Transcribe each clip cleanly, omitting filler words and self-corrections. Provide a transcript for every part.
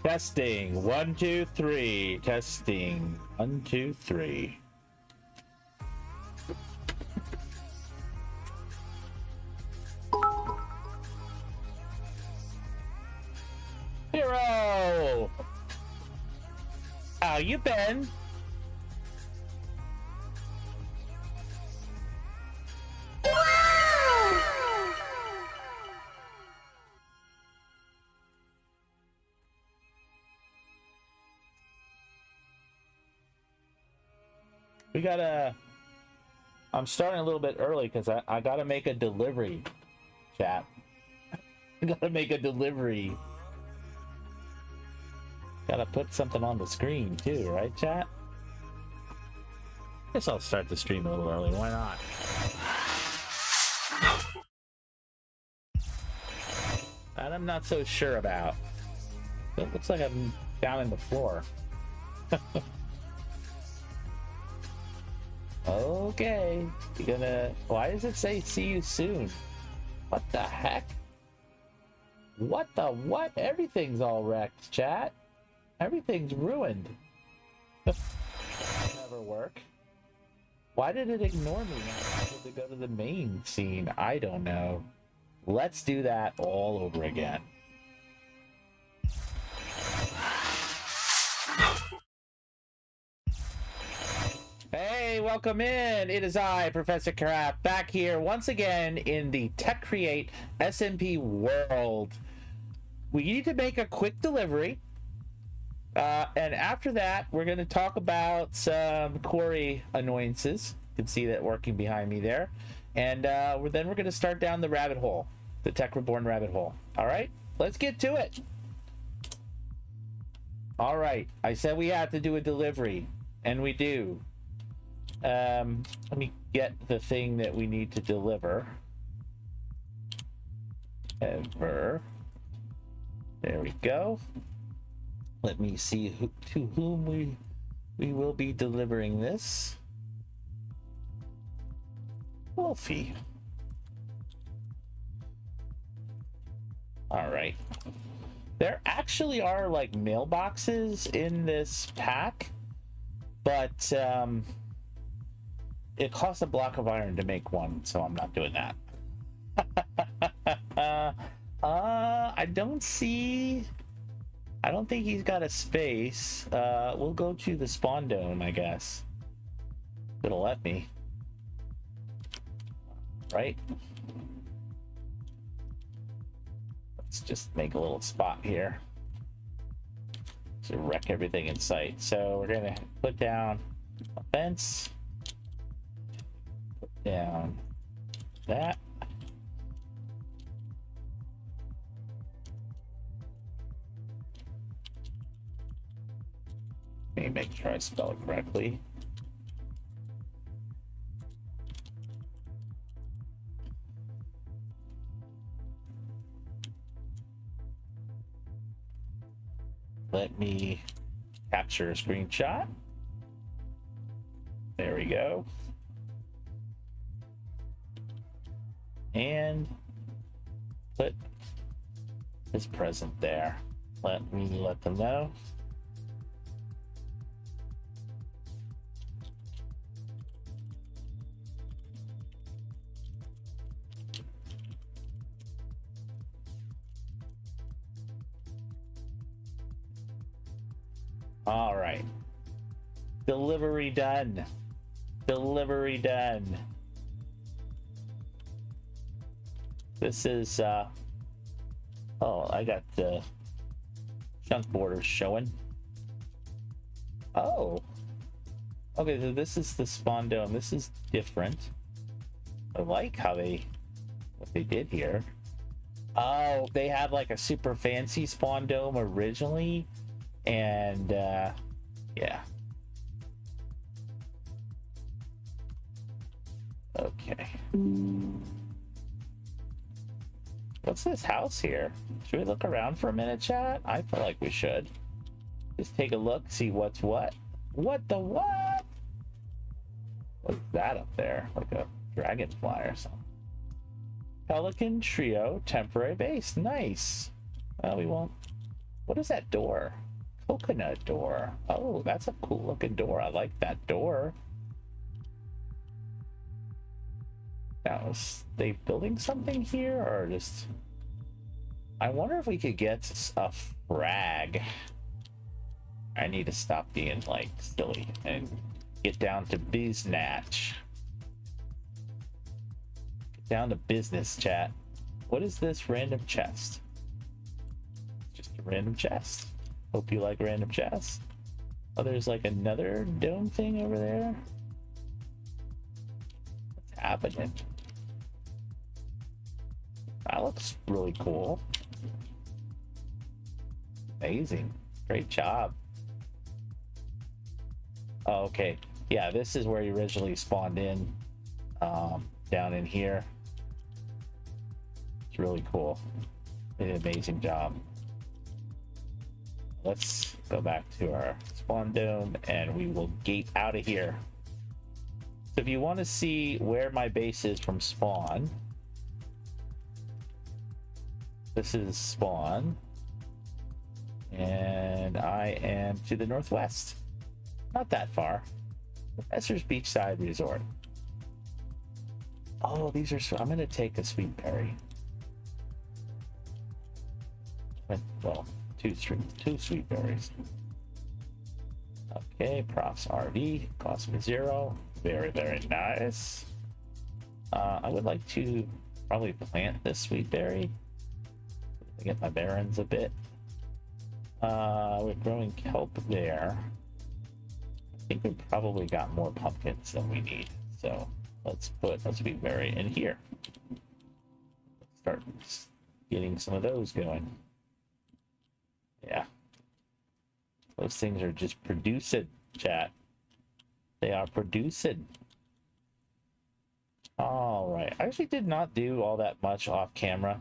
Testing. 1, 2, 3. Testing. 1, 2, 3. Hero! How you been? We gotta... I'm starting a little bit early because I gotta make a delivery, chat. I gotta make a delivery. Gotta put something on the screen too, right, chat? Guess I'll start the stream a little early. Why not? That I'm not so sure about. It looks like I'm down in the floor. Okay, you're gonna... Why does it say see you soon? What the heck? What the what? Everything's all wrecked, chat. Everything's ruined. Never work. Why did it ignore me when I wanted to go to the main scene? I don't know. Let's do that all over again. Hey, welcome in. It is I, Professor Craft, back here once again in the TeCreate SMP world. We need to make a quick delivery. And after that, we're going to talk about some quarry annoyances. You can see that working behind me there. And then we're going to start down the rabbit hole, the Tech Reborn rabbit hole. All right, let's get to it. All right, I said we had to do a delivery, and we do. Let me get the thing that we need to deliver. There we go. Let me see to whom we will be delivering this. Wolfie. All right. There actually are like mailboxes in this pack, but it costs a block of iron to make one, so I'm not doing that. I don't think he's got a space. We'll go to the spawn dome, I guess. It'll let me. Right? Let's just make a little spot here to wreck everything in sight. So we're gonna put down a fence. Put down that. Let me make sure I spell it correctly. Let me capture a screenshot. There we go. And put his present there. Let me let them know. All right. Delivery done. Delivery done. This is, oh, I got the chunk borders showing. Oh. Okay, so this is the spawn dome. This is different. I like how what they did here. Oh, they had like a super fancy spawn dome originally. And yeah. Okay. What's this house here? Should we look around for a minute, chat? I feel like we should. Just take a look, see what's what. What the what? What's that up there? Like a dragonfly or something. Pelican Trio temporary base. Nice. Well, we won't What is that door? Coconut door. Oh, that's a cool looking door. I like that door. Now, is they building something here or just... I wonder if we could get a frag. I need to stop being like silly and get down to biznatch. Get down to business, chat. What is this random chest? Just a random chest. Hope you like random chests. Oh, there's like another dome thing over there. What's happening? That looks really cool. Amazing. Great job. Oh, okay. Yeah, this is where you originally spawned in. Down in here. It's really cool. Did an amazing job. Let's go back to our spawn dome and we will gate out of here. So if you want to see where my base is from spawn, this is spawn. And I am to the northwest. Not that far. Professor's Beachside Resort. Oh, these are... I'm going to take a sweet berry. Well, two sweet berries. Okay, Prof's RV. Cost me 0. Very, very nice. I would like to probably plant this sweet berry. Get my barrens a bit. We're growing kelp there. I think we probably got more pumpkins than we need, so let's put a sweet berry in here. Start getting some of those going. Yeah, those things are just producing, chat. They are producing. All right, I actually did not do all that much off camera.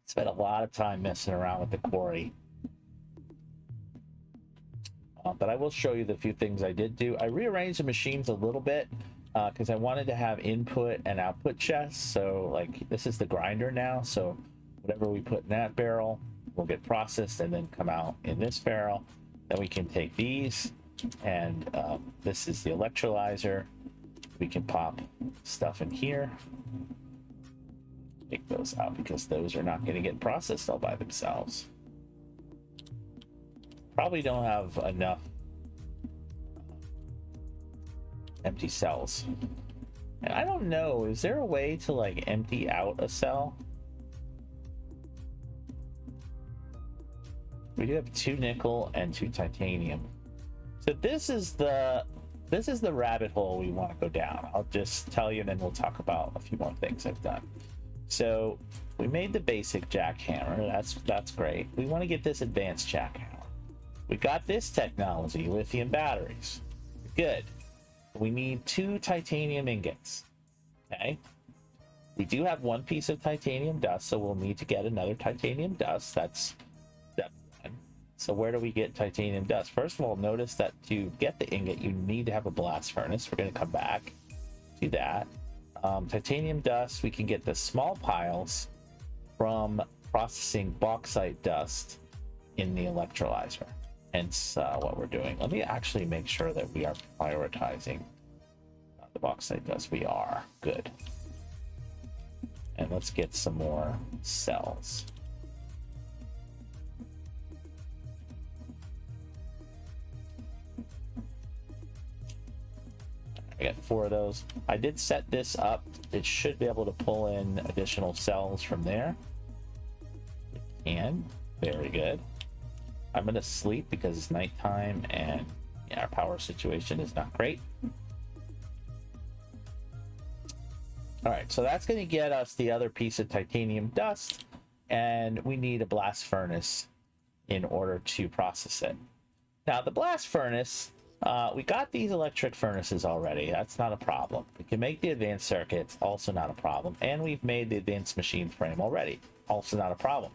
Spent a lot of time messing around with the quarry. But I will show you the few things I did do. I rearranged the machines a little bit because I wanted to have input and output chests. So like this is the grinder now. So whatever we put in that barrel will get processed and then come out in this barrel. Then we can take these and this is the electrolyzer. We can pop stuff in here. Take those out because those are not going to get processed all by themselves. Probably don't have enough empty cells. And I don't know, is there a way to like empty out a cell? We do have 2 nickel and 2 titanium. So this is the rabbit hole we want to go down. I'll just tell you and then we'll talk about a few more things I've done. So we made the basic jackhammer. That's great. We want to get this advanced jackhammer. We got this technology, lithium batteries. Good. We need 2 titanium ingots. Okay. We do have 1 piece of titanium dust, so we'll need to get another titanium dust. That's step 1. So where do we get titanium dust? First of all, notice that to get the ingot, you need to have a blast furnace. We're going to come back to that. Titanium dust, we can get the small piles from processing bauxite dust in the electrolyzer. Hence what we're doing. Let me actually make sure that we are prioritizing the bauxite dust. We are. Good. And let's get some more cells. I got 4 of those. I did set this up. It should be able to pull in additional cells from there. It can. Very good. I'm going to sleep because it's nighttime and our power situation is not great. All right, so that's going to get us the other piece of titanium dust, and we need a blast furnace in order to process it. Now, the blast furnace, we got these electric furnaces already. That's not a problem. We can make the advanced circuits, also not a problem. And we've made the advanced machine frame already, also not a problem.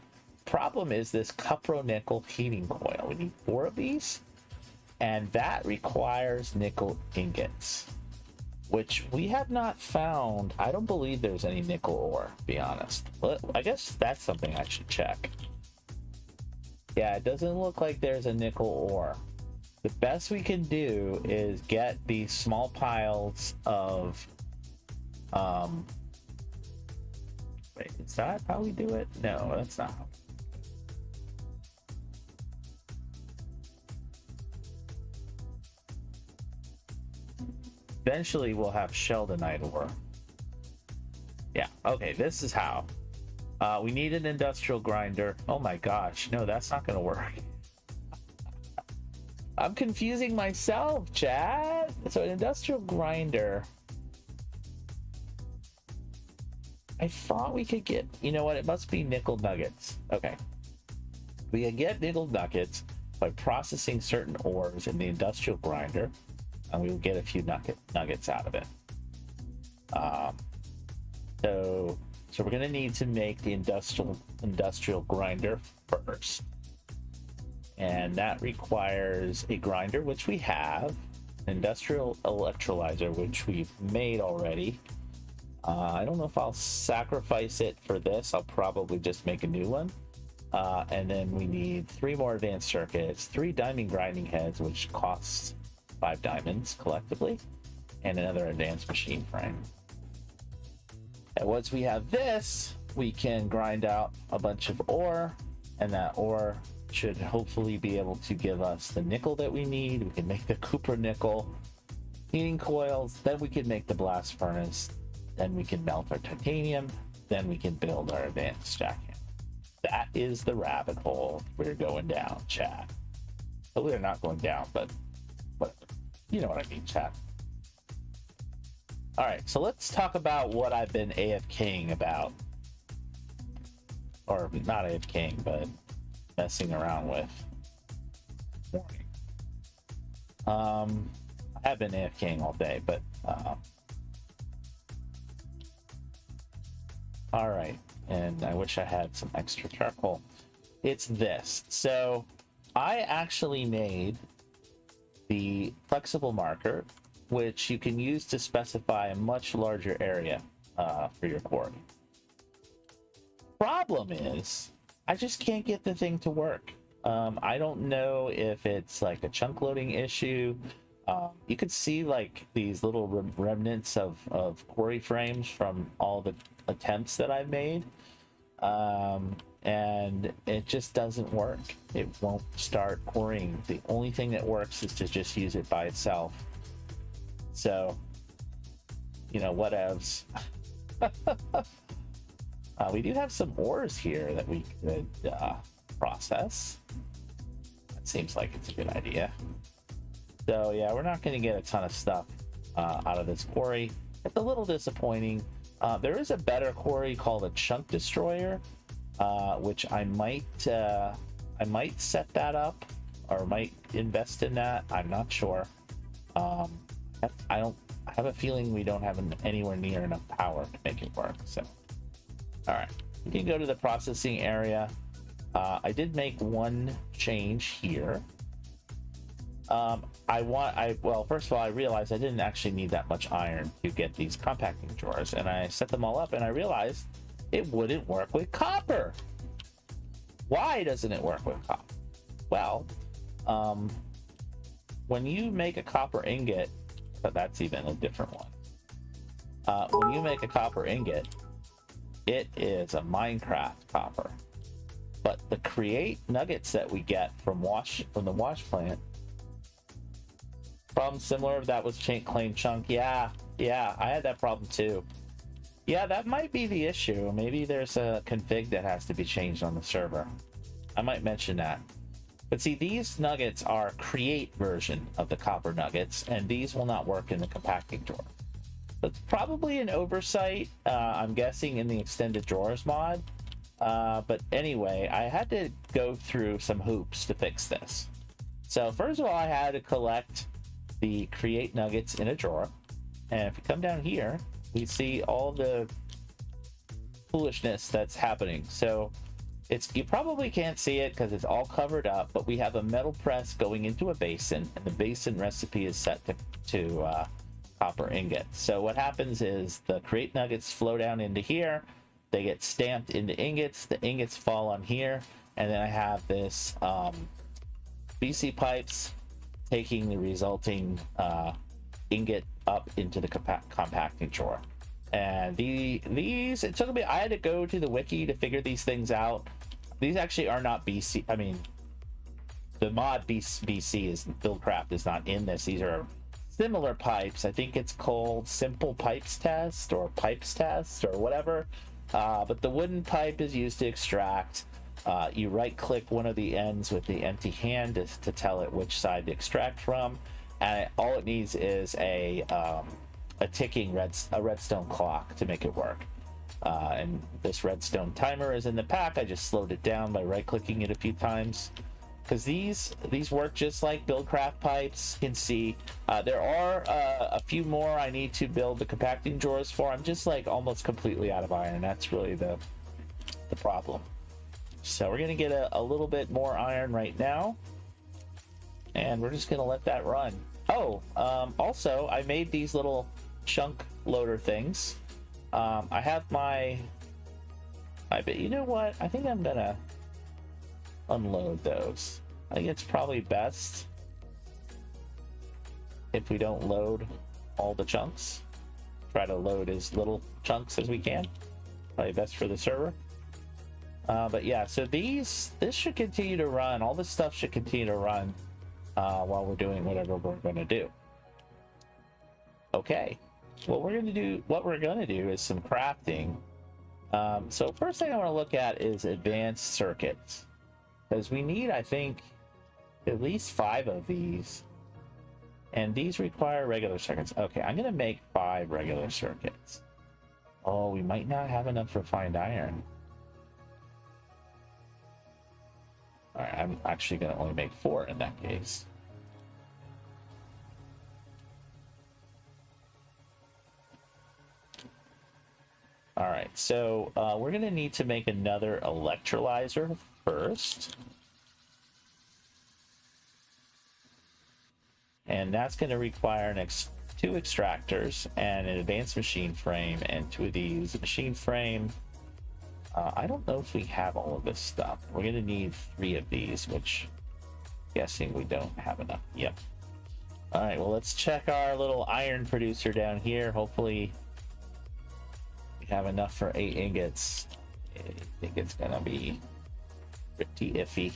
Problem is this cupro-nickel heating coil. We need 4 of these, and that requires nickel ingots, which we have not found. I don't believe there's any nickel ore, to be honest. But I guess that's something I should check. Yeah, it doesn't look like there's a nickel ore. The best we can do is get these small piles of wait, is that how we do it? No, that's not how. Eventually we'll have sheldonite ore. Yeah, okay, this is how. We need an industrial grinder. Oh my gosh, no, that's not gonna work. I'm confusing myself, Chad. So an industrial grinder. I thought we could get, you know what? It must be nickel nuggets. Okay. We can get nickel nuggets by processing certain ores in the industrial grinder, and we will get a few nuggets out of it. So we're gonna need to make the industrial grinder first. And that requires a grinder, which we have, an industrial electrolyzer, which we've made already. I don't know if I'll sacrifice it for this. I'll probably just make a new one. And then we need 3 more advanced circuits, 3 diamond grinding heads, which costs 5 diamonds collectively, and another advanced machine frame. And once we have this, we can grind out a bunch of ore, and that ore should hopefully be able to give us the nickel that we need. We can make the copper nickel heating coils, then we can make the blast furnace, then we can melt our titanium, then we can build our advanced jackhammer. That is the rabbit hole we're going down, chat. Well, we're not going down, but whatever. You know what I mean, chat. All right, so let's talk about what I've been AFKing about. Or not AFKing, but messing around with. I have been AFKing all day, but all right, and I wish I had some extra charcoal. It's this. So I actually made the flexible marker, which you can use to specify a much larger area for your quarry. Problem is, I just can't get the thing to work. I don't know if it's like a chunk loading issue. You could see like these little remnants of quarry frames from all the attempts that I've made. And it just doesn't work. It won't start quarrying. The only thing that works is to just use it by itself. So, you know, whatevs. We do have some ores here that we could process. That seems like it's a good idea. So yeah, we're not going to get a ton of stuff out of this quarry. It's a little disappointing. There is a better quarry called a chunk destroyer, which I might set that up, or might invest in that. I'm not sure. I have a feeling we don't have anywhere near enough power to make it work. So, all right, we can go to the processing area. I did make one change here. Well, first of all, I realized I didn't actually need that much iron to get these compacting drawers, and I set them all up, and I realized it wouldn't work with copper. Why doesn't it work with copper? Well, when you make a copper ingot, but that's even a different one. When you make a copper ingot, it is a Minecraft copper. But the create nuggets that we get from the wash plant, problem similar, that was claim chunk. Yeah, I had that problem too. Yeah, that might be the issue. Maybe there's a config that has to be changed on the server. I might mention that. But see, these nuggets are create version of the copper nuggets, and these will not work in the compacting drawer. That's probably an oversight, I'm guessing, in the extended drawers mod. But anyway, I had to go through some hoops to fix this. So first of all, I had to collect the create nuggets in a drawer, and if you come down here, you see all the foolishness that's happening. So you probably can't see it because it's all covered up, but we have a metal press going into a basin, and the basin recipe is set to copper ingot. So what happens is the create nuggets flow down into here, they get stamped into ingots, the ingots fall on here, and then I have this BC pipes taking the resulting ingot up into the compacting drawer. And these, it took me, I had to go to the wiki to figure these things out. These actually are not BC. I mean, the mod BC is Buildcraft is not in this. These are similar pipes. I think it's called Simple Pipes Test or Pipes Test or whatever. But the wooden pipe is used to extract. You right click one of the ends with the empty hand to tell it which side to extract from. And all it needs is a ticking redstone clock to make it work. And this redstone timer is in the pack. I just slowed it down by right clicking it a few times, because these work just like Buildcraft pipes. You can see there are a few more I need to build the compacting drawers for. I'm just like almost completely out of iron. That's really the problem. So we're gonna get a little bit more iron right now, and we're just gonna let that run. Oh, also I made these little chunk loader things. I have my bet. You know what? I think I'm gonna unload those. I think it's probably best if we don't load all the chunks. Try to load as little chunks as we can. Probably best for the server. But yeah, so this should continue to run. All this stuff should continue to run while we're doing whatever we're going to do. Okay, what we're going to do is some crafting. So first thing I want to look at is advanced circuits, because we need, I think, at least 5 of these, and these require regular circuits. Okay, I'm going to make 5 regular circuits. Oh, we might not have enough refined iron. All right, I'm actually going to only make 4 in that case. All right, so we're going to need to make another electrolyzer first. And that's going to require 2 extractors and an advanced machine frame and 2 of these. Machine frame, I don't know if we have all of this stuff. We're going to need 3 of these, which I'm guessing we don't have enough. Yep. All right, well, let's check our little iron producer down here. Hopefully we have enough for 8 ingots. I think it's going to be pretty iffy.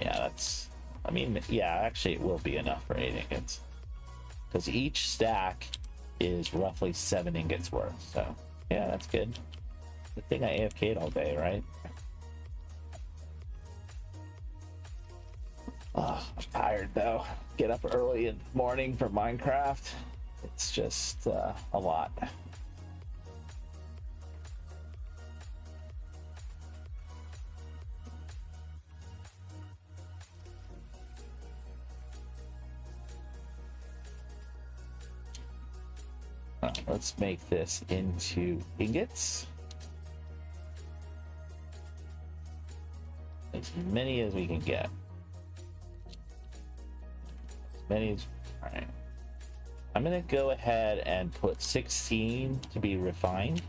Yeah, that's, I mean, yeah, actually it will be enough for 8 ingots, because each stack is roughly 7 ingots worth. So yeah, that's good. Good thing I AFK'd all day, right? Oh, I'm tired though. Get up early in the morning for Minecraft. It's just a lot. Let's make this into ingots. As many as we can get. As many as... Alright. I'm gonna go ahead and put 16 to be refined.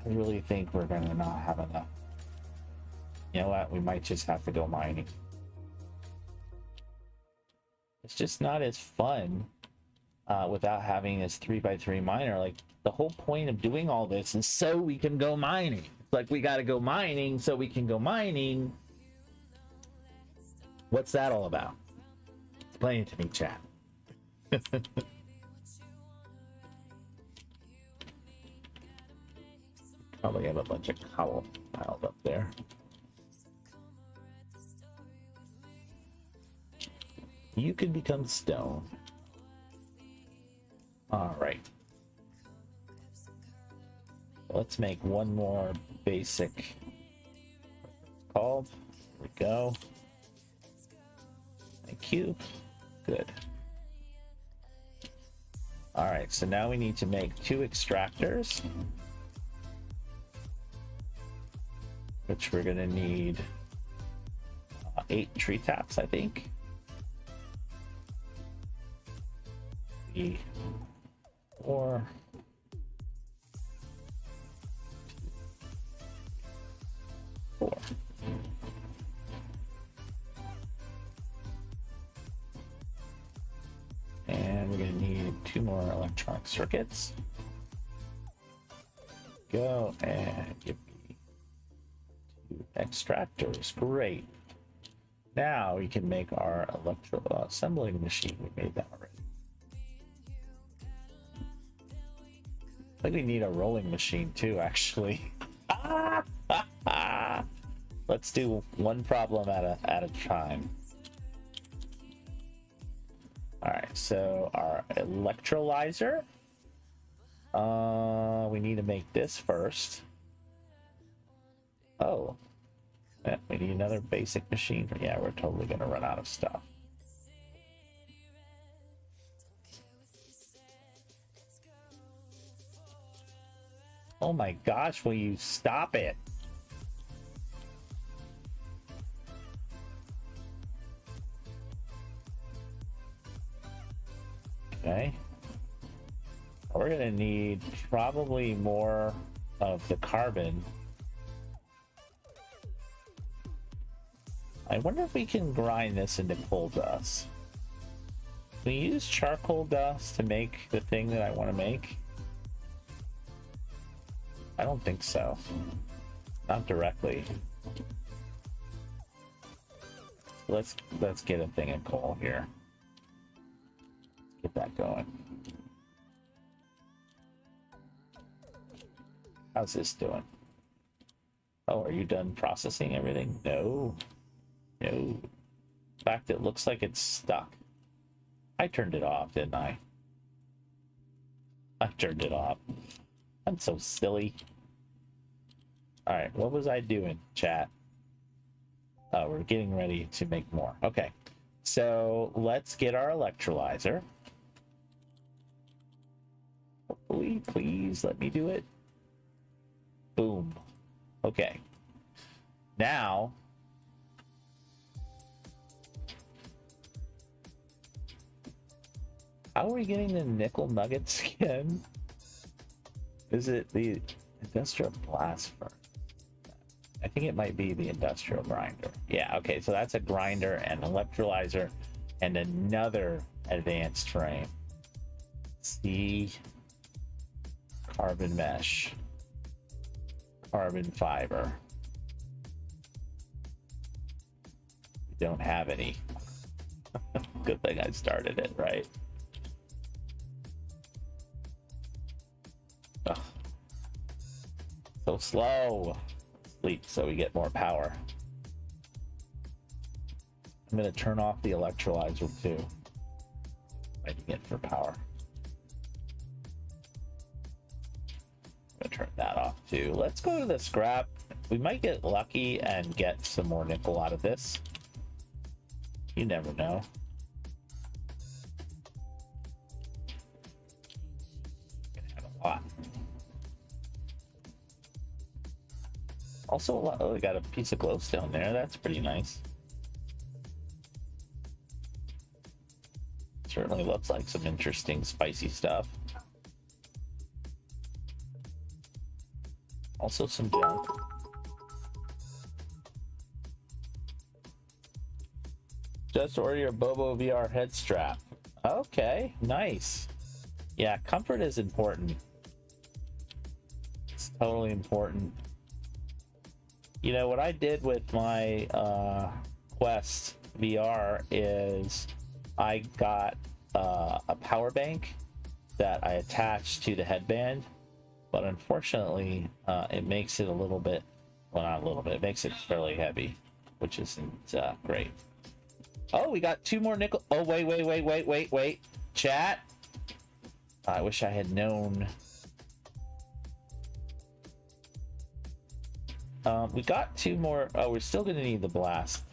I really think we're gonna not have enough. You know what? We might just have to go mining. It's just not as fun without having this 3x3 miner. Like, the whole point of doing all this is so we can go mining. It's like, we got to go mining so we can go mining. What's that all about? Explain it to me, chat. Probably have a bunch of coal piled up there. You can become stone. All right. Let's make one more basic. Called. Here we go. Thank you. Good. All right. So now we need to make 2 extractors, which we're gonna need 8 tree taps, I think. 3, 4, 4. And we're going to need 2 more electronic circuits. Go and give me 2 extractors. Great. Now we can make our electro assembling machine. We made that already. I think we need a rolling machine too, actually. Let's do one problem at a time. All right, so our electrolyzer. We need to make this first. Oh, yeah, we need another basic machine. Yeah, we're totally gonna run out of stuff. Oh my gosh, will you stop it? Okay. We're gonna need probably more of the carbon. I wonder if we can grind this into coal dust. Can we use charcoal dust to make the thing that I want to make? I don't think so. Not directly. Let's get a thing of coal here. Let's get that going. How's this doing? Oh, are you done processing everything? No. No. In fact, it looks like it's stuck. I turned it off, didn't I? I turned it off. I'm so silly. Alright, what was I doing, chat? Oh, we're getting ready to make more. Okay, so let's get our electrolyzer. Hopefully, please let me do it. Boom. Okay. Now, how are we getting the nickel nuggets again? Is it the industrial blast furnace? I think it might be the industrial grinder. Yeah, okay, so that's a grinder and electrolyzer and another advanced frame. See, carbon mesh, carbon fiber. We don't have any. Good thing I started it, right? Ugh. So slow. Sleep so we get more power. I'm going to turn off the electrolyzer too. Waiting it for power. I'm going to turn that off too. Let's go to the scrap. We might get lucky and get some more nickel out of this. You never know. Gonna have a lot. Also, oh, we got a piece of glowstone there. That's pretty nice. Certainly looks like some interesting spicy stuff. Also some junk. Just order your Bobo VR head strap. Okay, nice. Yeah, comfort is important. It's totally important. You know, what I did with my Quest VR is I got a power bank that I attached to the headband, but unfortunately it makes it a little bit, well, not a little bit, it makes it fairly heavy, which isn't great. Oh, we got 2 more nickel. Oh, wait. Chat. I wish I had known. We got 2 more. Oh, we're still going to need the blast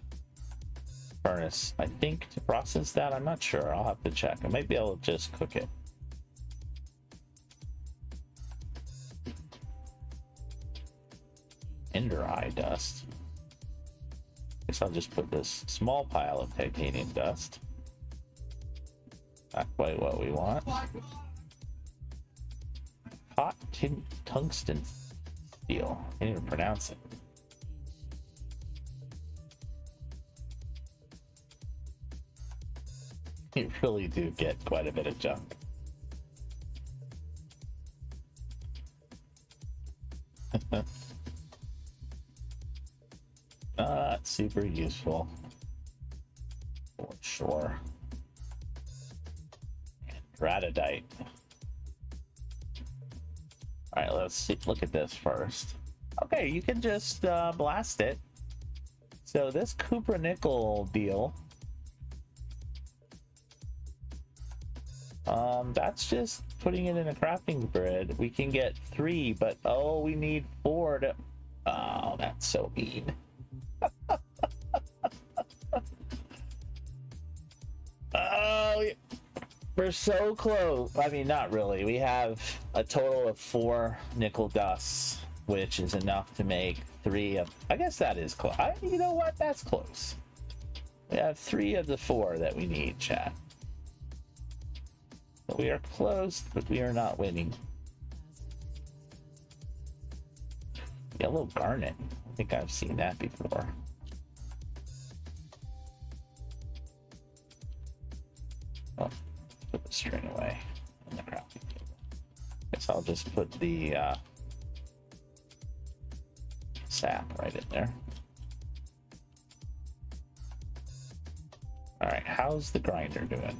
furnace, I think, to process that. I'm not sure. I'll have to check. I might be able to just cook it. Ender eye dust. Guess I'll just put this small pile of titanium dust. Not quite what we want. Hot tungsten steel. Can't even pronounce it. You really do get quite a bit of junk. Not super useful. For sure. And gratidite. Alright, let's see, look at this first. Okay, you can just blast it. So this copper nickel deal, that's just putting it in a crafting grid. We can get 3, but oh, we need 4 to... Oh, that's so mean. Oh, we're so close. I mean, not really. We have a total of 4 nickel dusts, which is enough to make 3 of... I guess that is close. You know what? That's close. We have 3 of the 4 that we need, chat. So we are close, but we are not winning. Yellow garnet. I think I've seen that before. Oh, put the string away on the crafting table. Guess I'll just put the sap right in there. All right, how's the grinder doing?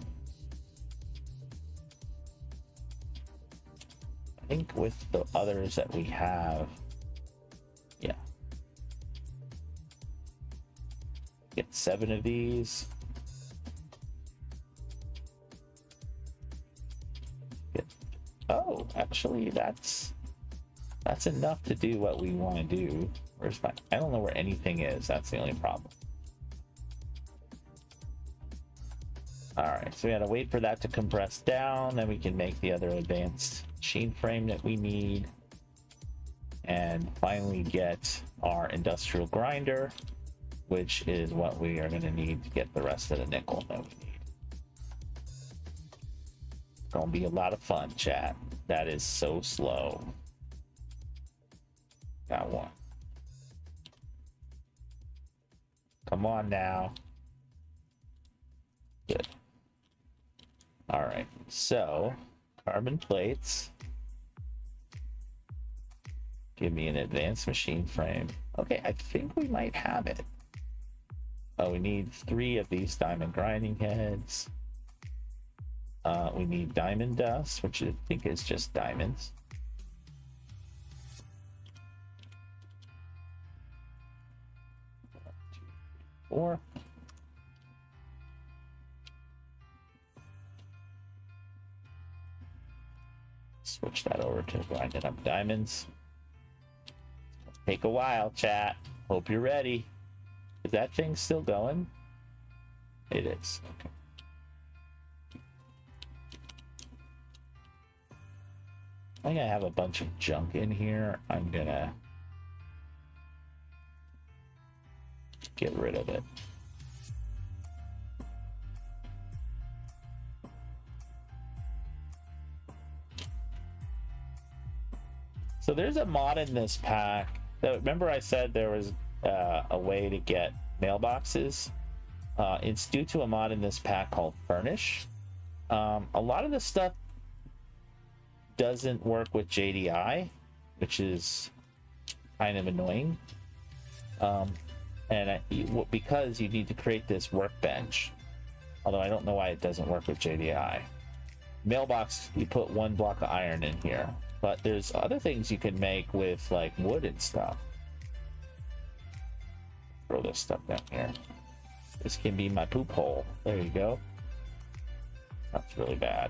I think with the others that we have, yeah. Get 7 of these. Oh, actually, that's enough to do what we want to do. Where's my... I don't know where anything is. That's the only problem. All right, so we gotta wait for that to compress down, then we can make the other advanced machine frame that we need, and finally get our industrial grinder, which is what we are gonna need to get the rest of the nickel that we need. Gonna be a lot of fun, chat. That is so slow. Got 1. Come on now. Good. All right, so carbon plates. Give me an advanced machine frame. Okay, I think we might have it. Oh, we need 3 of these diamond grinding heads. We need diamond dust, which I think is just diamonds. 1, 2, 3, 4. Switch that over to grinding up diamonds. Take a while, chat. Hope you're ready. Is that thing still going? It is. Okay. I think I have a bunch of junk in here. I'm gonna get rid of it. So there's a mod in this pack. Remember I said there was a way to get mailboxes? It's due to a mod in this pack called Furnish. A lot of the stuff doesn't work with JDI, which is kind of annoying. Because you need to create this workbench. Although I don't know why it doesn't work with JDI. Mailbox, you put 1 block of iron in here. But there's other things you can make with like wood and stuff. Throw this stuff down here. This can be my poop hole. There you go. That's really bad.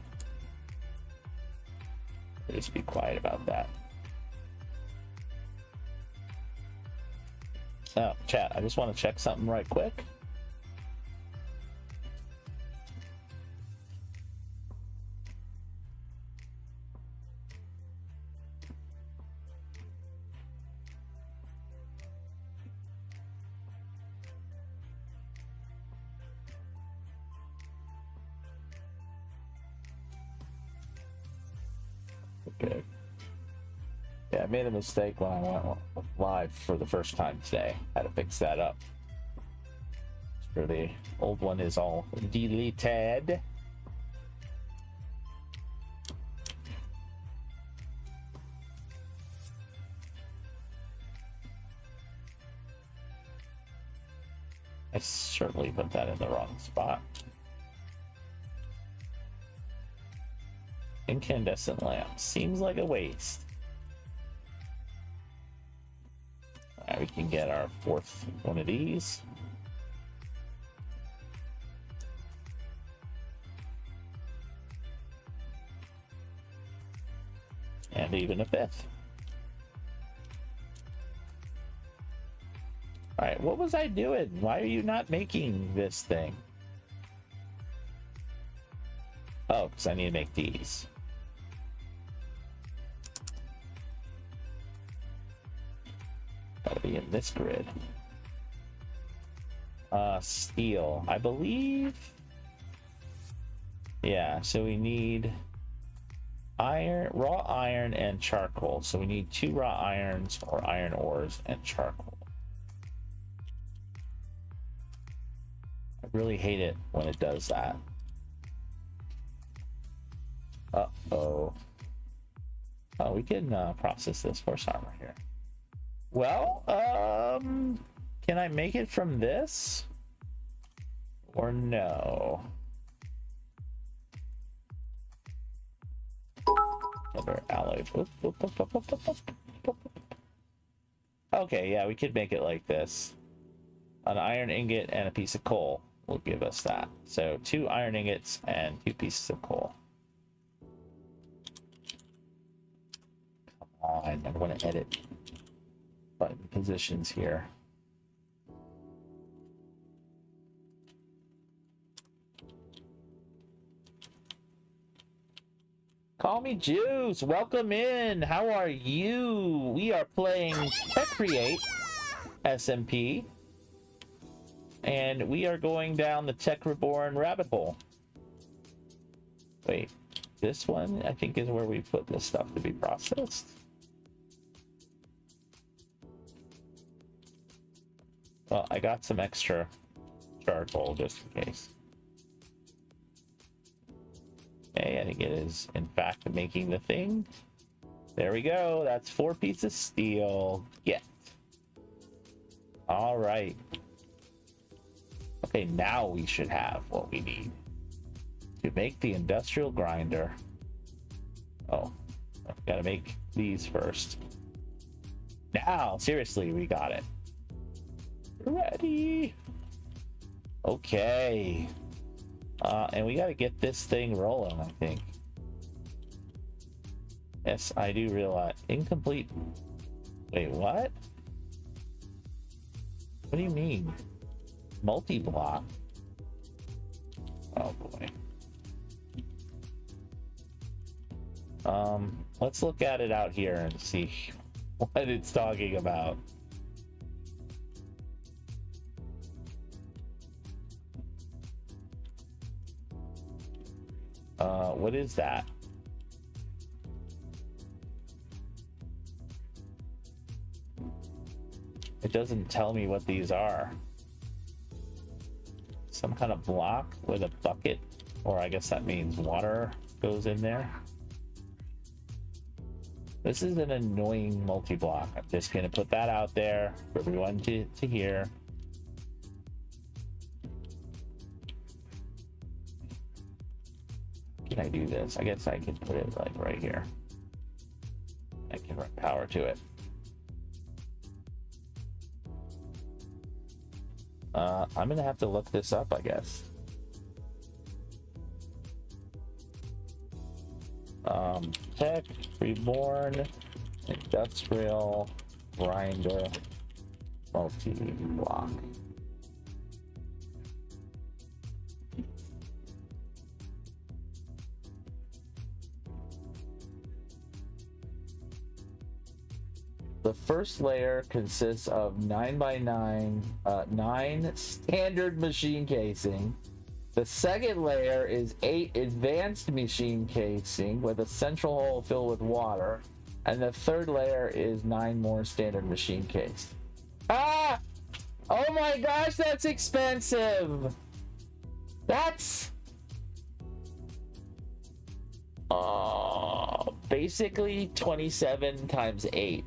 Just be quiet about that. Now, chat, I just want to check something right quick. Okay. Yeah, I made a mistake when I went live for the first time today. Had to fix that up. Sure, the old one is all deleted. I certainly put that in the wrong spot. Incandescent lamp. Seems like a waste. Alright, we can get our fourth one of these. And even a fifth. Alright, what was I doing? Why are you not making this thing? Oh, because I need to make these. Gotta be in this grid. Steel, I believe. Yeah, so we need iron, raw iron, and charcoal. So we need 2 raw irons or iron ores and charcoal. I really hate it when it does that. Uh-oh. Oh, we can process this horse armor here. Well, can I make it from this? Or no? Other alloy. Okay, yeah, we could make it like this. An iron ingot and a piece of coal will give us that. So 2 iron ingots and 2 pieces of coal. Come on, I want to edit button positions here. Call me Juice. Welcome in. How are you? We are playing TeCreate SMP. And we are going down the Tech Reborn rabbit hole. Wait, this one I think is where we put this stuff to be processed. Well, I got some extra charcoal just in case. Okay, I think it is in fact making the thing. There we go. That's 4 pieces of steel. Yeah. All right. Okay, now we should have what we need to make the industrial grinder. Oh, I've got to make these first. Now, seriously, we got it. Ready. Okay. And we got to get this thing rolling, I think. Yes, I do realize. Incomplete. Wait, what? What do you mean? Multi-block? Oh boy. Let's look at it out here and see what it's talking about. What is that? It doesn't tell me what these are. Some kind of block with a bucket, or I guess that means water goes in there. This is an annoying multi-block. I'm just gonna put that out there for everyone to hear. Can I do this? I guess I can put it like right here. I can run power to it. I'm gonna have to look this up, I guess. Tech Reborn Industrial Grinder Multi-Block. The first layer consists of 9x9 standard machine casing. The second layer is 8 advanced machine casing with a central hole filled with water. And the third layer is 9 more standard machine case. Ah! Oh my gosh, that's expensive! That's... basically 27 times 8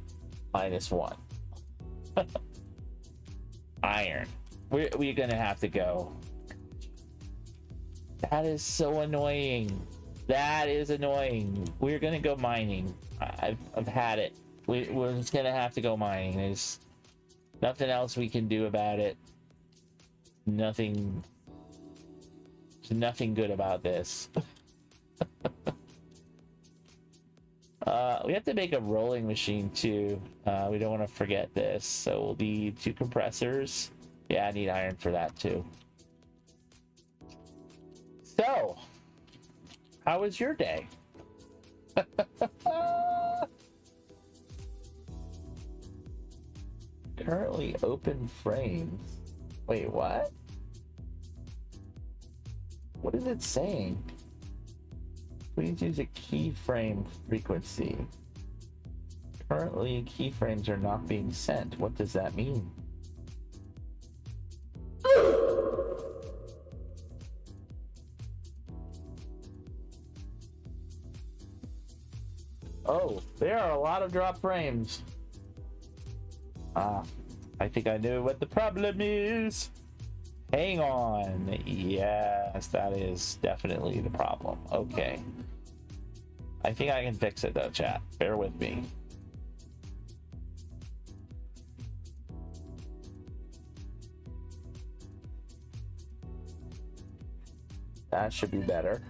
minus 1. Iron. We're gonna have to go. That is so annoying. That is annoying. We're gonna go mining. I've had it. We're just gonna have to go mining. There's nothing else we can do about it. Nothing. There's nothing good about this. We have to make a rolling machine too. We don't want to forget this. So we'll need 2 compressors. Yeah, I need iron for that too. So, how was your day? Currently open frames. Wait, what? What is it saying? Please use a keyframe frequency. Currently, keyframes are not being sent. What does that mean? Oh, there are a lot of drop frames. I think I know what the problem is. Hang on. Yes, that is definitely the problem. Okay. I think I can fix it though, chat. Bear with me. That should be better.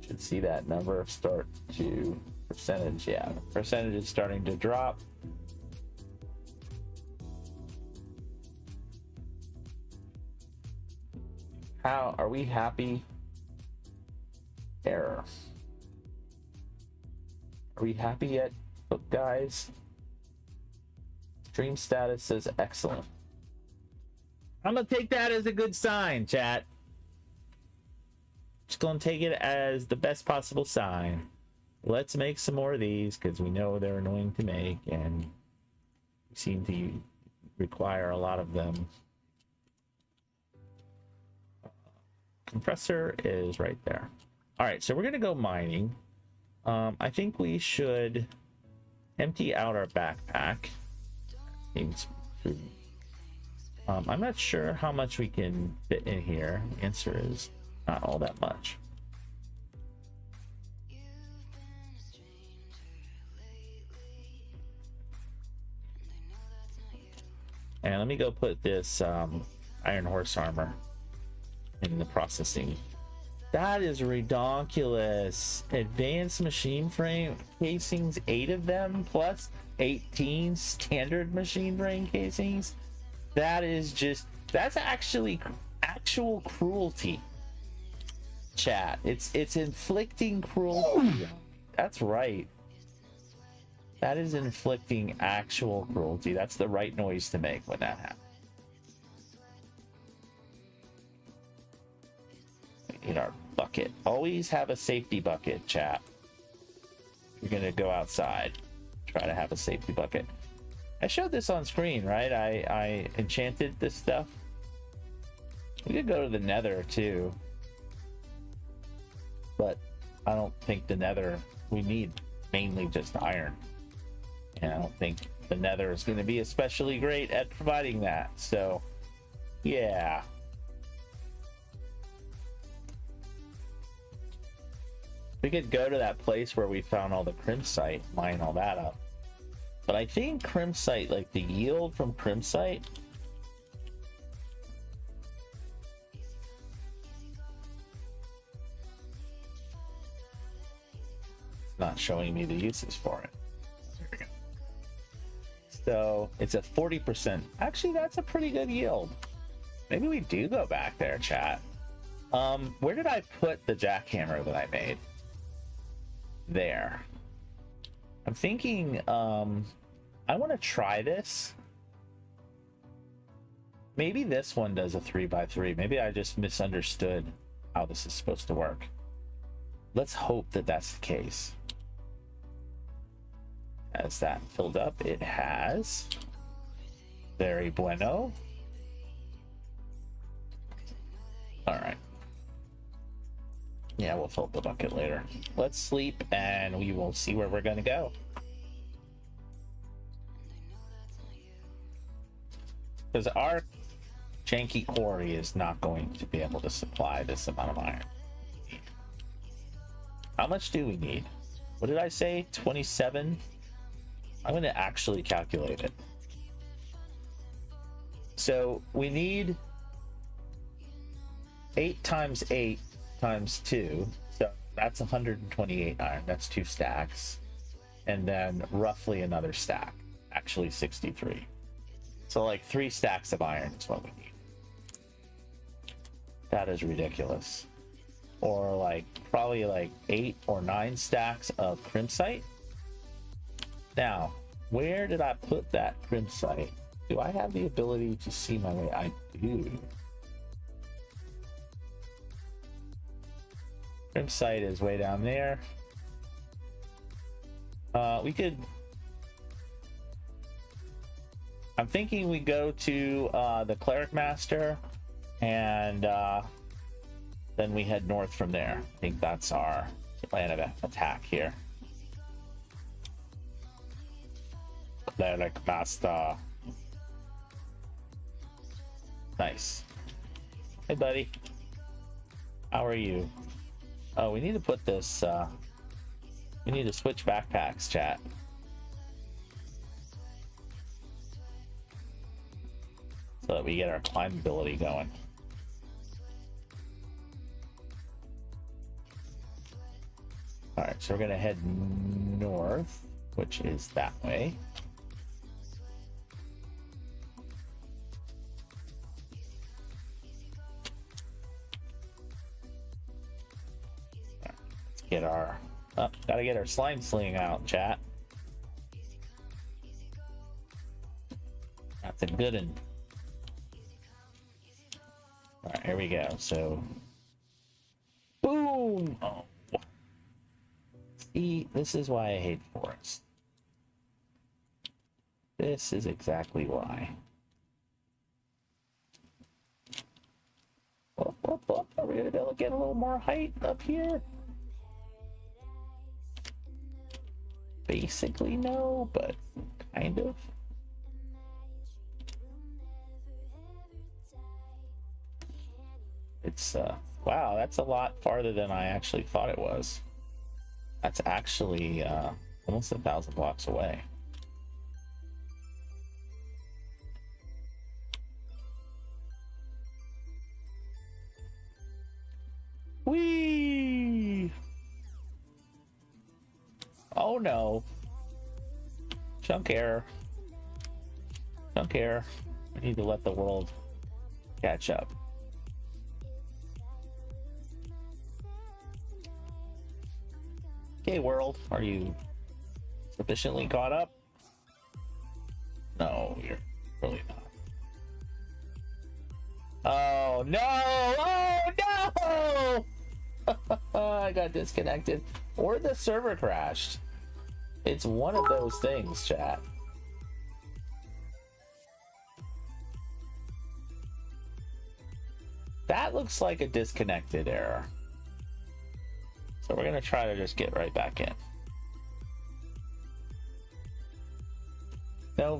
Should see that number start to percentage. Yeah, percentage is starting to drop. How are we happy? Error. Are we happy yet, guys? Stream status says excellent. I'm gonna take that as a good sign, chat. Just gonna take it as the best possible sign. Let's make some more of these because we know they're annoying to make and seem to require a lot of them. Compressor is right there. All right, so we're gonna go mining. I think we should empty out our backpack. Seems prudent. I'm not sure how much we can fit in here. The answer is not all that much. And let me go put this iron horse armor in the processing. That is ridiculous. Advanced machine frame casings, 8 of them plus 18 standard machine frame casings. That is just, that's actually actual cruelty, chat. It's inflicting cruelty. That's right. That is inflicting actual cruelty. That's the right noise to make when that happens. In our bucket, always have a safety bucket, chat. You're gonna go outside, try to have a safety bucket. I showed this on screen, right? I enchanted this stuff. We could go to the nether too, but I don't think the nether, we need mainly just iron, and I don't think the nether is going to be especially great at providing that. So yeah, we could go to that place where we found all the crimsite, mine all that up. But I think crimsite, like the yield from crimsite, it's not showing me the uses for it. There we go. So it's a 40%. Actually, that's a pretty good yield. Maybe we do go back there, chat. Where did I put the jackhammer that I made? There. I'm thinking I want to try this. Maybe this one does a 3x3. Maybe I just misunderstood how this is supposed to work. Let's hope that that's the case. Has that filled up? It has. Very bueno. All right. Yeah, we'll fill up the bucket later. Let's sleep and we will see where we're going to go. Because our janky quarry is not going to be able to supply this amount of iron. How much do we need? What did I say? 27? I'm going to actually calculate it. So we need 8 times 8 times 2. So that's 128 iron. That's 2 stacks. And then roughly another stack. Actually 63. So like 3 stacks of iron is what we need. That is ridiculous. Or like probably like 8 or 9 stacks of crimsite. Now, where did I put that crimsite? Do I have the ability to see my way? I do. Crimsite is way down there. We could... I'm thinking we go to the Cleric Master, and then we head north from there. I think that's our plan of attack here. Cleric Master. Nice. Hey, buddy. How are you? Oh, we need to put this... we need to switch backpacks, chat. So that we get our climbability going. Alright, so we're gonna head north, which is that way. Right, let's get our... Oh, gotta get our slime sling out, chat. That's a good one. Alright, here we go. So, boom! Oh. See, this is why I hate forests. This is exactly why. Whoop, whoop, whoop. Are we gonna be able to get a little more height up here? Basically, no, but kind of. It's, wow, that's a lot farther than I actually thought it was. That's actually, almost 1,000 blocks away. Whee! Oh no. Chunk error. Chunk error. We need to let the world catch up. Okay, world, are you sufficiently caught up? No, you're really not. Oh no! Oh no! I got disconnected. Or the server crashed. It's one of those things, chat. That looks like a disconnected error. So we're gonna try to just get right back in. No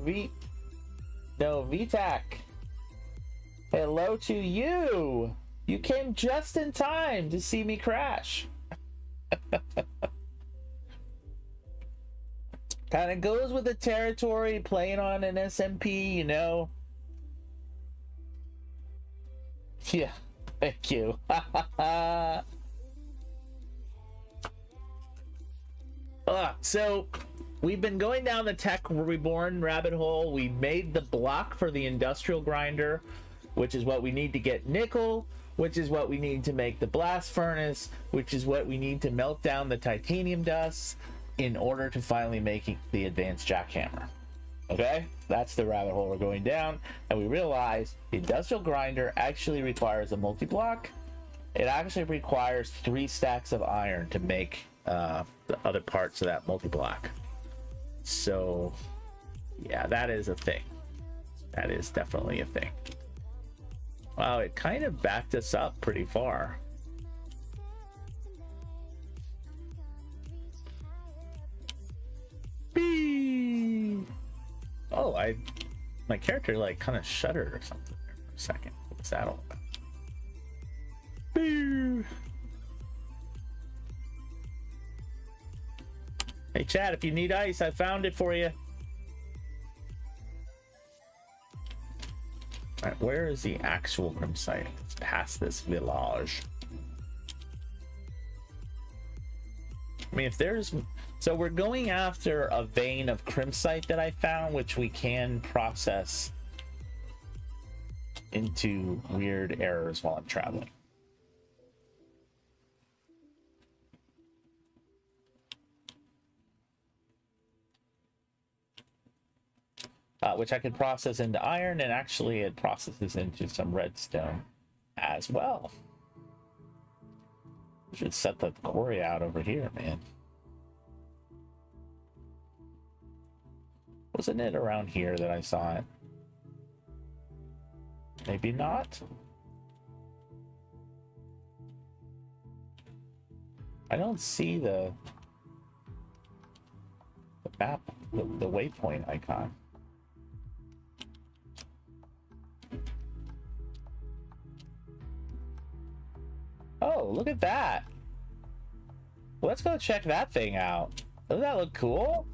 VTAC. Hello to you. You came just in time to see me crash. Kind of goes with the territory, playing on an SMP, you know. Yeah, thank you. So we've been going down the Tech Reborn rabbit hole. We made the block for the industrial grinder, which is what we need to get nickel, which is what we need to make the blast furnace, which is what we need to melt down the titanium dust in order to finally make the advanced jackhammer. Okay, that's the rabbit hole we're going down, and we realize the industrial grinder actually requires a multi-block. It actually requires 3 stacks of iron to make the other parts of that multi-block. So yeah, that is a thing. That is definitely a thing. Wow, it kind of backed us up pretty far. Bee! Oh, My character like kind of shuddered or something there for a second. What's that all about? Boo! Hey chat, if you need ice, I found it for you. Alright, where is the actual crim site? It's past this village. I mean, if there's... So we're going after a vein of crimsite that I found, which we can process into weird errors while I'm traveling. Which I could process into iron, and actually it processes into some redstone as well. Should set the quarry out over here, man. Wasn't it around here that I saw it? Maybe not. I don't see the map, the waypoint icon. Oh, look at that. Well, let's go check that thing out. Doesn't that look cool?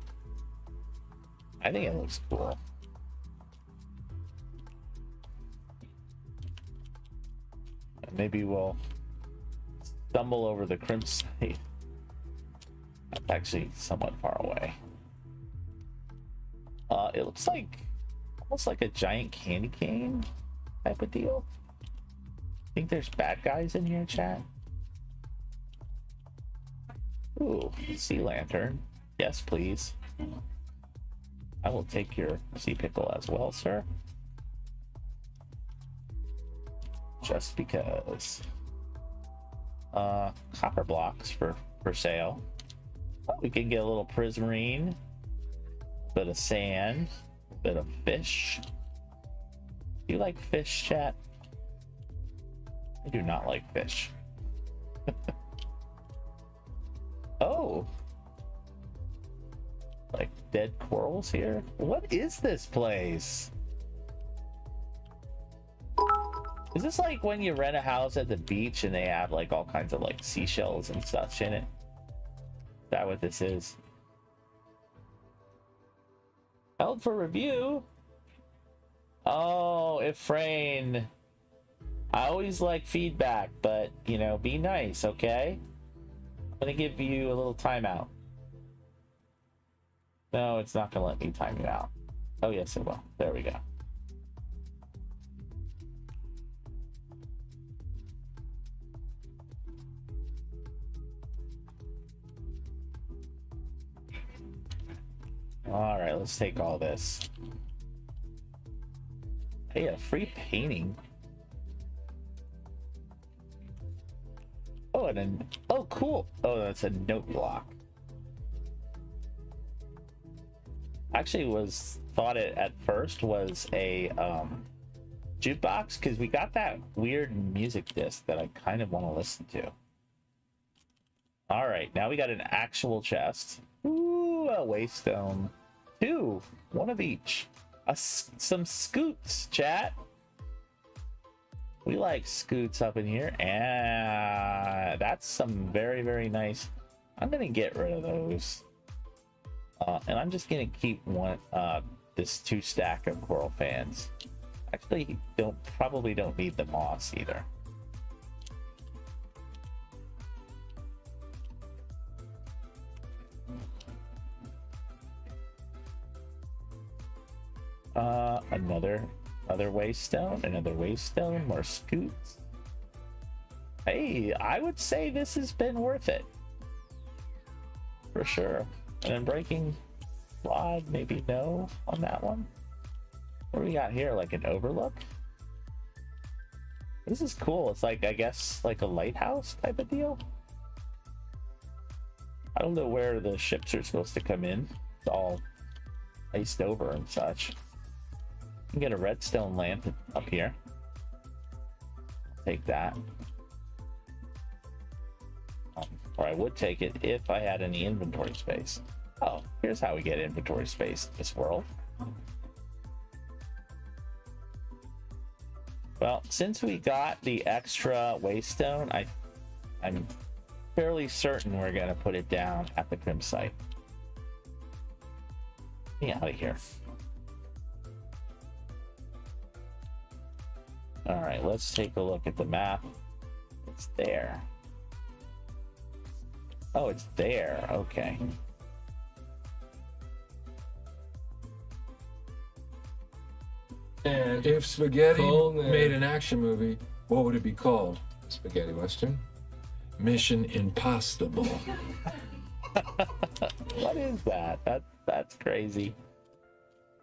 I think it looks cool. Maybe we'll stumble over the crim site. That's actually somewhat far away. It looks like almost like a giant candy cane type of deal. Think there's bad guys in here, chat? Ooh, sea lantern. Yes, please. I will take your sea pickle as well, sir. Just because. Copper blocks for sale. We can get a little prismarine, a bit of sand, a bit of fish. Do you like fish, chat? I do not like fish. Oh, like dead corals here. What is this place? Is this like when you rent a house at the beach and they have like all kinds of like seashells and such in it? Is that what this is? Held for review. Oh, Efrain. I always like feedback, but you know, be nice, okay? I'm gonna give you a little timeout. No, it's not gonna let me time you out. Oh yes, it will. There we go. All right, let's take all this. Hey, a free painting. Oh, and then, oh, cool. Oh, that's a note block. Actually, thought it at first was a jukebox because we got that weird music disc that I kind of want to listen to. All right, now we got an actual chest. Ooh, a waystone. Two, one of each. Some scoots, chat. We like scoots up in here, and that's some very, very nice. I'm gonna get rid of those, and I'm just gonna keep this 2 stack of coral fans. Actually, probably don't need the moss either. Another waystone, more scoots. Hey, I would say this has been worth it for sure. And then breaking rod, maybe no on that one. What do we got here? Like an overlook? This is cool. It's like, I guess, like a lighthouse type of deal. I don't know where the ships are supposed to come in. It's all iced over and such. You can get a redstone lamp up here. Take that. Or I would take it if I had any inventory space. Oh, here's how we get inventory space in this world. Well, since we got the extra waste stone, I'm fairly certain we're gonna put it down at the crim site. Get out of here. All right, let's take a look at the map. It's there. Oh, it's there. Okay. And if spaghetti made an action movie, what would it be called? Spaghetti Western. Mission Impossible. What is that? That's crazy.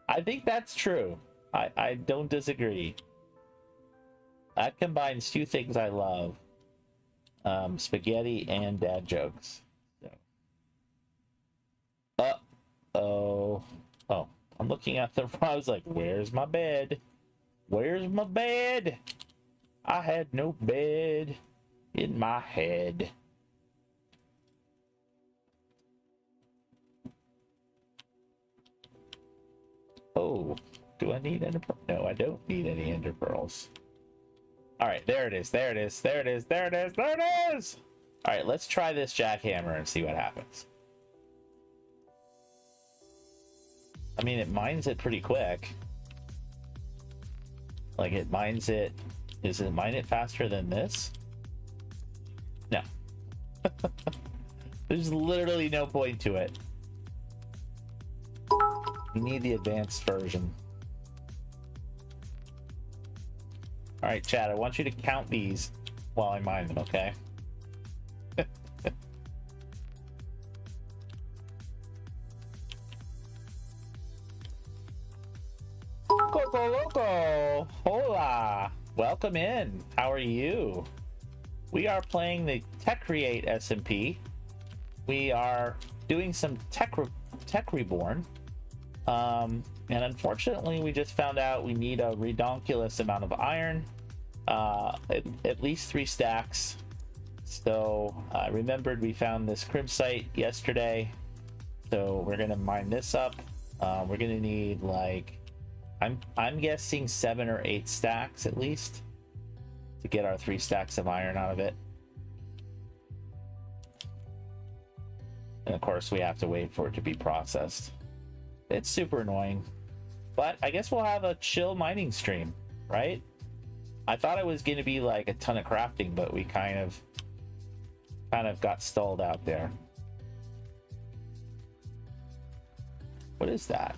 I think that's true. I don't disagree. That combines two things I love. Spaghetti and dad jokes. So. Uh-oh. Oh, I'm looking at the... I was like, where's my bed? Where's my bed? I had no bed in my head. Oh, do I need ender pearls? No, I don't need any ender pearls. All right, there it is. There it is. There it is. There it is. There it is. All right, let's try this jackhammer and see what happens. I mean, it mines it pretty quick. Like, it mines it. Does it mine it faster than this? No. There's literally no point to it. You need the advanced version. All right, Chad, I want you to count these while I mine them, okay? Coco Loco! Hola! Welcome in. How are you? We are playing the TeCreate SMP. We are doing some Tech Reborn. And unfortunately, we just found out we need a redonkulous amount of iron, at least 3 stacks. So I remembered we found this crim site yesterday, so we're gonna mine this up. We're gonna need, like, I'm guessing 7 or 8 stacks at least to get our 3 stacks of iron out of it. And of course, we have to wait for it to be processed. It's super annoying, but I guess we'll have a chill mining stream, right? I thought it was going to be like a ton of crafting, but we kind of got stalled out there. What is that?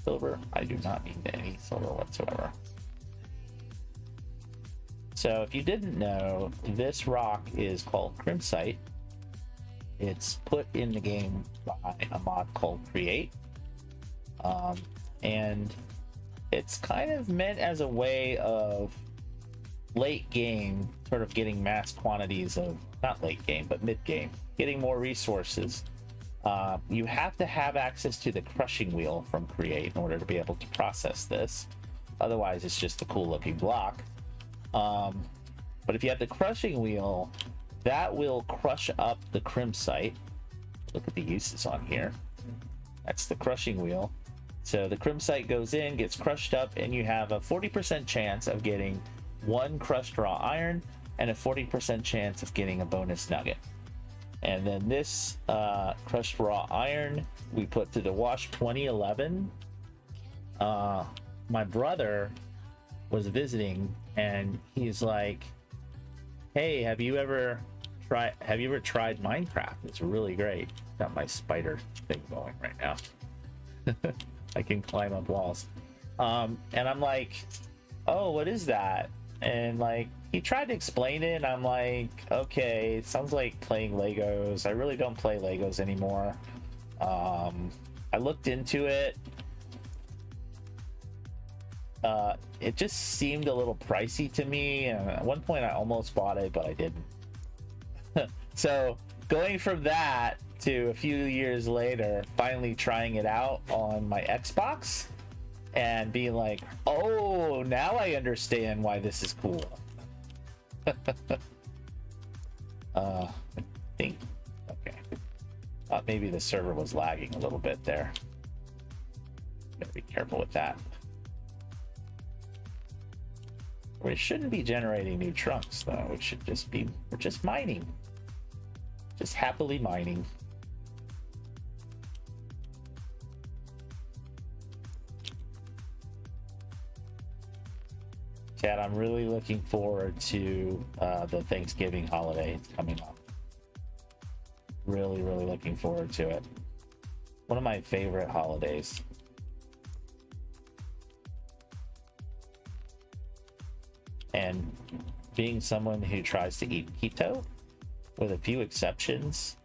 Silver? I do not need any silver whatsoever. So if you didn't know, this rock is called crimsite. It's put in the game by a mod called Create. And it's kind of meant as a way of late game sort of getting mass quantities of, not late game, but mid game, getting more resources. You have to have access to the crushing wheel from Create in order to be able to process this. Otherwise, it's just a cool looking block. But if you have the crushing wheel, that will crush up the crimsite. Look at the uses on here. That's the crushing wheel. So the crimsite goes in, gets crushed up, and you have a 40% chance of getting 1 crushed raw iron and a 40% chance of getting a bonus nugget. And then this crushed raw iron we put to the wash 2011. My brother was visiting and he's like, hey, have you ever tried Minecraft? It's really great. Got my spider thing going right now. I can climb up walls. And I'm like, oh, what is that? And like, he tried to explain it, and I'm like, okay, it sounds like playing Legos. I really don't play Legos anymore. I looked into it. It just seemed a little pricey to me. And at one point I almost bought it, but I didn't. So going from that to a few years later, finally trying it out on my Xbox and being like, oh, now I understand why this is cool. I think, okay. Thought maybe the server was lagging a little bit there. Gotta be careful with that. We shouldn't be generating new trunks though. It should just be, we're just mining. Just happily mining. Chad, I'm really looking forward to the Thanksgiving holiday coming up. Really, really looking forward to it. One of my favorite holidays. And being someone who tries to eat keto, with a few exceptions,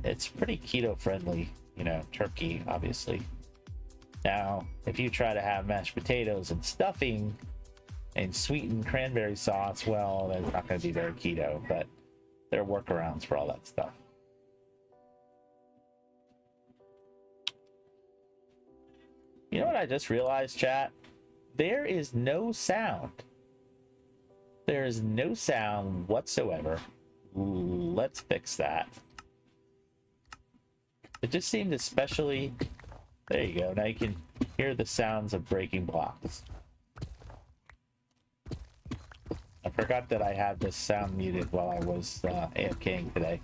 it's pretty keto friendly, you know, turkey, obviously. Now, if you try to have mashed potatoes and stuffing and sweetened cranberry sauce, well, that's not going to be very keto, but there are workarounds for all that stuff. You know what I just realized, chat? There is no sound. There is no sound whatsoever. Let's fix that. It just seemed especially... There you go. Now you can hear the sounds of breaking blocks. I forgot that I had this sound muted while I was AFKing today.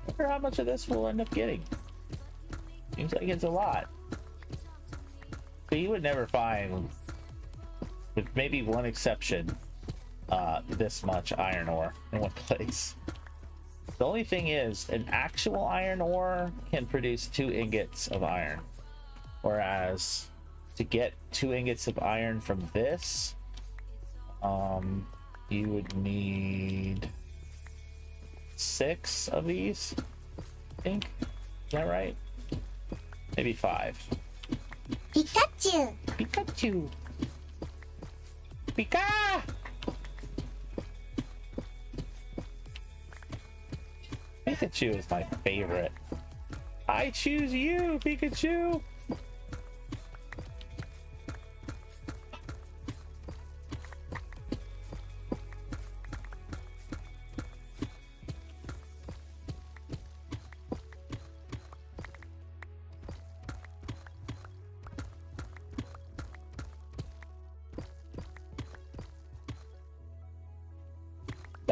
I wonder how much of this we'll end up getting. Seems like it's a lot. But you would never find, with maybe one exception, this much iron ore in one place. The only thing is, an actual iron ore can produce 2 ingots of iron. Whereas, to get 2 ingots of iron from this, you would need 6 of these, I think. Is that right? Maybe 5. Pikachu! Pikachu! Pika! Pikachu is my favorite. I choose you, Pikachu!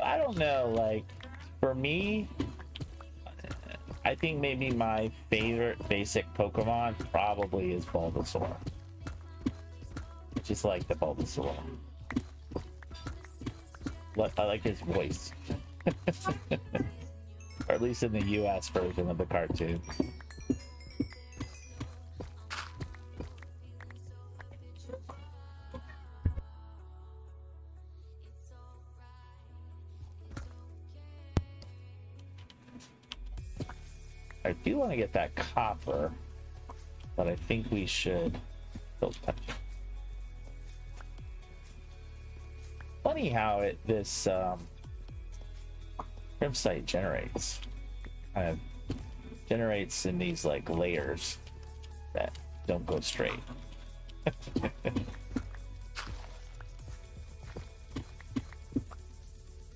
I don't know, like, for me, I think maybe my favorite basic Pokemon probably is Bulbasaur. Just like the Bulbasaur. I like his voice. Or at least in the US version of the cartoon. I do want to get that copper, but I think we should build that. Funny how this crimsite generates. Kind of generates in these like layers that don't go straight.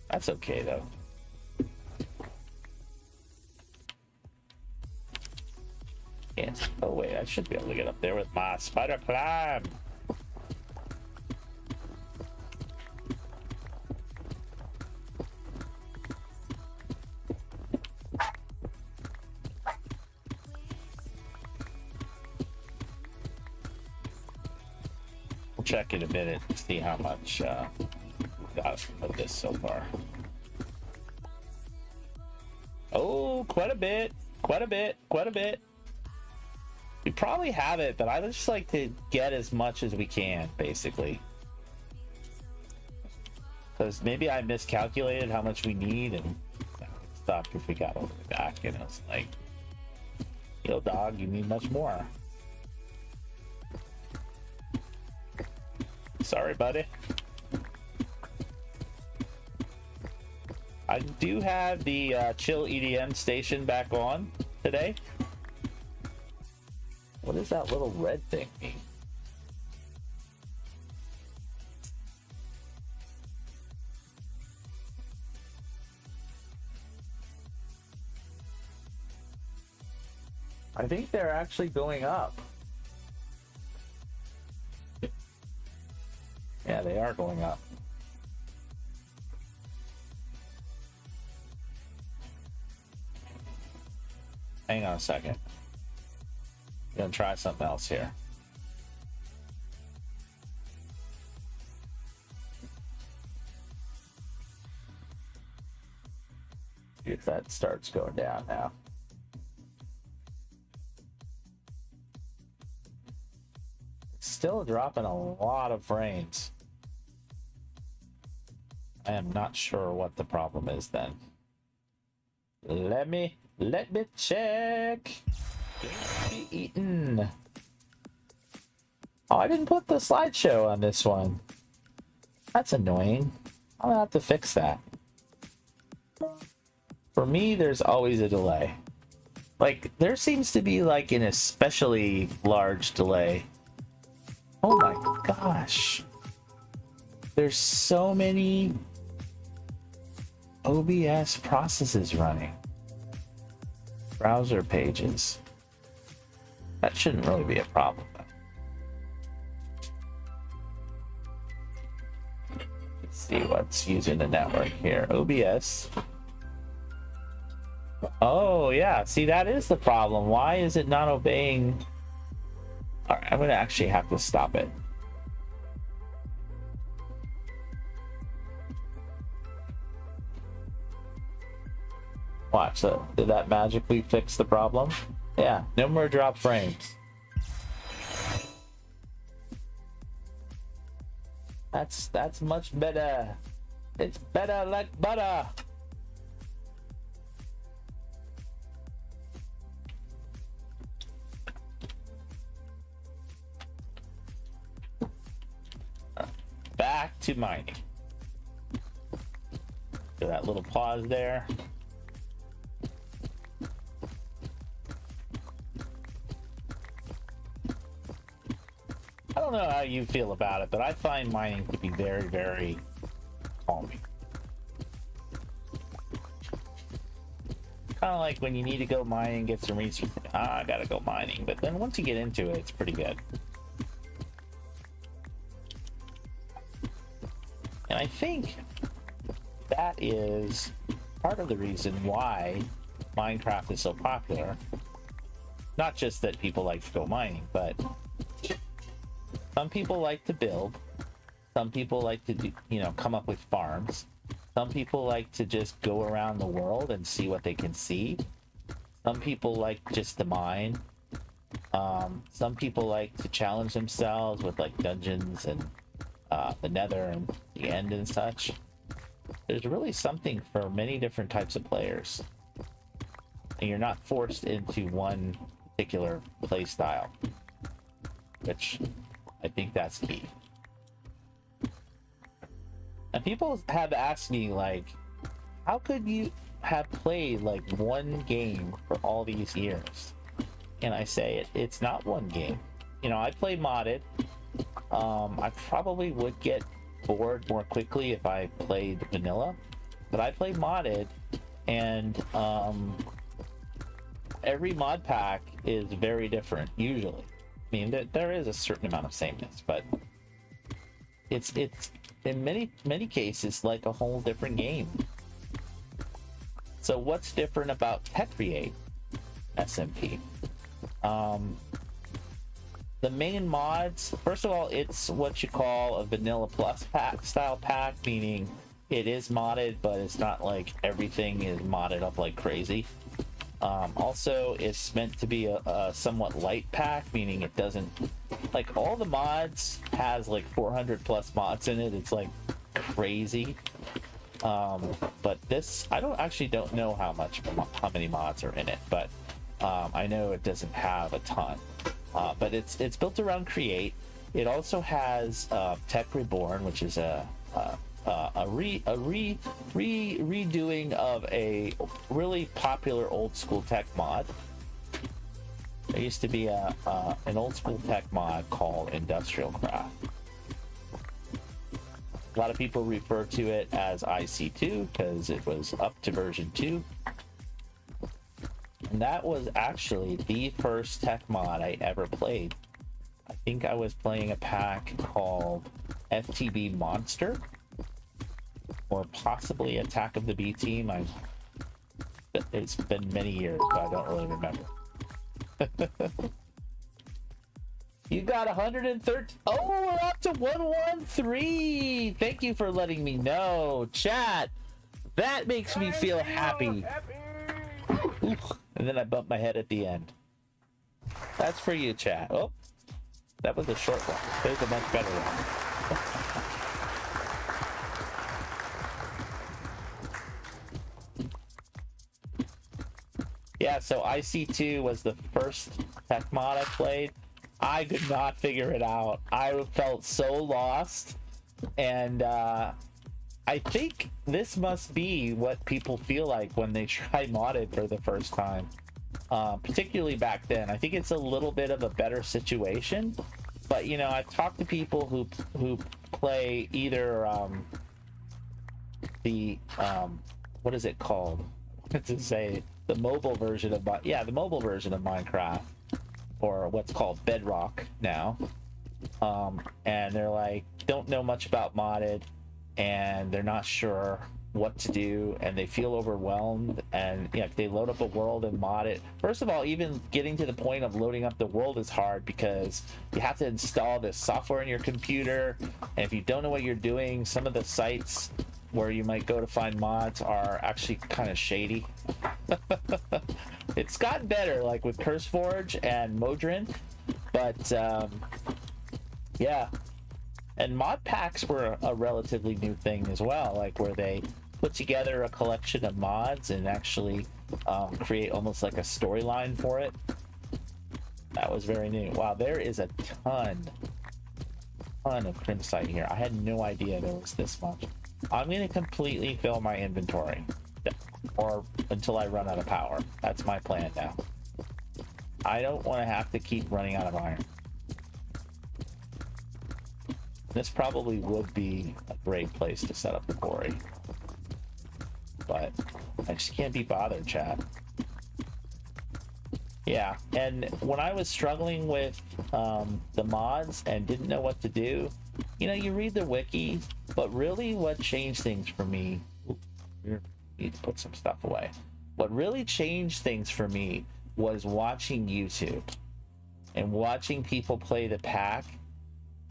That's okay though. Oh wait, I should be able to get up there with my spider climb. We'll check in a minute to see how much we got of this so far. Oh, quite a bit, quite a bit, quite a bit. We probably have it, but I would just like to get as much as we can, basically. Because maybe I miscalculated how much we need and stuff if we got all the way back, and it's like, yo, dog, you need much more. Sorry, buddy. I do have the chill EDM station back on today. What does that little red thing mean? I think they're actually going up. Yeah, they are going up. Hang on a second. I'm gonna try something else here. See if that starts going down now. It's still dropping a lot of frames. I am not sure what the problem is then. Let me check. Be eaten. Oh, I didn't put the slideshow on this one. That's annoying. I'm gonna have to fix that. For me, there's always a delay. Like, there seems to be like an especially large delay. Oh my gosh. There's so many OBS processes running. Browser pages. That shouldn't really be a problem. Let's see what's using the network here. OBS. Oh yeah, see, that is the problem. Why is it not obeying? All right, I'm gonna actually have to stop it. Watch, did that magically fix the problem? Yeah, no more drop frames. That's much better. It's better like butter. Back to mining. So that little pause there. I don't know how you feel about it, but I find mining to be very, very calming. Kind of like when you need to go mining, get some research. I gotta go mining. But then once you get into it, it's pretty good. And I think that is part of the reason why Minecraft is so popular. Not just that people like to go mining, but some people like to build. Some people like to do, come up with farms. Some people like to just go around the world and see what they can see. Some people like just to mine. Some people like to challenge themselves with like dungeons and the nether and the end and such. There's really something for many different types of players. And you're not forced into one particular play style, which I think that's key. And people have asked me, like, how could you have played like one game for all these years? And I say it's not one game. I play modded. I probably would get bored more quickly if I played vanilla, but I play modded, and every mod pack is very different usually. I mean, there is a certain amount of sameness, but it's in many cases like a whole different game. So what's different about TeCreate SMP? The main mods, first of all, it's what you call a vanilla plus pack style pack, meaning it is modded, but it's not like everything is modded up like crazy. Also, it's meant to be a somewhat light pack, meaning it doesn't, like, all the mods has like 400 plus mods in it. It's like crazy. But this, I don't know how many mods are in it, but I know it doesn't have a ton. But it's built around Create. It also has Tech Reborn, which is a redoing of a really popular old school tech mod. There used to be an old school tech mod called Industrial Craft. A lot of people refer to it as IC2 because it was up to version 2. And that was actually the first tech mod I ever played. I think I was playing a pack called FTB Monster, or possibly Attack of the B Team. It's been many years, but I don't really remember. You got 113. Oh, we're up to 113. Thank you for letting me know, chat. That makes me feel happy. And then I bumped my head at the end. That's for you, chat. Oh, that was a short one. There's a much better one. Yeah, so IC2 was the first tech mod I played. I could not figure it out. I felt so lost. And I think this must be what people feel like when they try modded for the first time. Particularly back then. I think it's a little bit of a better situation. But, you know, I've talked to people who play either what is it called? To say the mobile version of the mobile version of Minecraft, or what's called Bedrock now. And they're like, don't know much about modded, and they're not sure what to do, and they feel overwhelmed, and you know, they load up a world and mod it. First of all, even getting to the point of loading up the world is hard because you have to install this software in your computer, and if you don't know what you're doing, some of the sites where you might go to find mods are actually kind of shady. It's gotten better, like with CurseForge and Modrin, but yeah. And mod packs were a relatively new thing as well, like where they put together a collection of mods and actually create almost like a storyline for it. That was very new. Wow, there is a ton of Crimsite here. I had no idea there was this much. I'm going to completely fill my inventory, or until I run out of power. That's my plan now. I don't want to have to keep running out of iron. This probably would be a great place to set up the quarry, but I just can't be bothered, chat. Yeah, and when I was struggling with the mods and didn't know what to do, you know, you read the wiki, but really what changed things for me, need to put some stuff away. What really changed things for me was watching YouTube and watching people play the pack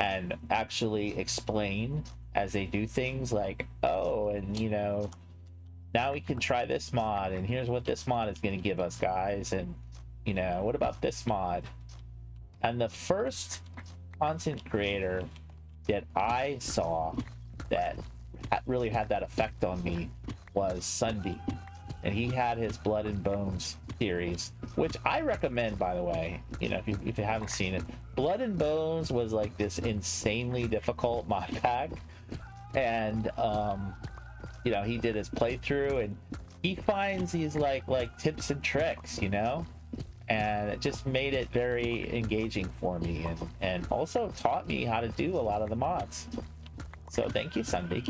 and actually explain as they do things, like, oh, and you know, now we can try this mod, and here's what this mod is going to give us, guys, and you know, what about this mod? And the first content creator that I saw that really had that effect on me was Sunday, and he had his Blood and Bones series, which I recommend, by the way. You know, if you haven't seen it, Blood and Bones was like this insanely difficult mod pack, and you know, he did his playthrough and he finds these like tips and tricks, you know, and it just made it very engaging for me, and also taught me how to do a lot of the mods. So thank you, Sunday.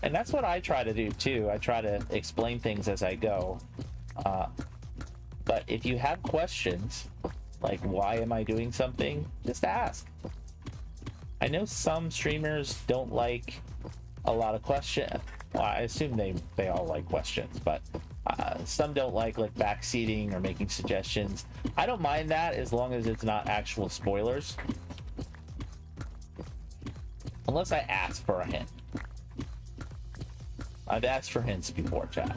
And that's what I try to do too. I try to explain things as I go. But if you have questions, like why am I doing something, just ask. I know some streamers don't like a lot of questions. Well, I assume they all like questions, but some don't like backseating or making suggestions. I don't mind that as long as it's not actual spoilers. Unless I ask for a hint. I've asked for hints before, chat.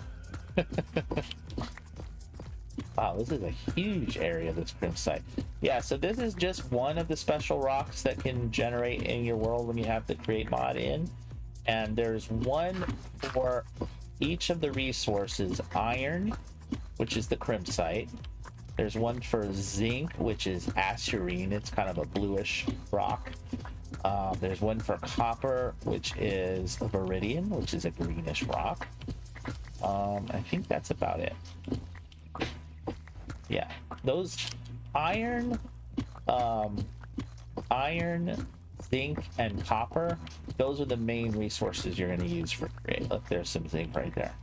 Wow, this is a huge area, this Crimsite. Yeah, so this is just one of the special rocks that can generate in your world when you have the create mod in. And there's one for each of the resources. Iron, which is the Crimsite. There's one for zinc, which is asurine. It's kind of a bluish rock. There's one for copper, which is viridian, which is a greenish rock. I think that's about it. Yeah, those iron, zinc, and copper, those are the main resources you're going to use for create. Look, there's some zinc right there.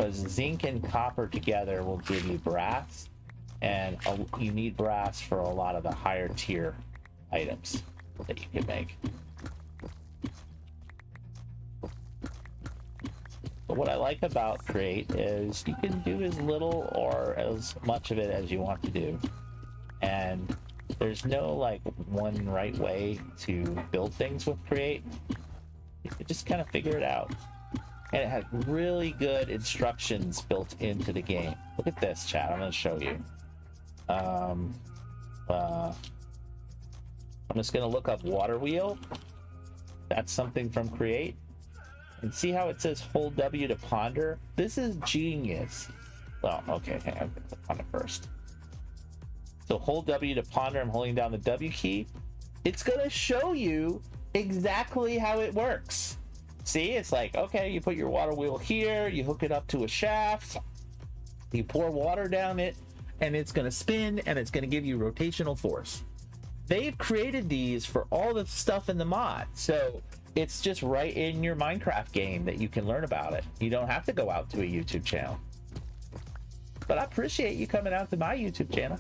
because zinc and copper together will give you brass, and you need brass for a lot of the higher tier items that you can make. But what I like about Create is you can do as little or as much of it as you want to do, and there's no like one right way to build things with Create. You can just kind of figure it out. And it has really good instructions built into the game. Look at this, chat. I'm going to show you. I'm just going to look up water wheel. That's something from Create. And see how it says hold W to ponder? This is genius. Well, okay, hang on. Click on it first. So hold W to ponder. I'm holding down the W key. It's going to show you exactly how it works. See, it's like, okay, you put your water wheel here, you hook it up to a shaft, you pour water down it, and it's going to spin, and it's going to give you rotational force. They've created these for all the stuff in the mod, so it's just right in your Minecraft game that you can learn about it. You don't have to go out to a YouTube channel. But I appreciate you coming out to my YouTube channel.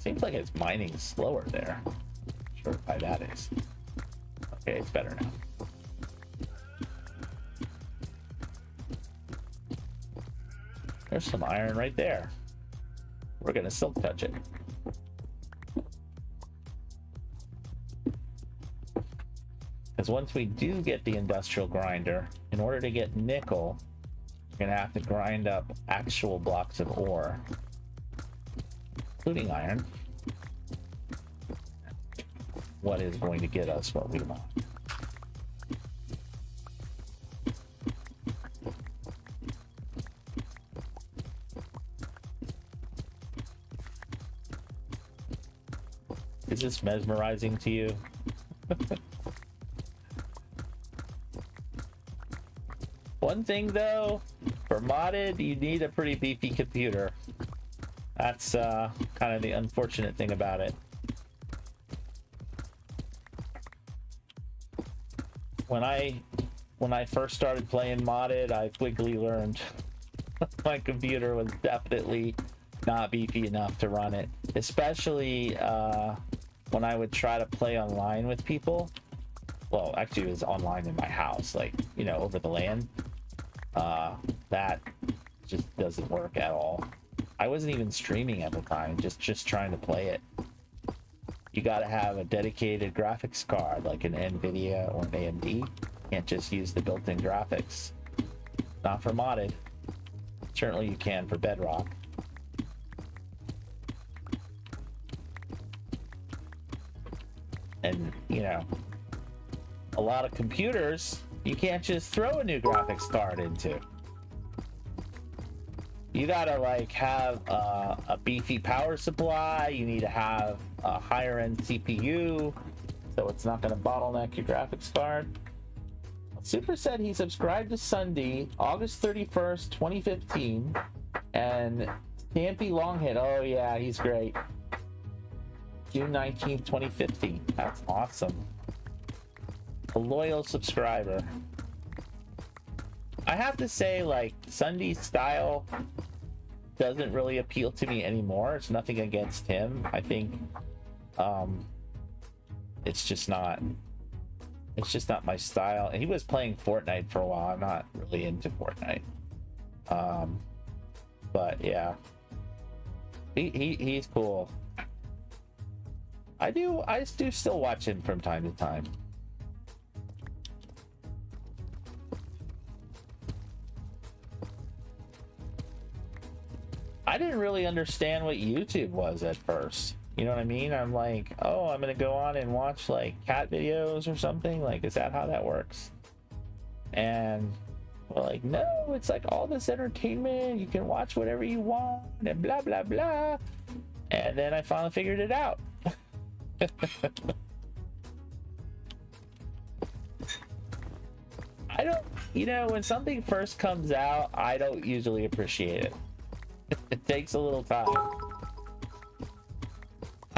Seems like it's mining slower there. Sure why that is. Okay, it's better now. There's some iron right there. We're gonna silk touch it. Because once we do get the industrial grinder, in order to get nickel, we're gonna have to grind up actual blocks of ore, including iron. What is going to get us what we want. Is this mesmerizing to you? One thing though, for modded, you need a pretty beefy computer. That's kind of the unfortunate thing about it. When I first started playing modded, I quickly learned my computer was definitely not beefy enough to run it, especially when I would try to play online with people. Well, actually it was online in my house, like, you know, over the LAN. That just doesn't work at all. I wasn't even streaming at the time, just trying to play it. You got to have a dedicated graphics card like an NVIDIA or an AMD. You can't just use the built-in graphics. Not for modded. Certainly you can for Bedrock. And, you know, a lot of computers, you can't just throw a new graphics card into. You gotta like have a beefy power supply. You need to have a higher end CPU, so it's not gonna bottleneck your graphics card. Super said he subscribed to Sunday, August 31st, 2015, and Stampy Longhead. Oh yeah, he's great. June 19th, 2015. That's awesome. A loyal subscriber. I have to say, like, Sunday's style doesn't really appeal to me anymore. It's nothing against him. I think it's just not my style. And he was playing Fortnite for a while. I'm not really into Fortnite. But yeah. He's cool. I do still watch him from time to time. I didn't really understand what YouTube was at first. You know what I mean? I'm like, oh, I'm gonna go on and watch like cat videos or something. Like, is that how that works? And we're like, no, it's like all this entertainment. You can watch whatever you want and blah, blah, blah. And then I finally figured it out. I don't, you know, when something first comes out, I don't usually appreciate it. It takes a little time.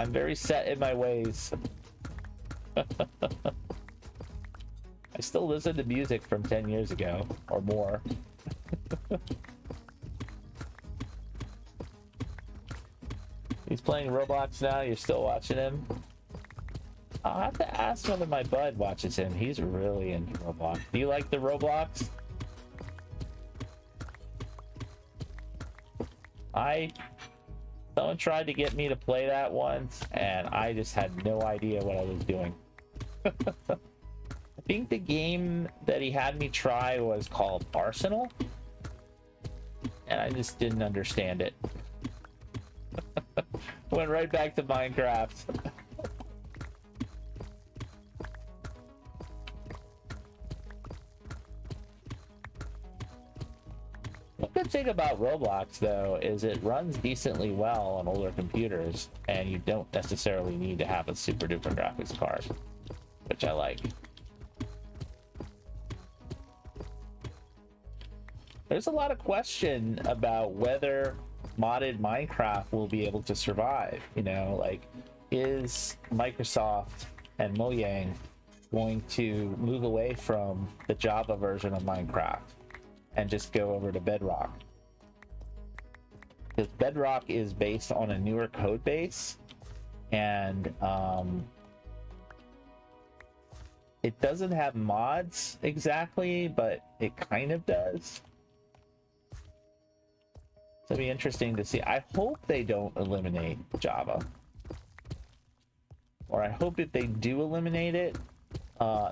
I'm very set in my ways. I still listen to music from 10 years ago or more. He's playing Roblox now. You're still watching him? I'll have to ask whether my bud watches him. He's really into Roblox. Do you like the Roblox? Someone tried to get me to play that once, and I just had no idea what I was doing. I think the game that he had me try was called Arsenal, and I just didn't understand it. Went right back to Minecraft. The good thing about Roblox, though, is it runs decently well on older computers, and you don't necessarily need to have a super duper graphics card, which I like. There's a lot of question about whether modded Minecraft will be able to survive. You know, like, is Microsoft and Mojang going to move away from the Java version of Minecraft and just go over to Bedrock? Because Bedrock is based on a newer code base, and it doesn't have mods exactly, but it kind of does. So it'll be interesting to see. I hope they don't eliminate Java, or I hope if they do eliminate it,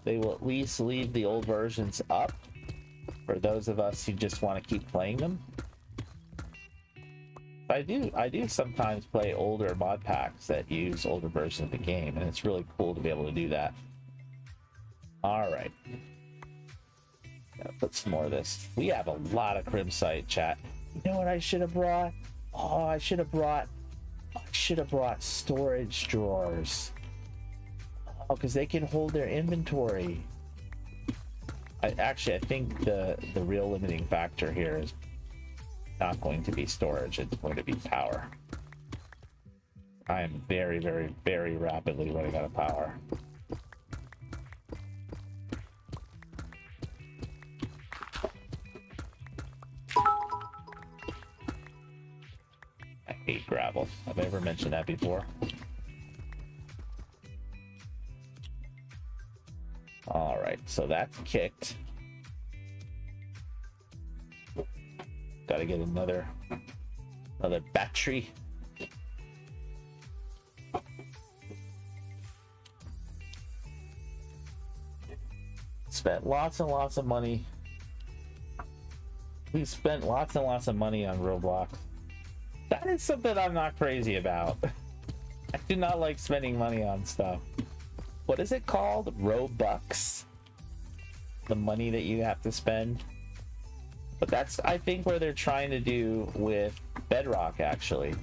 they will at least leave the old versions up for those of us who just want to keep playing them. I do sometimes play older mod packs that use older versions of the game, and it's really cool to be able to do that. All right, gotta put some more of this. We have a lot of Crimsite, chat. You know what I should have brought? Oh, I should have brought storage drawers. Oh, because they can hold their inventory. I think the real limiting factor here is not going to be storage, it's going to be power. I am very, very, very rapidly running out of power. I hate gravel. Have I ever mentioned that before? All right, so that's kicked. Got to get another battery. Spent lots and lots of money. We spent lots and lots of money on Roblox. That is something I'm not crazy about. I do not like spending money on stuff. What is it called? Robux? The money that you have to spend. But that's, I think, where they're trying to do with Bedrock, actually.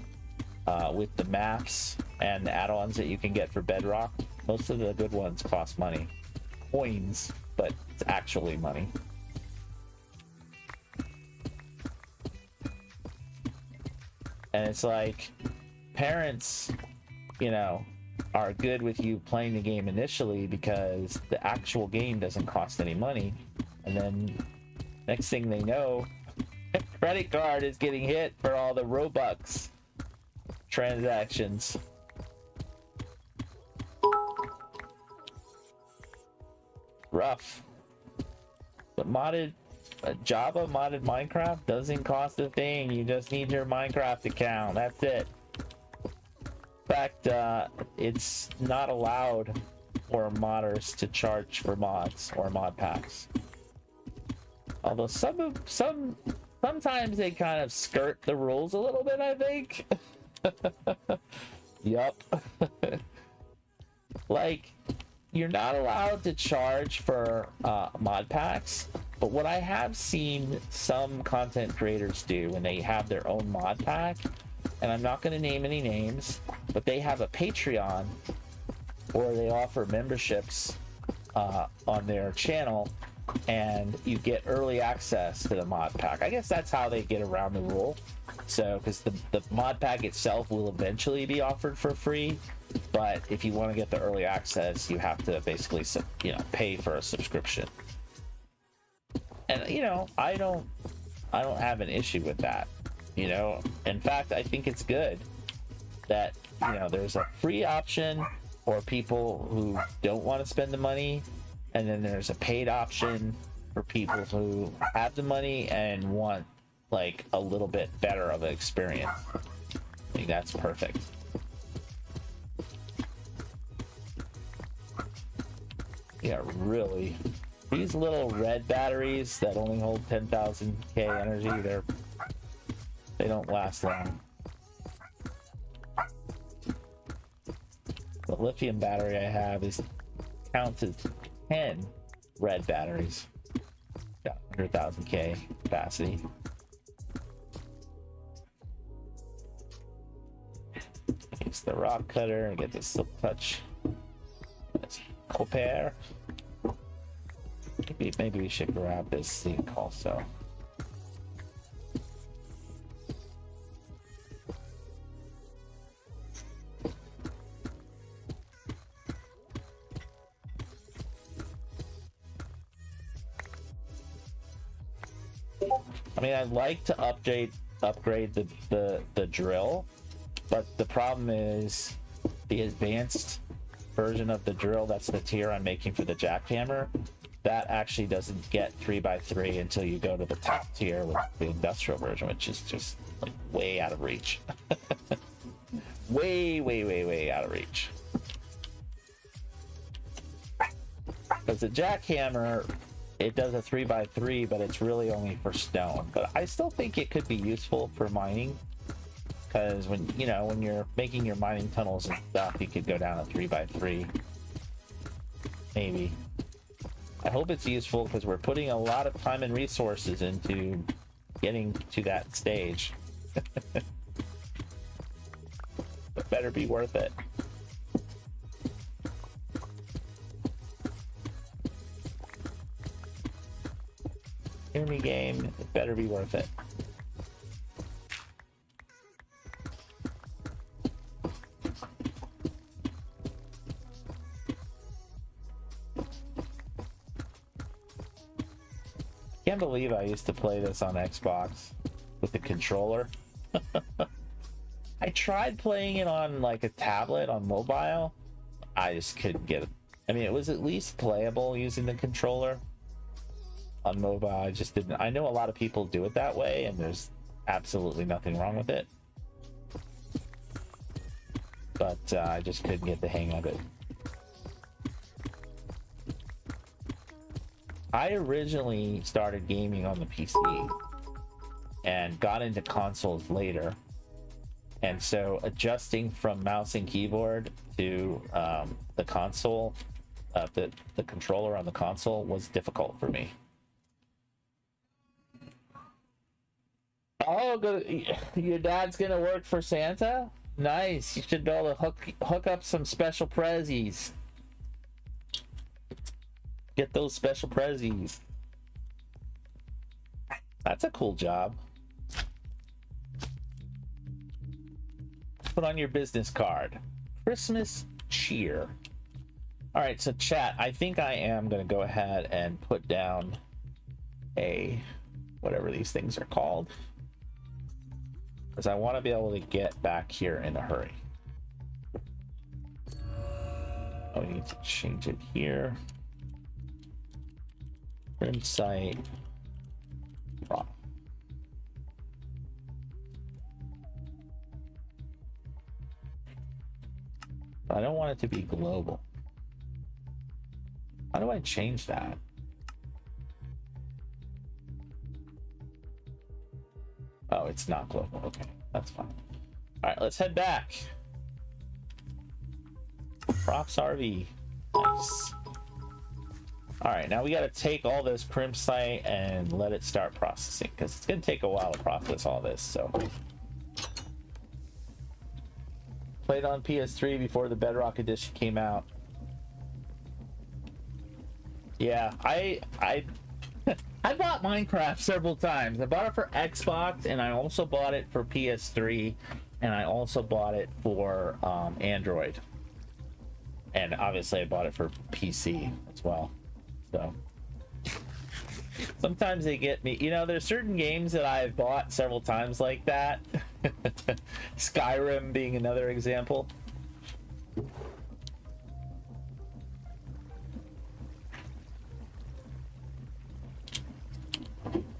With the maps and the add-ons that you can get for Bedrock. Most of the good ones cost money. Coins, but it's actually money. And it's like, parents, you know, are good with you playing the game initially because the actual game doesn't cost any money. And then next thing they know, a credit card is getting hit for all the Robux transactions. Rough. But Java modded Minecraft doesn't cost a thing. You just need your Minecraft account. That's it. In fact, it's not allowed for modders to charge for mods or mod packs. Although sometimes they kind of skirt the rules a little bit, I think. Yup. Like, you're not allowed to charge for mod packs, but what I have seen some content creators do when they have their own mod pack, and I'm not going to name any names, but they have a Patreon, or they offer memberships on their channel and you get early access to the mod pack. I guess that's how they get around the rule. So, because the mod pack itself will eventually be offered for free, but if you want to get the early access, you have to basically, pay for a subscription. And I don't have an issue with that. In fact, I think it's good that there's a free option for people who don't want to spend the money, and then there's a paid option for people who have the money and want like a little bit better of an experience. I think that's perfect. Yeah, really. These little red batteries that only hold 10,000 K energy, they don't last long. The lithium battery I have counts as 10 red batteries. Got 100,000 K capacity. Use the rock cutter and get the silk touch. Let's compare. Maybe we should grab this sink also. I mean, I'd like to upgrade the drill, but the problem is the advanced version of the drill, that's the tier I'm making for the jackhammer, that actually doesn't get 3x3 until you go to the top tier with the industrial version, which is just like way out of reach. way out of reach. Because the jackhammer, it does a 3x3, but it's really only for stone. But I still think it could be useful for mining, because when you're making your mining tunnels and stuff, you could go down a 3x3, maybe. I hope it's useful because we're putting a lot of time and resources into getting to that stage. But better be worth it. Hear me, game. It better be worth it. Can't believe I used to play this on Xbox with the controller. I tried playing it on like a tablet on mobile. I just couldn't get it. I mean, it was at least playable using the controller. On mobile, I just didn't. I know a lot of people do it that way, and there's absolutely nothing wrong with it. But I just couldn't get the hang of it. I originally started gaming on the PC and got into consoles later. And so adjusting from mouse and keyboard to the console, the controller on the console was difficult for me. Oh, your dad's gonna work for Santa? Nice. You should be able to hook up some special prezzies. Get those special prezzies. That's a cool job. Put on your business card. Christmas cheer. All right, so chat, I think I am going to go ahead and put down a whatever these things are called, because I want to be able to get back here in a hurry. Oh, we need to change it here. Trim site. Prop. I don't want it to be global. How do I change that? Oh, it's not global. Okay, that's fine. All right, let's head back. Props RV. Nice. All right, now we got to take all this crimp site and let it start processing, because it's going to take a while to process all this. So played on PS3 before the Bedrock edition came out. Yeah, I I bought Minecraft several times. I bought it for Xbox, and I also bought it for PS3, and I also bought it for Android. And obviously I bought it for PC as well. So sometimes they get me. You know, there's certain games that I've bought several times like that. Skyrim being another example.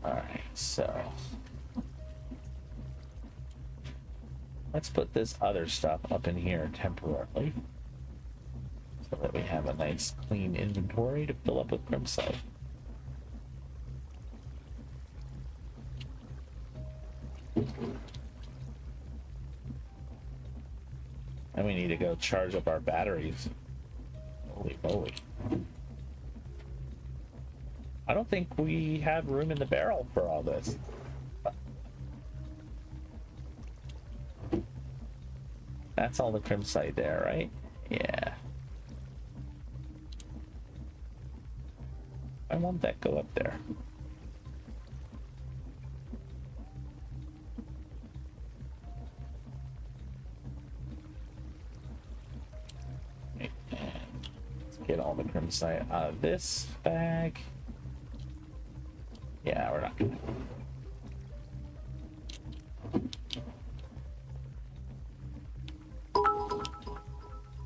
Alright, so let's put this other stuff up in here temporarily so that we have a nice clean inventory to fill up with crimsite. And we need to go charge up our batteries. Holy moly. I don't think we have room in the barrel for all this. That's all the crimsite there, right? Yeah. I want that go up there. Let's get all the crimsite out of this bag. Yeah, we're not gonna.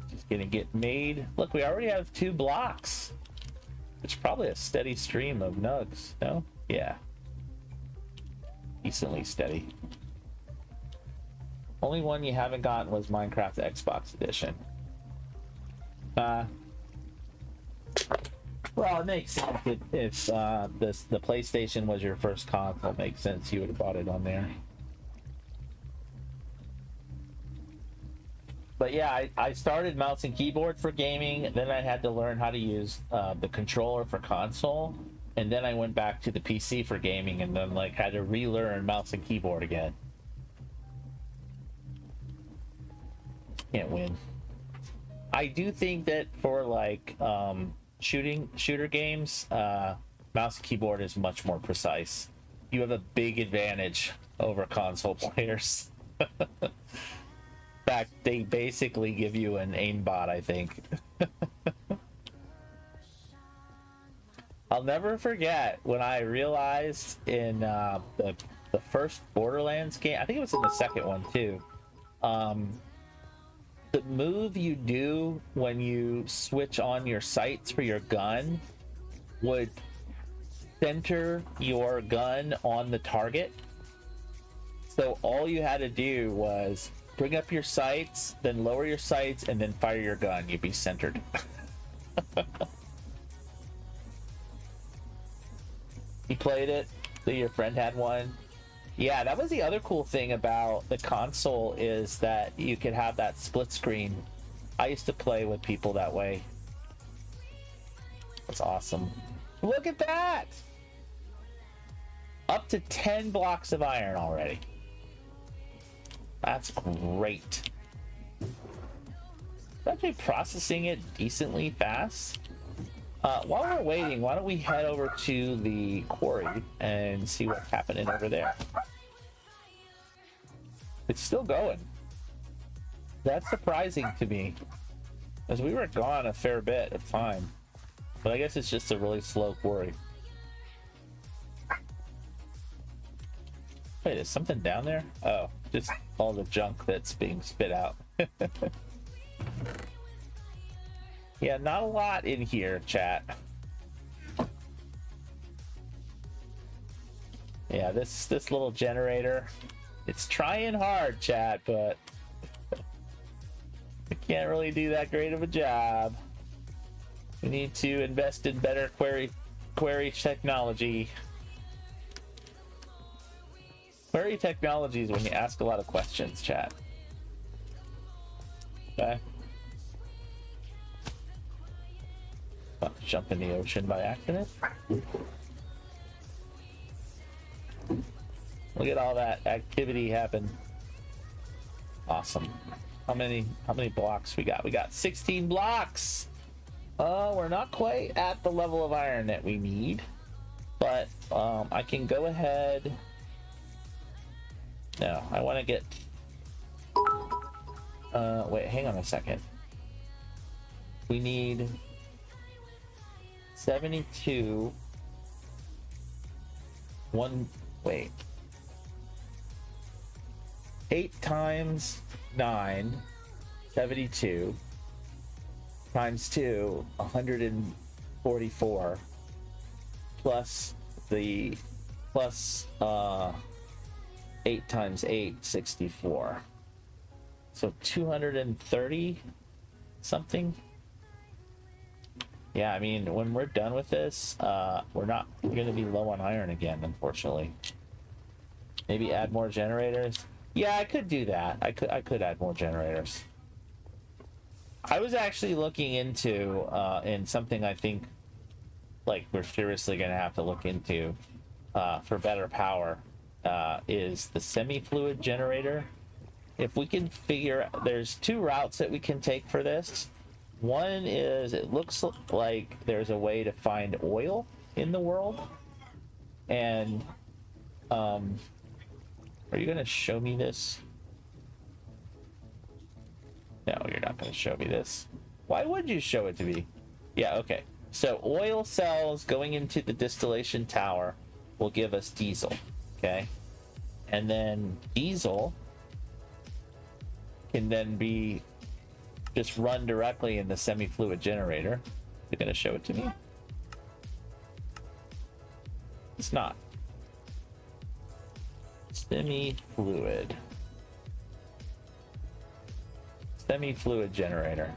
Just gonna get made. Look, we already have 2 blocks. It's probably a steady stream of nugs, no? Yeah. Decently steady. Only one you haven't gotten was Minecraft Xbox Edition. Well, it makes sense if the PlayStation was your first console. It makes sense you would have bought it on there. But yeah, I started mouse and keyboard for gaming, then I had to learn how to use the controller for console, and then I went back to the PC for gaming, and then like had to relearn mouse and keyboard again. Can't win. I do think that for like shooter games, mouse and keyboard is much more precise. You have a big advantage over console players. In fact, they basically give you an aimbot, I think. I'll never forget when I realized in the first Borderlands game, I think it was in the second one too, the move you do when you switch on your sights for your gun would center your gun on the target. So all you had to do was bring up your sights, then lower your sights, and then fire your gun. You'd be centered. You played it? So your friend had one? Yeah, that was the other cool thing about the console, is that you could have that split screen. I used to play with people that way. That's awesome. Look at that! Up to 10 blocks of iron already. That's great. It's actually processing it decently fast. While we're waiting, why don't we head over to the quarry and see what's happening over there. It's still going. That's surprising to me, as we were gone a fair bit of time. But I guess it's just a really slow quarry. Wait, is something down there? Oh, just all the junk that's being spit out. Yeah, not a lot in here, chat. Yeah, this little generator, it's trying hard, chat, but it can't really do that great of a job. We need to invest in better query technology. Query technology is when you ask a lot of questions, chat. Okay. About to jump in the ocean by accident. Look at all that activity happen. Awesome. How many blocks we got? We got 16 blocks. We're not quite at the level of iron that we need, but I can go ahead. No, I want to get. Wait, hang on a second. We need 72. Wait. 8 times 9, 72. Times 2, 144. Plus 8 times 8, 64. So 230 something. Yeah, I mean, when we're done with this, we're going to be low on iron again, unfortunately. Maybe add more generators. Yeah, I could do that. I could add more generators. I was actually looking into, in something I think, like, we're seriously going to have to look into for better power, is the semi-fluid generator. If we can figure, there's 2 routes that we can take for this. One is, it looks like there's a way to find oil in the world. And, are you going to show me this? No, you're not going to show me this. Why would you show it to me? Yeah, okay. So oil cells going into the distillation tower will give us diesel, okay? And then diesel can then be just run directly in the semi-fluid generator. You're going to show it to me? It's not. Semi-fluid generator.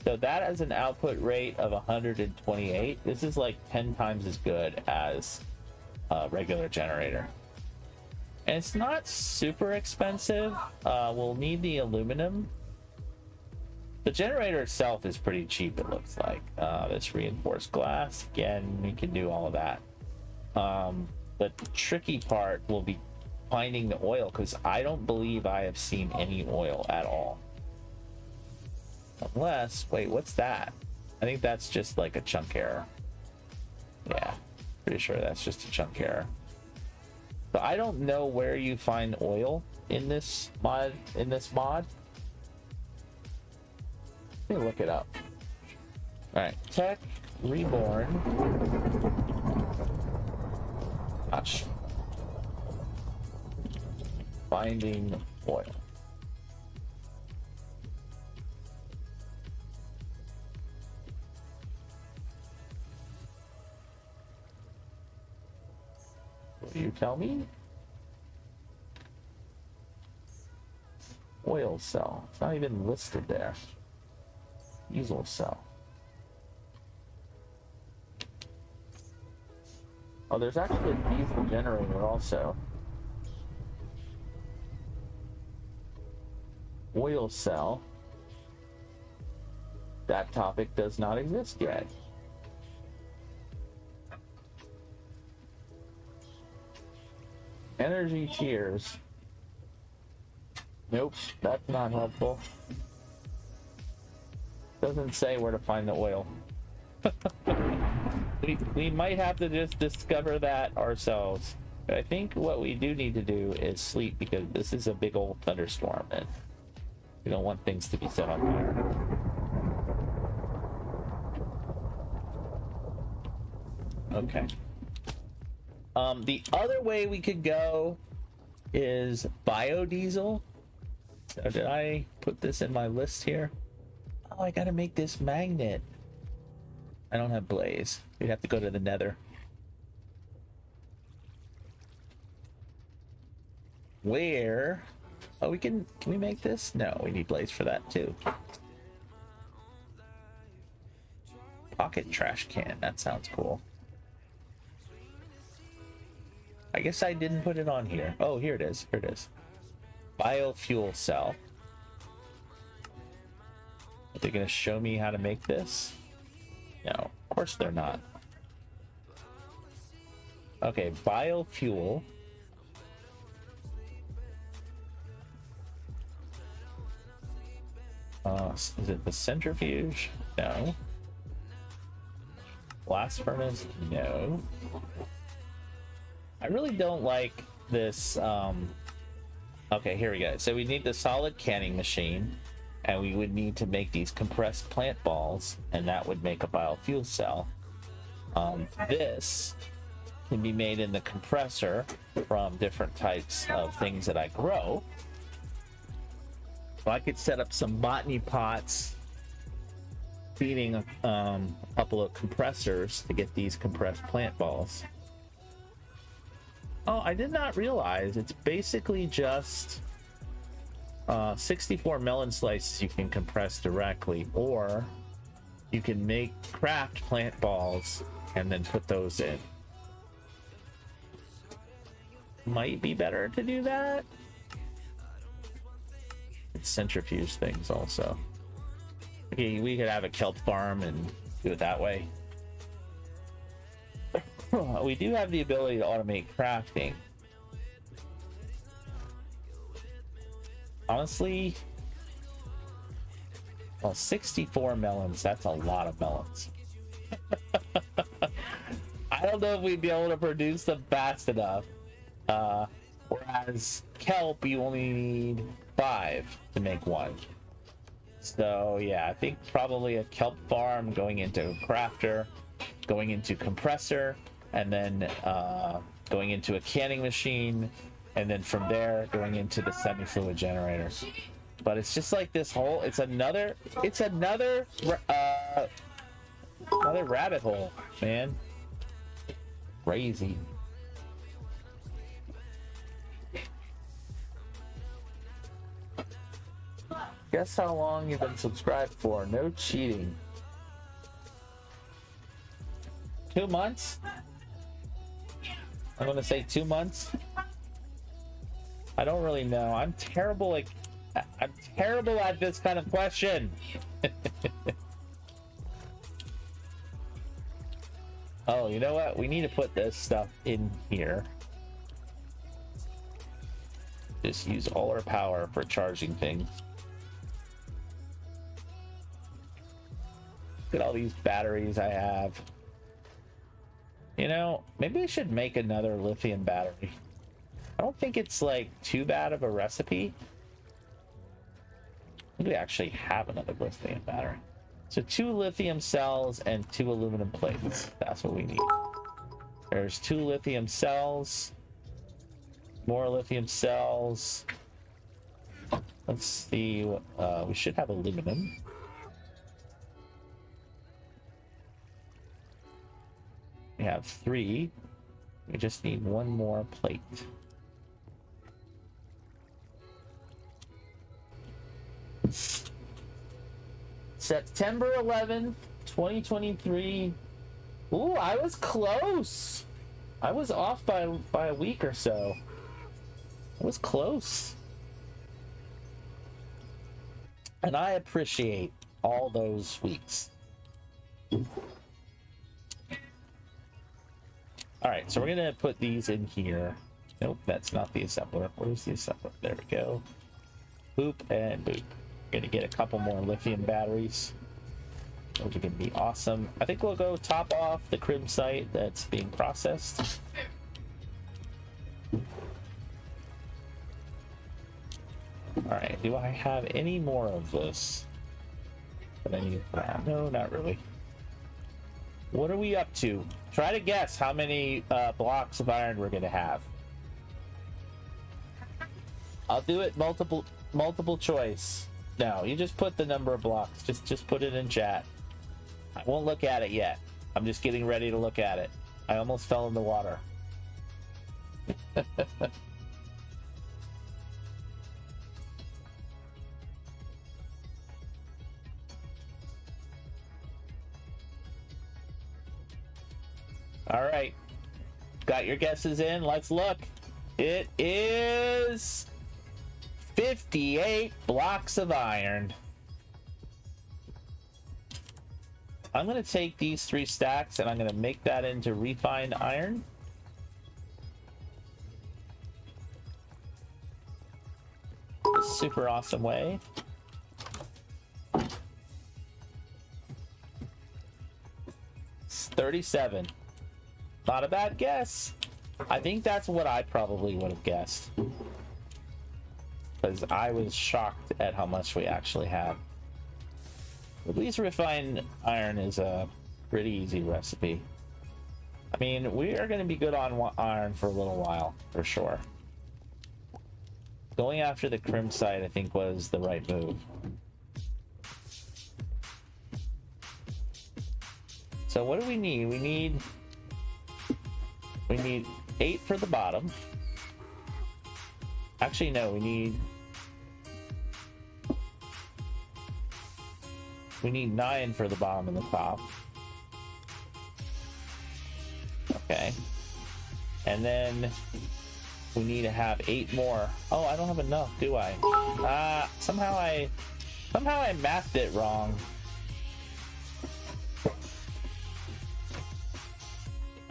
So that has an output rate of 128. This is like 10 times as good as a regular generator. And it's not super expensive. We'll need the aluminum. The generator itself is pretty cheap, it looks like. This reinforced glass, again, we can do all of that. The tricky part will be finding the oil, because I don't believe I have seen any oil at all. Unless, wait, what's that? I think that's just like a chunk error. Yeah, pretty sure that's just a chunk error. So I don't know where you find oil in this mod. Let me look it up. All right, Tech Reborn. Gosh. Finding oil. Will you tell me? Oil cell. It's not even listed there. Diesel cell. Oh, there's actually a diesel generator also. Oil cell. That topic does not exist yet. Energy tiers. Nope, that's not helpful. Doesn't say where to find the oil. we might have to just discover that ourselves. But I think what we do need to do is sleep, because this is a big old thunderstorm and we don't want things to be set on fire. Okay. The other way we could go is biodiesel. So did I put this in my list here? Oh, I gotta make this magnet. I don't have blaze. We'd have to go to the nether. Where? Oh, can we make this? No, we need blaze for that too. Pocket trash can, that sounds cool. I guess I didn't put it on here. Oh, here it is. Here it is. Biofuel cell. Are they going to show me how to make this? No, of course they're not. Okay, biofuel. Is it the centrifuge? No. Blast furnace? No. I really don't like this. Okay, here we go. So we need the solid canning machine, and we would need to make these compressed plant balls, and that would make a biofuel cell. This can be made in the compressor from different types of things that I grow. So I could set up some botany pots feeding a couple of compressors to get these compressed plant balls. Oh, I did not realize it's basically just 64 melon slices you can compress directly, or you can make craft plant balls and then put those in. Might be better to do that. It's centrifuge things also. Okay, we could have a kelp farm and do it that way. We do have the ability to automate crafting. Honestly, well, 64 melons, that's a lot of melons. I don't know if we'd be able to produce them fast enough. Whereas kelp, you only need 5 to make one. So yeah, I think probably a kelp farm going into a crafter, going into compressor, and then going into a canning machine, and then from there going into the semi-fluid generator. But it's just like this whole, it's another rabbit hole, man. Crazy. Guess how long you've been subscribed for? No cheating. 2 months? I'm gonna say 2 months. I don't really know. I'm terrible at this kind of question. Oh, you know what? We need to put this stuff in here. Just use all our power for charging things. Look at all these batteries I have. You know, maybe we should make another lithium battery. I don't think it's like too bad of a recipe. I think we actually have another lithium battery. So 2 lithium cells and 2 aluminum plates. That's what we need. There's 2 lithium cells. More lithium cells. Let's see. We should have aluminum. We have 3. We just need 1 more plate. September 11th, 2023. Ooh, I was close. I was off by a week or so. I was close. And I appreciate all those weeks. All right, so we're gonna put these in here. Nope, that's not the assembler. Where's the assembler? There we go. Boop and boop. Gonna get a couple more lithium batteries, which are gonna be awesome. I think we'll go top off the crib site that's being processed. All right, do I have any more of this that I need? No, not really. What are we up to? Try to guess how many blocks of iron we're gonna have. I'll do it multiple choice. No, you just put the number of blocks. Just put it in chat. I won't look at it yet. I'm just getting ready to look at it. I almost fell in the water. All right. Got your guesses in? Let's look. It is 58 blocks of iron. I'm going to take these 3 stacks and I'm going to make that into refined iron. A super awesome way. 37. Not a bad guess. I think that's what I probably would have guessed. Because I was shocked at how much we actually have. At least refined iron is a pretty easy recipe. I mean, we are going to be good on iron for a little while, for sure. Going after the crim site, I think, was the right move. So what do we need? We need 8 for the bottom. Actually, no, we need 9 for the bottom and the top. Okay. And then we need to have 8 more. Oh, I don't have enough, do I? Somehow I mathed it wrong.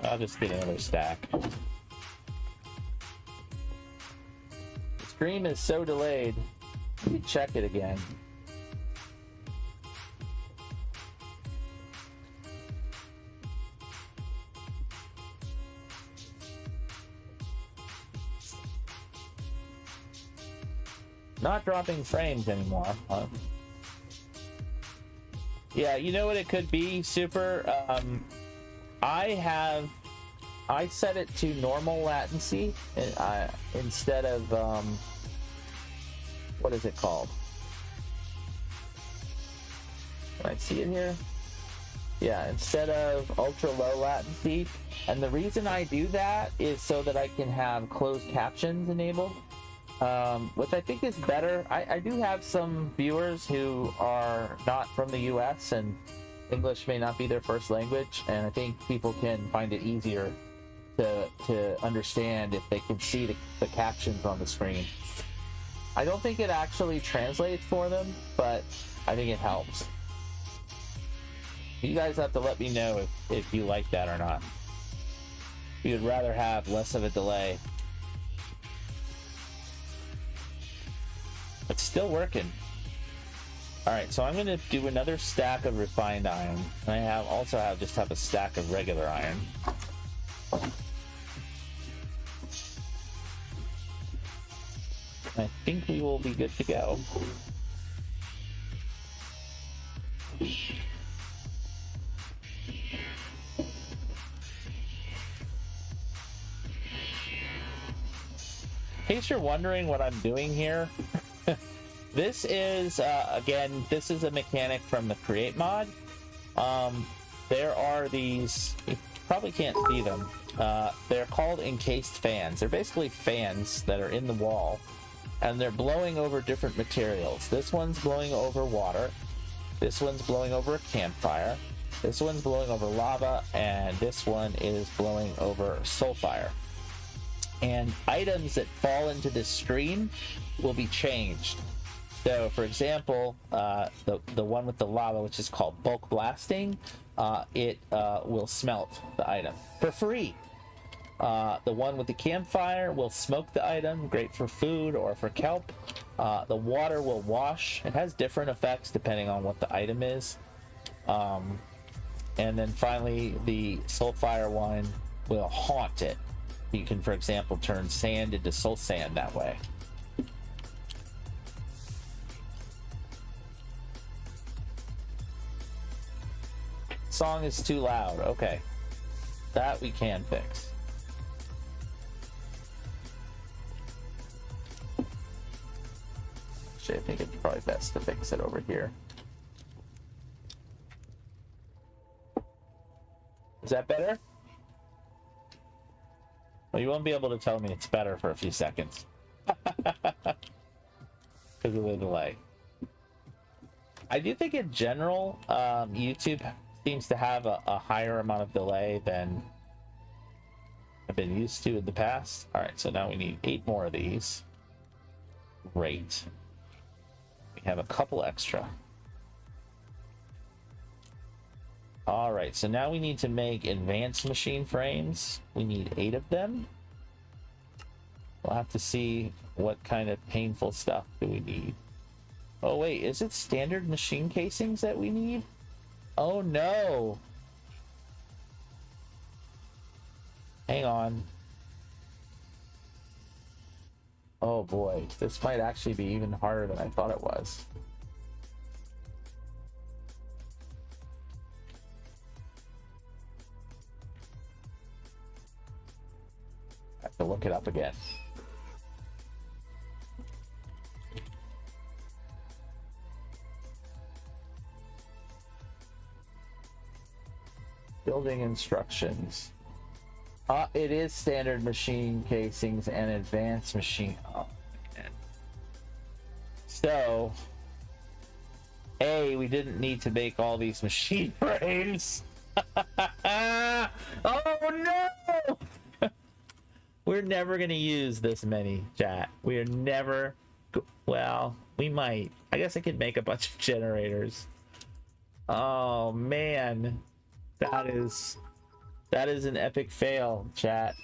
I'll just get another stack. The stream is so delayed. Let me check it again. Not dropping frames anymore, huh? Yeah, you know what it could be, Super? I set it to normal latency instead of what is it called? Can I see it here? Yeah, instead of ultra low latency. And the reason I do that is so that I can have closed captions enabled, which I think is better. I do have some viewers who are not from the US and English may not be their first language, and I think people can find it easier to understand if they can see the captions on the screen. I don't think it actually translates for them, but I think it helps. You guys have to let me know if you like that or not. If you'd rather have less of a delay. It's still working. Alright, so I'm going to do another stack of refined iron. And I also have a stack of regular iron. I think we will be good to go. In case you're wondering what I'm doing here, this is, again, this is a mechanic from the Create mod. There are these, you probably can't see them, they're called encased fans. They're basically fans that are in the wall, and they're blowing over different materials. This one's blowing over water, this one's blowing over a campfire, this one's blowing over lava, and this one is blowing over sulfire. And items that fall into this stream will be changed. So, for example, the one with the lava, which is called bulk blasting, it will smelt the item for free. The one with the campfire will smoke the item, great for food or for kelp. The water will wash. It has different effects depending on what the item is. And then finally, the sulfire one will haunt it. You can, for example, turn sand into soul sand that way. Song is too loud. Okay, that we can fix. Actually, I think it's probably best to fix it over here. Is that better? Well, you won't be able to tell me it's better for a few seconds because of the delay. I do think in general, YouTube seems to have a higher amount of delay than I've been used to in the past. All right, so now we need 8 more of these. Great. We have a couple extra. All right, so now we need to make advanced machine frames. We need 8 of them. We'll have to see what kind of painful stuff do we need. Oh wait, is it standard machine casings that we need? Oh no. Hang on. Oh boy, this might actually be even harder than I thought it was. I have to look it up again. Building instructions. It is standard machine casings and advanced machine. Oh, man. So, we didn't need to make all these machine frames. Oh no! We're never gonna use this many, chat. We are never. Well, we might. I guess I could make a bunch of generators. Oh man, that is an epic fail, chat.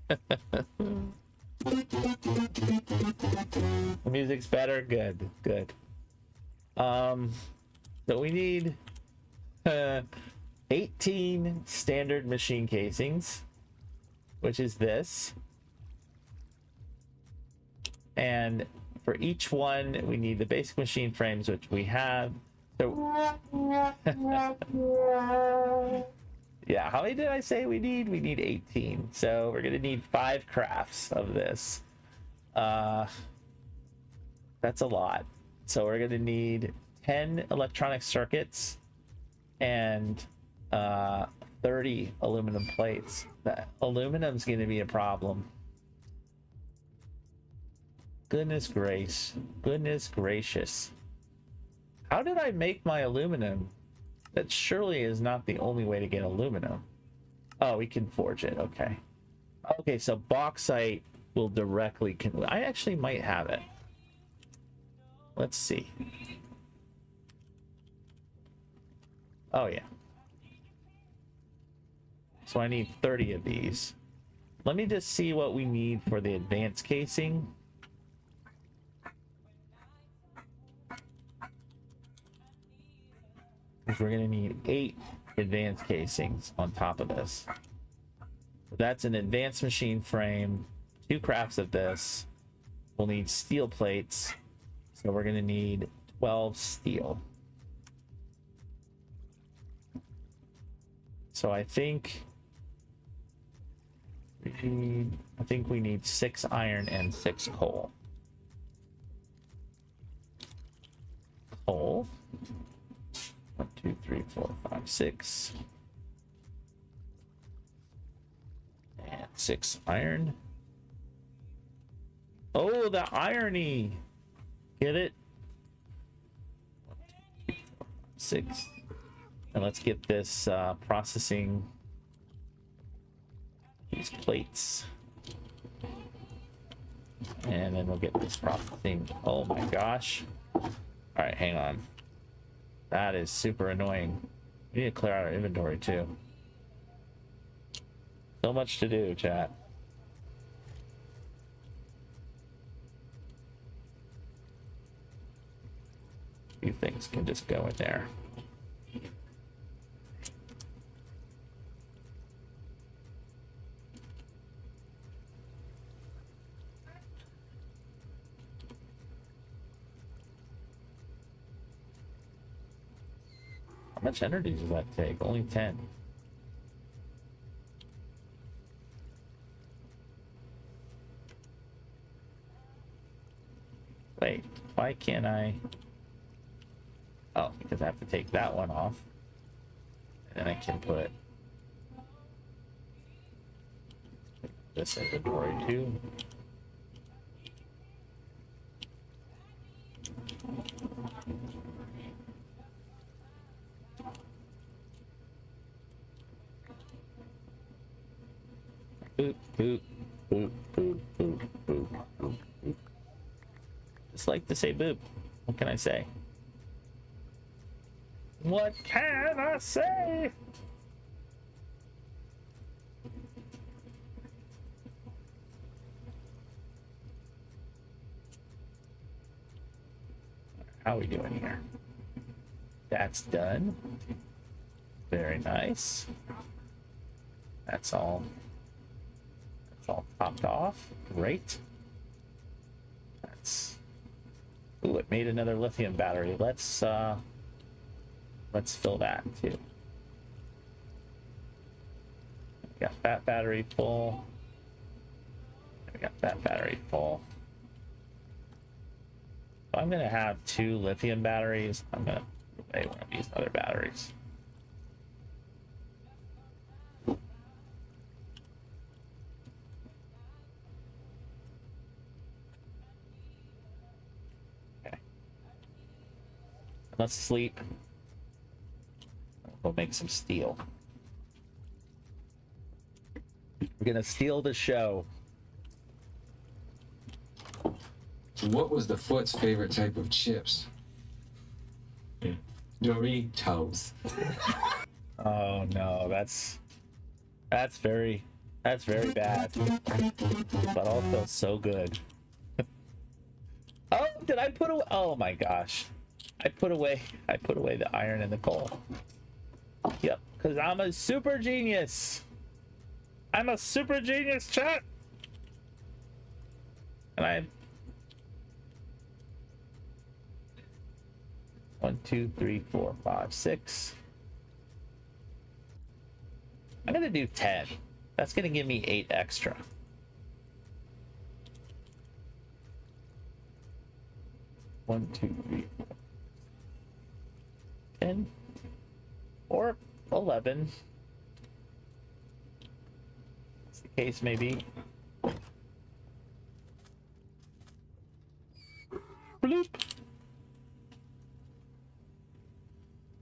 The music's better. Good, good. So we need 18 standard machine casings, which is this. And for each one, we need the basic machine frames, which we have. So yeah, how many did I say we need? We need 18. So we're gonna need 5 crafts of this. That's a lot. So we're gonna need 10 electronic circuits and 30 aluminum plates. That aluminum's gonna be a problem. Goodness gracious. How did I make my aluminum? That surely is not the only way to get aluminum. Oh, we can forge it. Okay. Okay, so bauxite will directly... I actually might have it. Let's see. Oh, yeah. So I need 30 of these. Let me just see what we need for the advanced casing. We're going to need 8 advanced casings on top of this. That's an advanced machine frame, 2 crafts of this. We'll need steel plates, so we're going to need 12 steel. So I think we need 6 iron and 6 coal. Coal. 1, 2, 3, 4, 5, 6. And 6 iron. Oh, the irony! Get it? 1, 2, 3, 4, 5, 6. And let's get this processing these plates. And then we'll get this processing. Oh my gosh. Alright, hang on. That is super annoying. We need to clear out our inventory too. So much to do, chat. A few things can just go in there. How much energy does that take? Only 10. Wait, why can't I? Oh, because I have to take that one off. And then I can put this inventory too. Boop, boop, boop, boop, boop, boop, boop, boop. Just like to say boop. What can I say? What can I say? How are we doing here? That's done. Very nice. That's all It's all topped off. Great. That's... Ooh, it made another lithium battery. Let's fill that too. We got that battery full. We got that battery full. So I'm gonna have 2 lithium batteries. I'm gonna put away one of these other batteries. Okay. Let's sleep. We'll make some steel. We're gonna steal the show. What was the Foot's favorite type of chips? Doritos. Oh no, that's very bad, but also so good. Oh, did I put away? Oh my gosh, I put away the iron and the coal. Yep, because I'm a super genius. I'm a super genius, chat. And I 1, 2, 3, 4, 5, 6. I'm gonna do 10. That's gonna give me 8 extra. One, 2, 3, 4, 10, or 11. As the case may be. Bloop.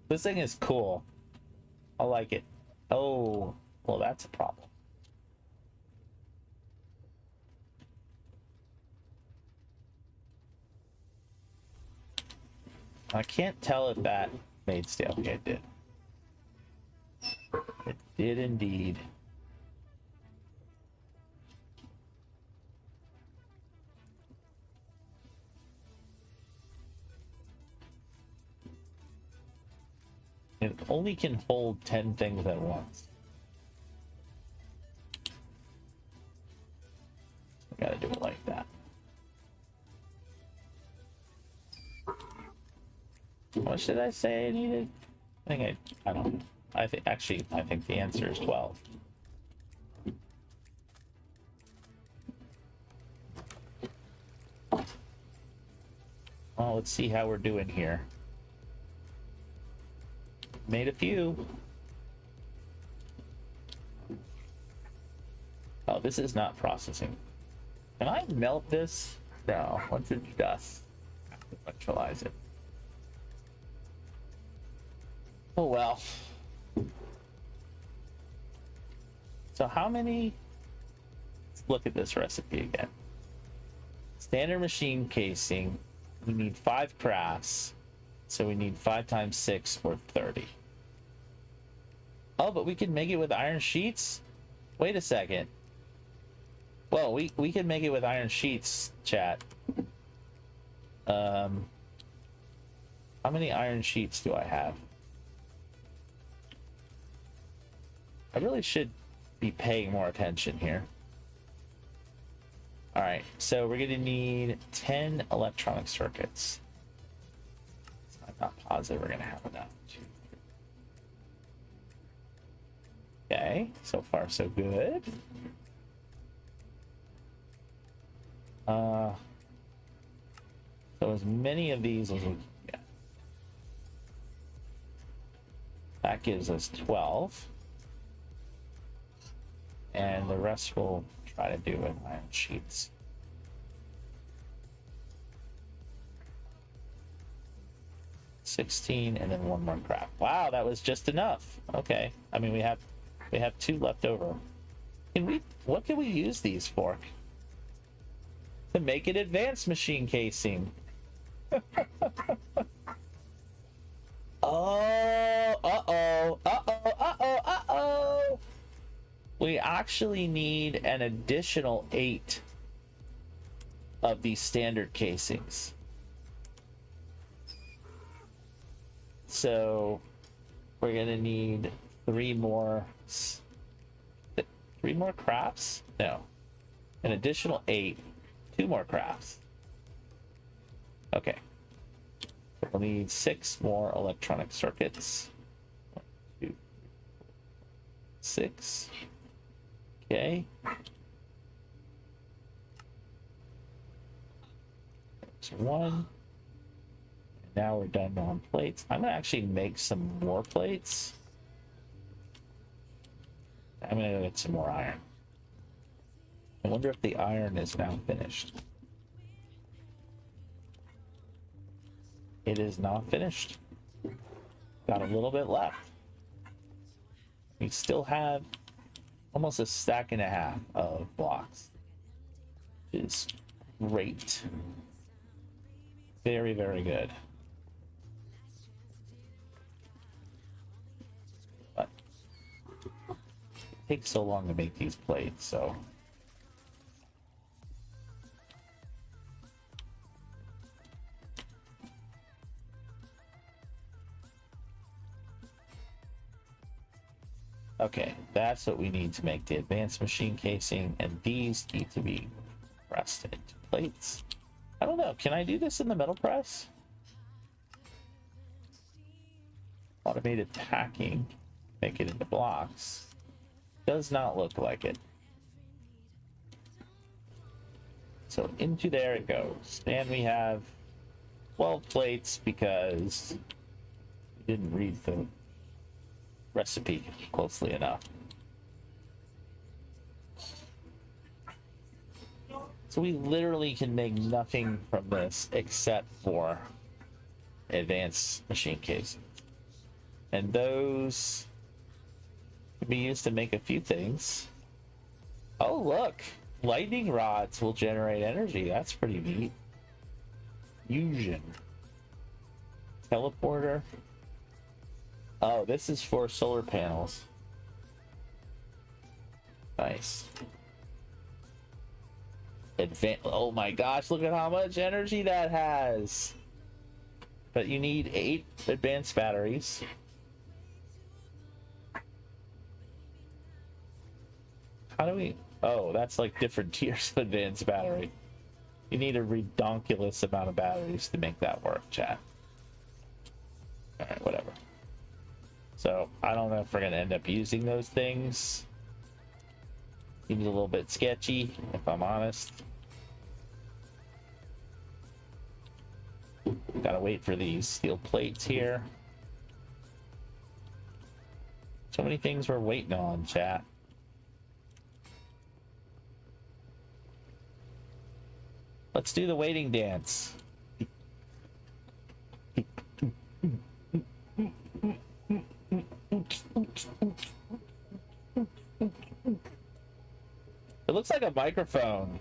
This thing is cool. I like it. Oh, well, that's a problem. I can't tell if that made steel. Okay, it did. It did indeed. It only can hold 10 things at once. I gotta do it like that. What should I say I needed? I don't know. I think the answer is 12. Well, let's see how we're doing here. Made a few. Oh, this is not processing. Can I melt this? No, once it's dust, I have to neutralize it. Oh well. So how many? Let's look at this recipe again. Standard machine casing. We need 5 crafts. So we need 5 times 6 or 30. Oh, but we can make it with iron sheets? Wait a second. Well, we can make it with iron sheets, chat. How many iron sheets do I have? I really should be paying more attention here. All right, so we're gonna need 10 electronic circuits. I'm not positive we're gonna have enough. Okay, so far so good. So as many of these as we can get. That gives us 12. And the rest we'll try to do with iron sheets. $16 and then 1 more crap. Wow, that was just enough. Okay. I mean we have 2 left over. What can we use these for? To make an advanced machine casing. Oh, uh-oh. We actually need an additional 8 of these standard casings. So we're gonna need 3 more crafts? No. An additional 8. 2 more crafts. Okay. We'll need 6 more electronic circuits. 1, 2, 6. Okay. There's 1. Now we're done on plates. I'm gonna actually make some more plates. I'm gonna go get some more iron. I wonder if the iron is now finished. It is not finished. Got a little bit left. We still have almost a stack and a half of blocks. Which is great. Very, very good. But it takes so long to make these plates, so. Okay, that's what we need to make the advanced machine casing, and these need to be pressed into plates. I don't know, can I do this in the metal press? Automated packing, make it into blocks. Does not look like it. So into there it goes. And we have 12 plates because we didn't read the recipe closely enough. So we literally can make nothing from this except for advanced machine casing. And those can be used to make a few things. Oh, look! Lightning rods will generate energy. That's pretty neat. Fusion. Teleporter. Oh, this is for solar panels. Nice. Oh my gosh, look at how much energy that has. But you need 8 advanced batteries. How do we... Oh, that's like different tiers of advanced battery. You need a redonkulous amount of batteries to make that work, chat. Alright, whatever. So, I don't know if we're going to end up using those things. Seems a little bit sketchy, if I'm honest. Gotta wait for these steel plates here. So many things we're waiting on, chat. Let's do the waiting dance. It looks like a microphone.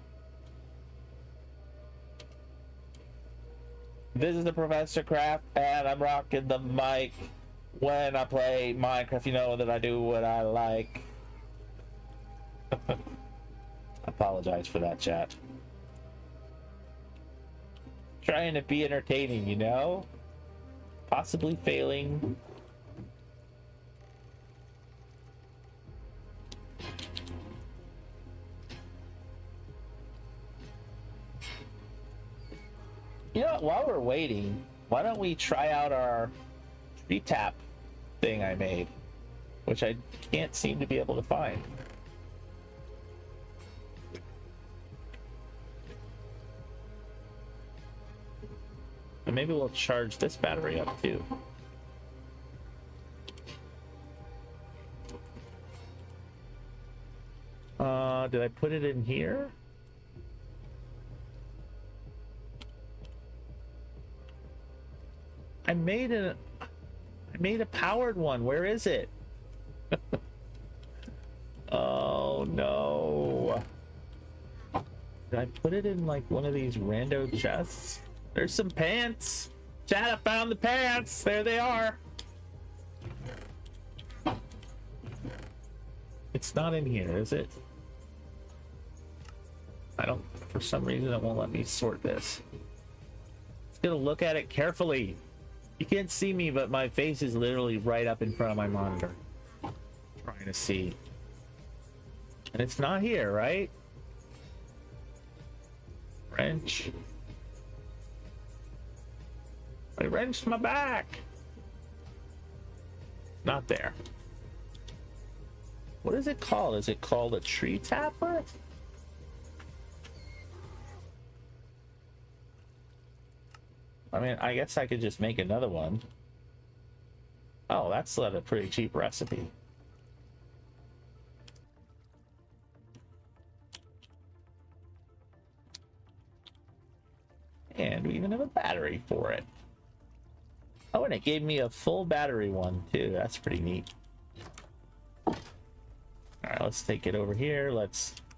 This is the Professor Craft, and I'm rocking the mic when I play Minecraft. You know that I do what I like. Apologize for that, chat. Trying to be entertaining, you know? Possibly failing. You know what, while we're waiting, why don't we try out our tree tap thing I made, which I can't seem to be able to find. And maybe we'll charge this battery up too. Did I put it in here? I made a powered one. Where is it? Oh no. Did I put it in like one of these rando chests? There's some pants. Chat, I found the pants. There they are. It's not in here, is it? I don't, for some reason it won't let me sort this. Just gonna look at it carefully. You can't see me, but my face is literally right up in front of my monitor. Trying to see. And it's not here, right? Wrench. I wrenched my back. Not there. What is it called? Is it called a tree tapper? I mean, I guess I could just make another one. Oh, that's a pretty cheap recipe. And we even have a battery for it. Oh, and it gave me a full battery one too. That's pretty neat. All right, let's take it over here.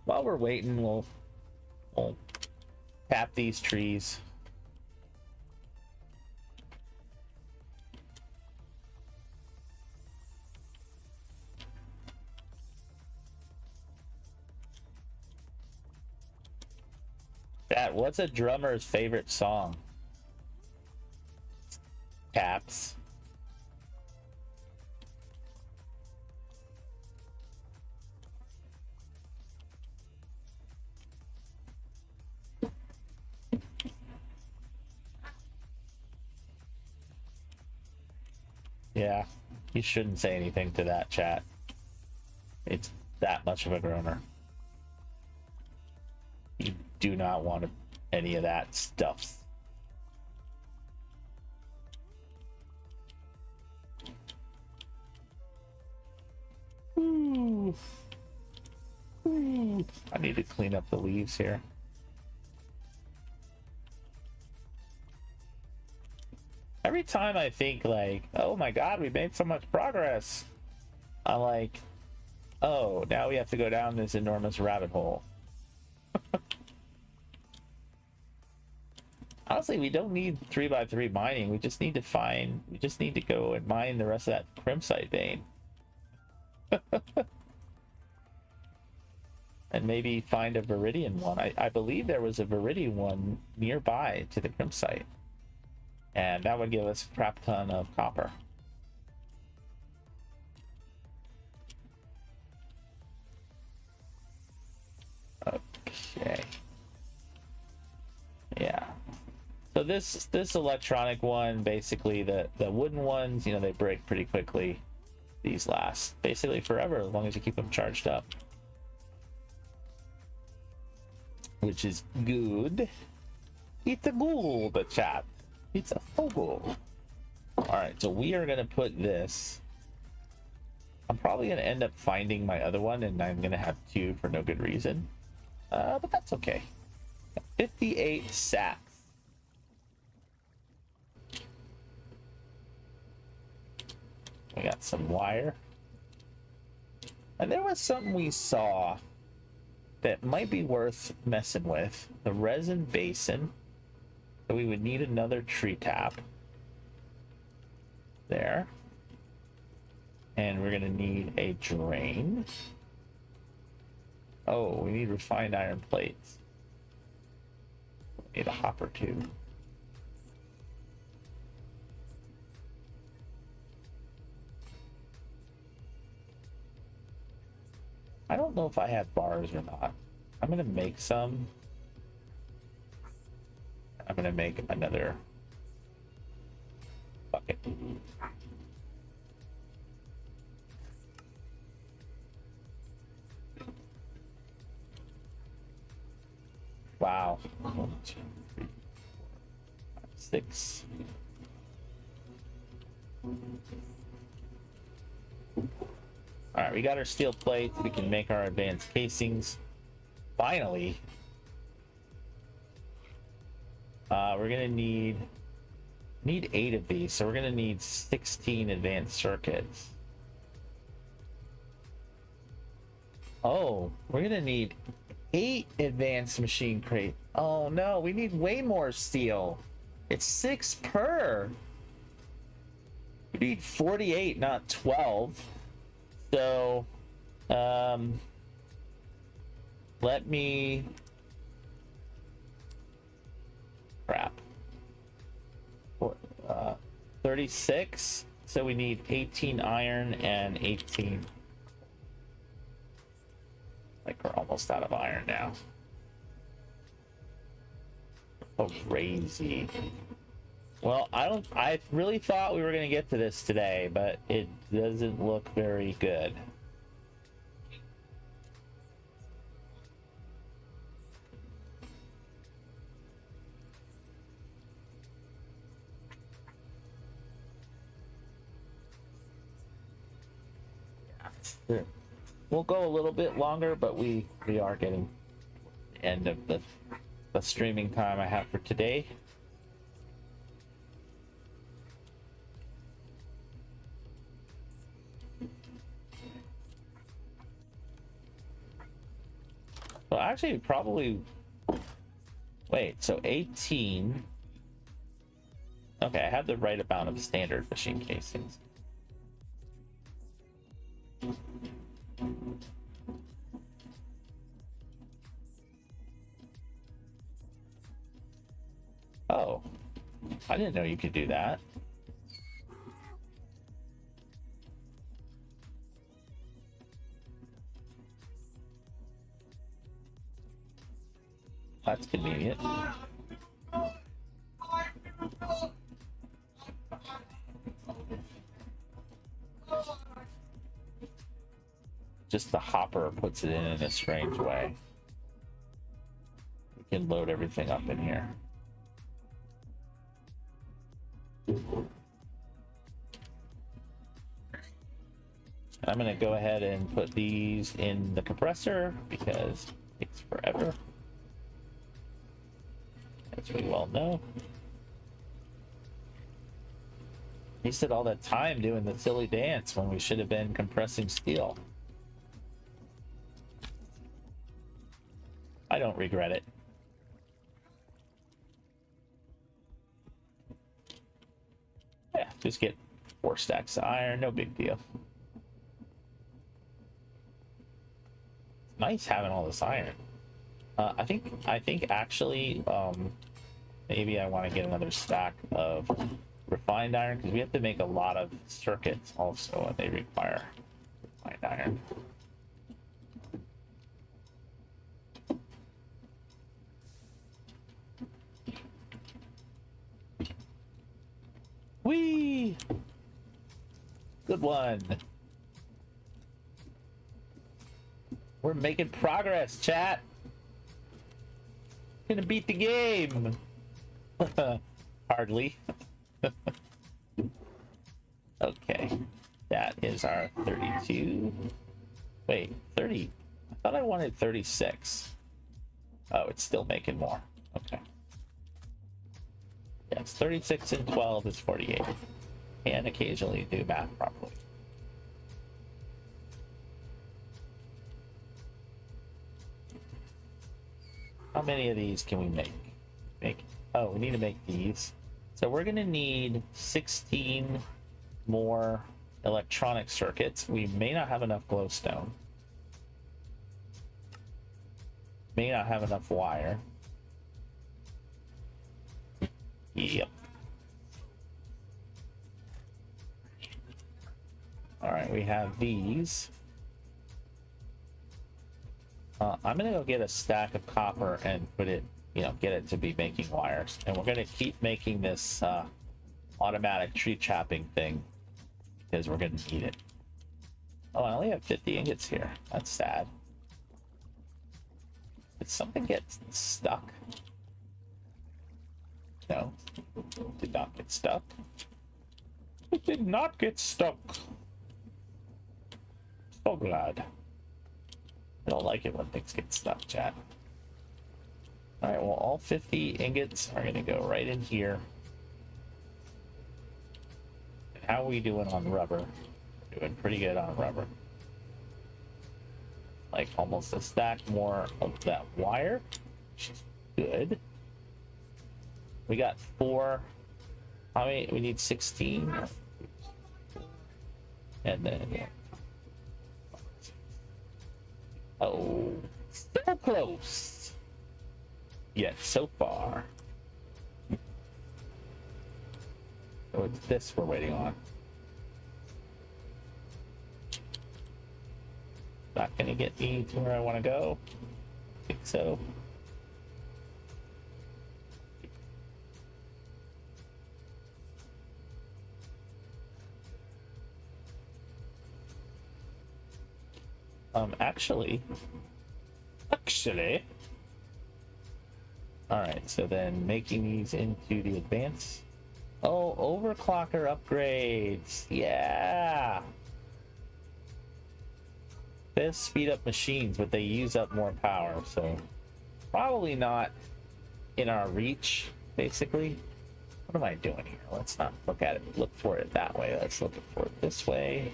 While we're waiting, we'll tap these trees. What's a drummer's favorite song? Taps. Yeah, you shouldn't say anything to that, chat. It's that much of a groaner. You do not want any of that stuff. Ooh. Ooh. I need to clean up the leaves here. Every time I think like, oh my god, we made so much progress, I'm like, oh, now we have to go down this enormous rabbit hole. Honestly, we don't need 3x3 mining. We just need to go and mine the rest of that crimsite vein. And maybe find a viridian one. I believe there was a viridian one nearby to the crimsite. And that would give us a crap ton of copper. Okay. Yeah. So this electronic one, basically the wooden ones, you know, they break pretty quickly. These last basically forever as long as you keep them charged up. Which is good. It's a good, chat. It's a fogo. Alright, so we are gonna put this. I'm probably gonna end up finding my other one and I'm gonna have two for no good reason. But that's okay. 58 sats. We got some wire. And there was something we saw that might be worth messing with. The resin basin. So we would need another tree tap. There. And we're gonna need a drain. Oh, we need refined iron plates. We need a hopper too. I don't know if I have bars or not. I'm gonna make some. I'm gonna make another bucket. Wow. 1, 2, 3, 4, 5, 6. All right, we got our steel plates. We can make our advanced casings. Finally. We're gonna need 8 of these, so we're gonna need 16 advanced circuits. Oh, we're gonna need 8 advanced machine crate. Oh no, we need way more steel. It's 6 per. We need 48, not 12. So, let me. Crap. 36. So we need 18 iron and 18. Like we're almost out of iron now. Crazy. Well, I really thought we were gonna get to this today, but it doesn't look very good. We'll go a little bit longer, but we are getting the end of the streaming time I have for today. Well, actually, probably. Wait, so 18. Okay, I have the right amount of standard machine casings. Oh, I didn't know you could do that. That's convenient. Just the hopper puts it in a strange way. We can load everything up in here. I'm gonna go ahead and put these in the compressor because it takes forever. As we well know. He said all that time doing the silly dance when we should have been compressing steel. I don't regret it. Yeah, just get 4 stacks of iron, no big deal. Nice having all this iron. I think actually, maybe I want to get another stack of refined iron because we have to make a lot of circuits also, and they require refined iron. Whee! Good one. We're making progress, chat. Gonna beat the game. Hardly. Okay. That is our 32. Wait, 30. I thought I wanted 36. Oh, it's still making more. Okay. Yes, 36 and 12 is 48. And occasionally do math properly. How many of these can we make? Oh, we need to make these. So we're gonna need 16 more electronic circuits. We may not have enough glowstone. May not have enough wire. Yep. All right, we have these. I'm gonna go get a stack of copper and put it, get it to be making wires. And we're gonna keep making this automatic tree chopping thing because we're gonna need it. Oh, I only have 50 ingots here. That's sad. Did something get stuck? No, did not get stuck. It did not get stuck. So glad. I don't like it when things get stuck, chat. All right, well, all 50 ingots are gonna go right in here. And how are we doing on rubber? We're doing pretty good on rubber. Like almost a stack more of that wire, which is good. We got 4. How many? We need 16. And then, oh, so close. Yet so far. So it's this we're waiting on. Not gonna get me to where I want to go. I think so. Actually. All right, so then making these into the advanced. Oh, overclocker upgrades. Yeah. This speed up machines, but they use up more power, so probably not in our reach, basically. What am I doing here? Let's not look at it. Look for it that way. Let's look for it this way.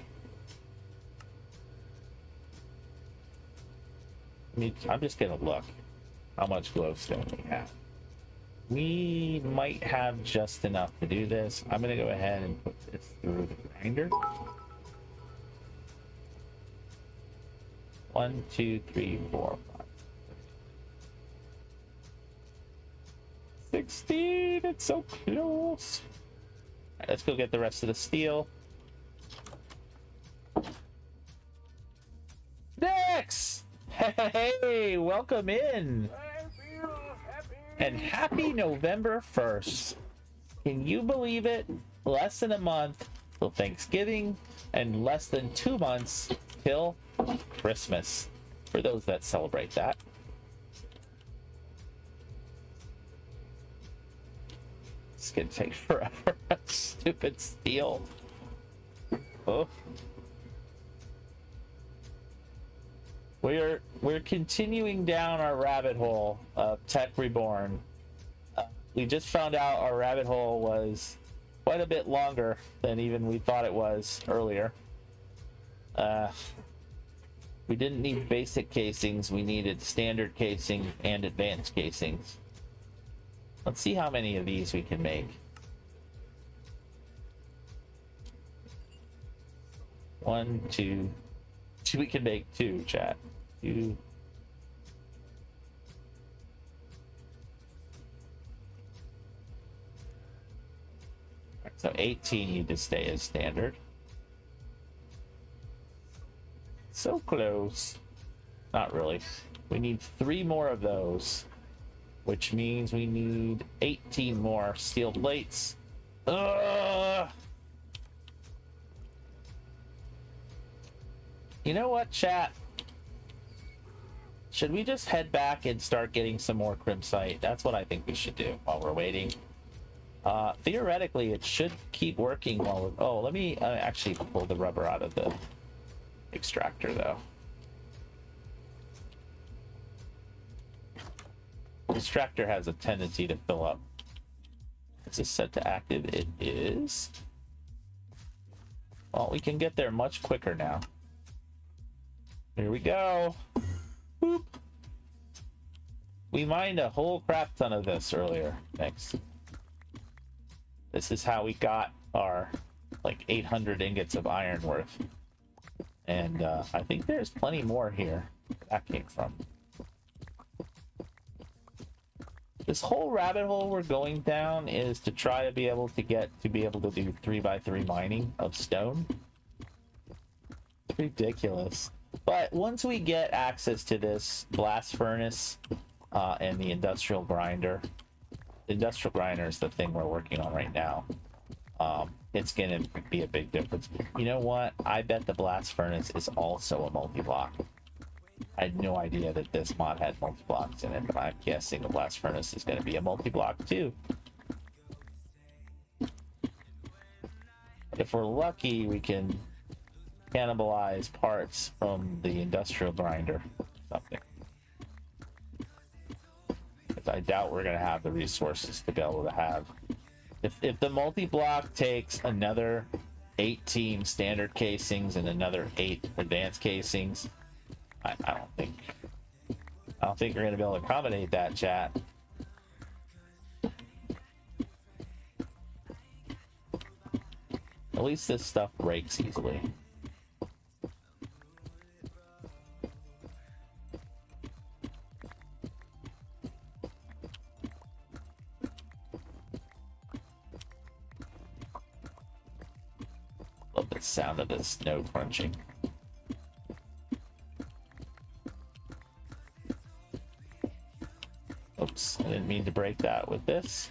I'm just gonna look how much glowstone we have. We might have just enough to do this. I'm gonna go ahead and put this through the grinder. 1, 2, 3, 4, 5. 16! It's so close! Alright, let's go get the rest of the steel. Next! Hey, welcome in! And happy November 1st. Can you believe it? Less than a month till Thanksgiving and less than 2 months till Christmas, for those that celebrate that. It's gonna take forever. Stupid steel. Oh. We're continuing down our rabbit hole of Tech Reborn. We just found out our rabbit hole was quite a bit longer than even we thought it was earlier. We didn't need basic casings, we needed standard casing and advanced casings. Let's see how many of these we can make. 1, 2. We can make 2, chat. 2. So 18 need to stay as standard. So close. Not really. We need 3 more of those, which means we need 18 more steel plates. Ugh! You know what, chat? Should we just head back and start getting some more crimsite? That's what I think we should do while we're waiting. Theoretically, it should keep working while we're... Oh, let me actually pull the rubber out of the extractor, though. The extractor has a tendency to fill up. Is this set to active? It is. Well, we can get there much quicker now. Here we go. Boop. We mined a whole crap ton of this earlier. Thanks. This is how we got our like 800 ingots of iron worth. And I think there's plenty more here where that came from. This whole rabbit hole we're going down is to try to be able to do 3x3 mining of stone. It's ridiculous. But once we get access to this blast furnace and the industrial grinder, the industrial grinder is the thing we're working on right now. It's gonna be a big difference. You know what? I bet the blast furnace is also a multi-block. I had no idea that this mod had multi-blocks in it, but I'm guessing the blast furnace is going to be a multi-block too. If we're lucky, we can cannibalize parts from the industrial grinder or something. Because I doubt we're going to have the resources to be able to have. If the multi-block takes another 18 standard casings and another 8 advanced casings, I don't think we're going to be able to accommodate that, chat. At least this stuff breaks easily. Love the sound of the snow crunching. Oops, I didn't mean to break that with this.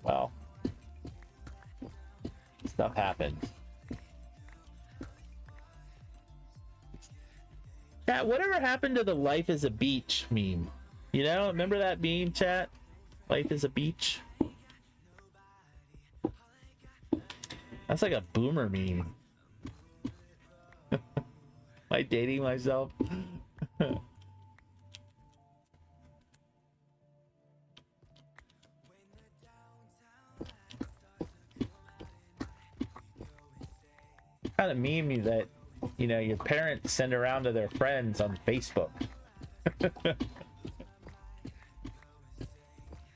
Well, stuff happened. Yeah, whatever happened to the "life is a beach" meme? You know, remember that meme, chat? Life is a beach. That's like a boomer meme. Am I dating myself? Kind of meme that, you know, your parents send around to their friends on Facebook.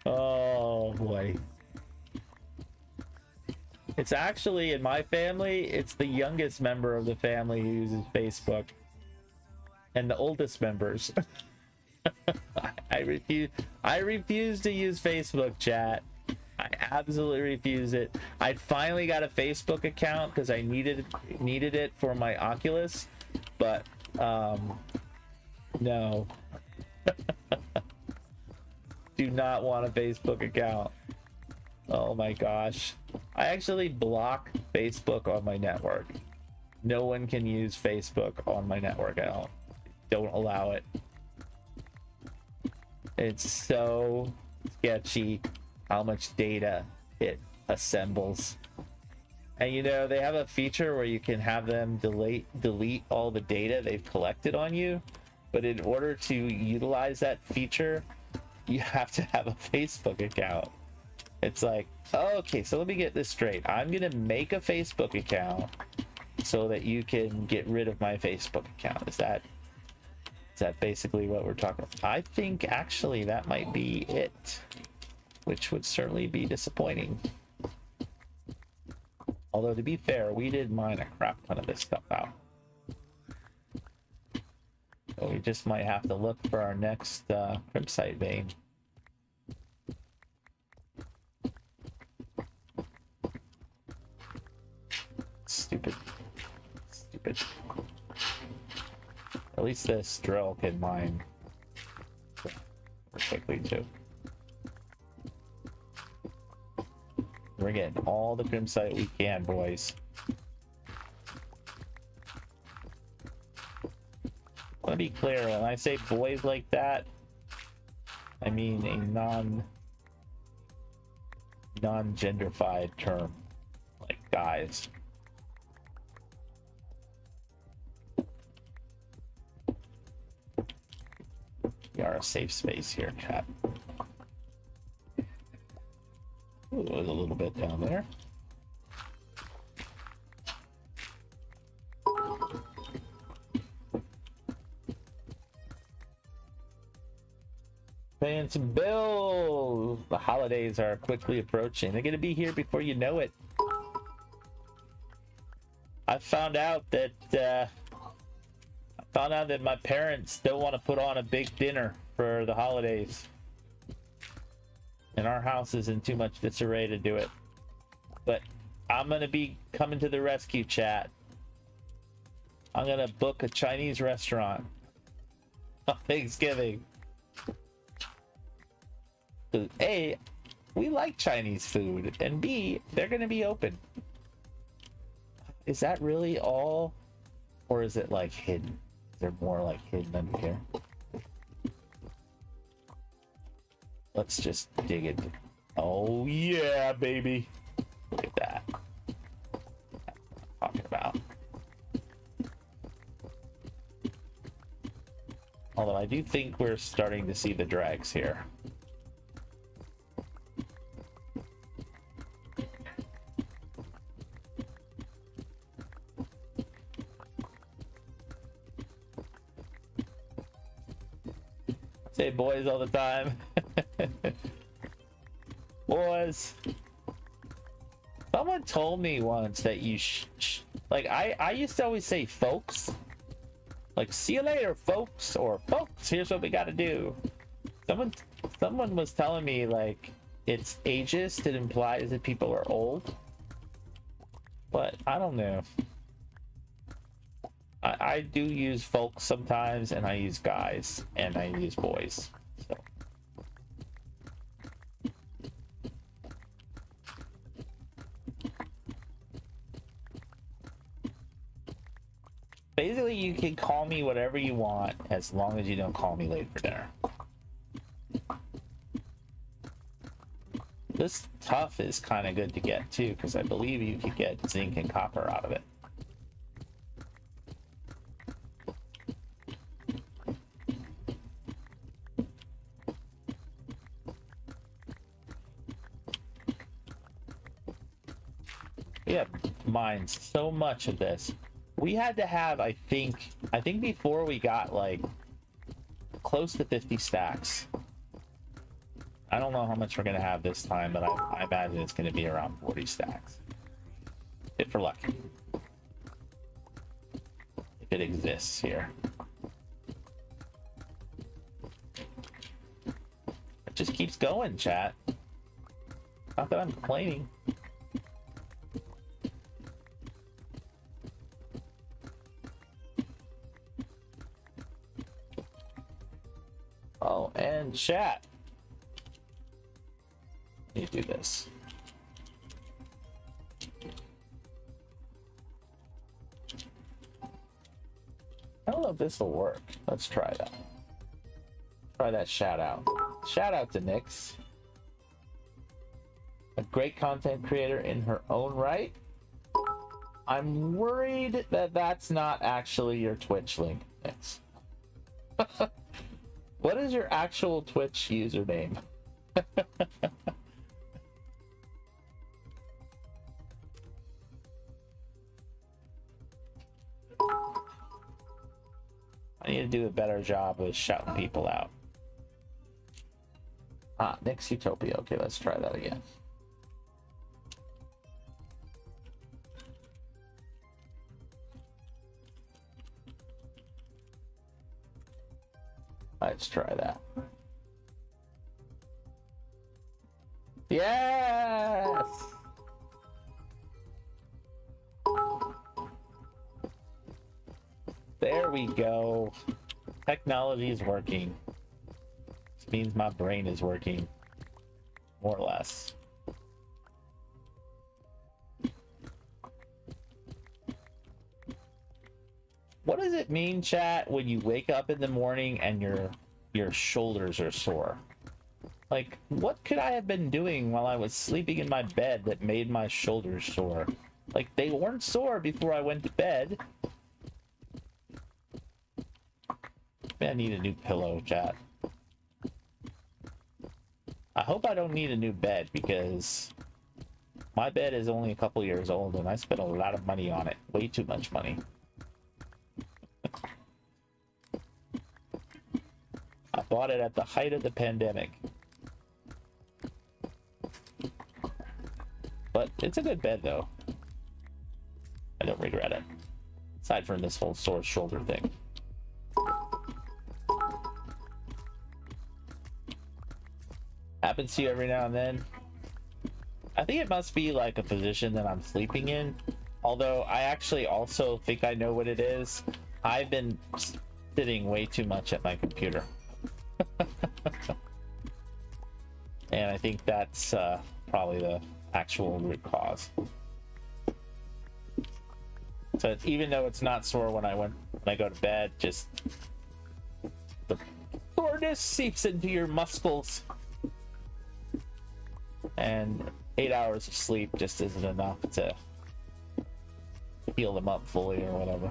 Oh boy. It's actually, in my family, it's the youngest member of the family who uses Facebook. And the oldest members. I refuse to use Facebook, chat. I absolutely refuse it. I finally got a Facebook account because I needed it for my Oculus, but no. Do not want a Facebook account. Oh my gosh. I actually block Facebook on my network. No one can use Facebook on my network. I don't allow it. It's so sketchy how much data it assembles. And you know, they have a feature where you can have them delete all the data they've collected on you, but in order to utilize that feature, you have to have a Facebook account. It's like, okay, so let me get this straight. I'm gonna make a Facebook account so that you can get rid of my Facebook account. Is that basically what we're talking about? I think actually that might be it, which would certainly be disappointing. Although, to be fair, we did mine a crap ton of this stuff out. So we just might have to look for our next crimsite vein. Stupid. At least this drill can mine quickly too. We're getting all the crimsite we can, boys. I want to be clear, when I say boys like that, I mean a non-genderfied term, like guys. We are a safe space here, chat. Ooh, there's a little bit down there. Paying some bills. The holidays are quickly approaching. They're gonna be here before you know it. I found out that my parents don't want to put on a big dinner for the holidays. And our house is in too much disarray to do it. But I'm gonna be coming to the rescue, chat. I'm gonna book a Chinese restaurant on Thanksgiving. A, we like Chinese food, and B, they're gonna be open. Is that really all? Or is it like hidden? Is there more like hidden under here? Let's just dig it. Oh yeah, baby. Look at that. That's what I'm talking about. Although I do think we're starting to see the drags here. Say boys all the time. Boys. Someone told me once that you like I used to always say folks. Like, see you later, folks, or folks, here's what we gotta do. Someone was telling me like it's ageist, it implies that people are old. But I don't know. I do use folks sometimes, and I use guys, and I use boys. So. Basically, you can call me whatever you want as long as you don't call me late for dinner. This tough is kind of good to get too, because I believe you could get zinc and copper out of it. We have mined so much of this. We had to have, I think before we got like close to 50 stacks. I don't know how much we're gonna have this time, but I imagine it's gonna be around 40 stacks. If we're lucky. If it exists here. It just keeps going, chat. Not that I'm complaining. Oh, and chat. You do this. I don't know if this will work. Let's try that. Try that shout out. Shout out to Nyx. A great content creator in her own right. I'm worried that that's not actually your Twitch link, Nyx. What is your actual Twitch username? I need to do a better job of shouting people out. Ah, Nyx Utopia. Okay, let's try that again. Let's try that. Yes! There we go. Technology is working. This means my brain is working. More or less. What does it mean, chat, when you wake up in the morning and your shoulders are sore? Like, what could I have been doing while I was sleeping in my bed that made my shoulders sore? Like, they weren't sore before I went to bed. I need a new pillow, chat. I hope I don't need a new bed, because my bed is only a couple years old and I spent a lot of money on it. Way too much money. I bought it at the height of the pandemic. But it's a good bed, though. I don't regret it. Aside from this whole sore shoulder thing. Happens to you every now and then. I think it must be like a position that I'm sleeping in. Although I actually also think I know what it is. I've been sitting way too much at my computer. And I think that's probably the actual root cause. So even though it's not sore when I go to bed, just the soreness seeps into your muscles. And 8 hours of sleep just isn't enough to heal them up fully or whatever.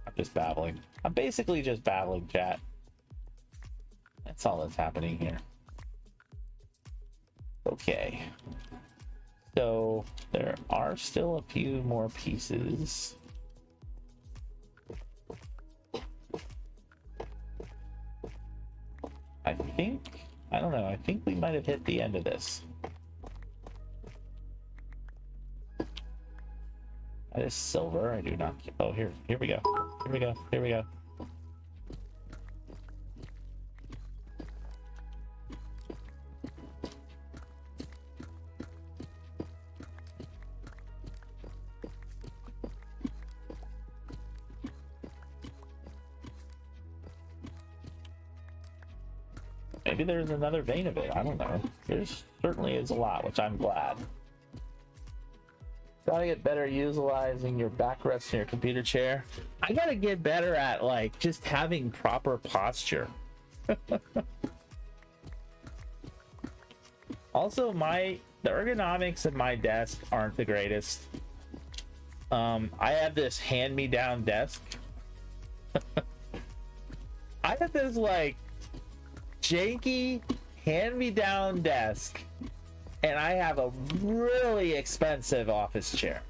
I'm just babbling. I'm basically just babbling, chat. That's all that's happening here. Okay. So there are still a few more pieces. I don't know, I think we might have hit the end of this. That is silver. I do not. Oh, here we go. Here we go. Here we go. Maybe there's another vein of it. I don't know. There certainly is a lot, which I'm glad. Gotta get better utilizing your backrest in your computer chair. I gotta get better at like just having proper posture. Also, the ergonomics of my desk aren't the greatest. I have this hand-me-down desk. I have this like janky hand-me-down desk, and I have a really expensive office chair.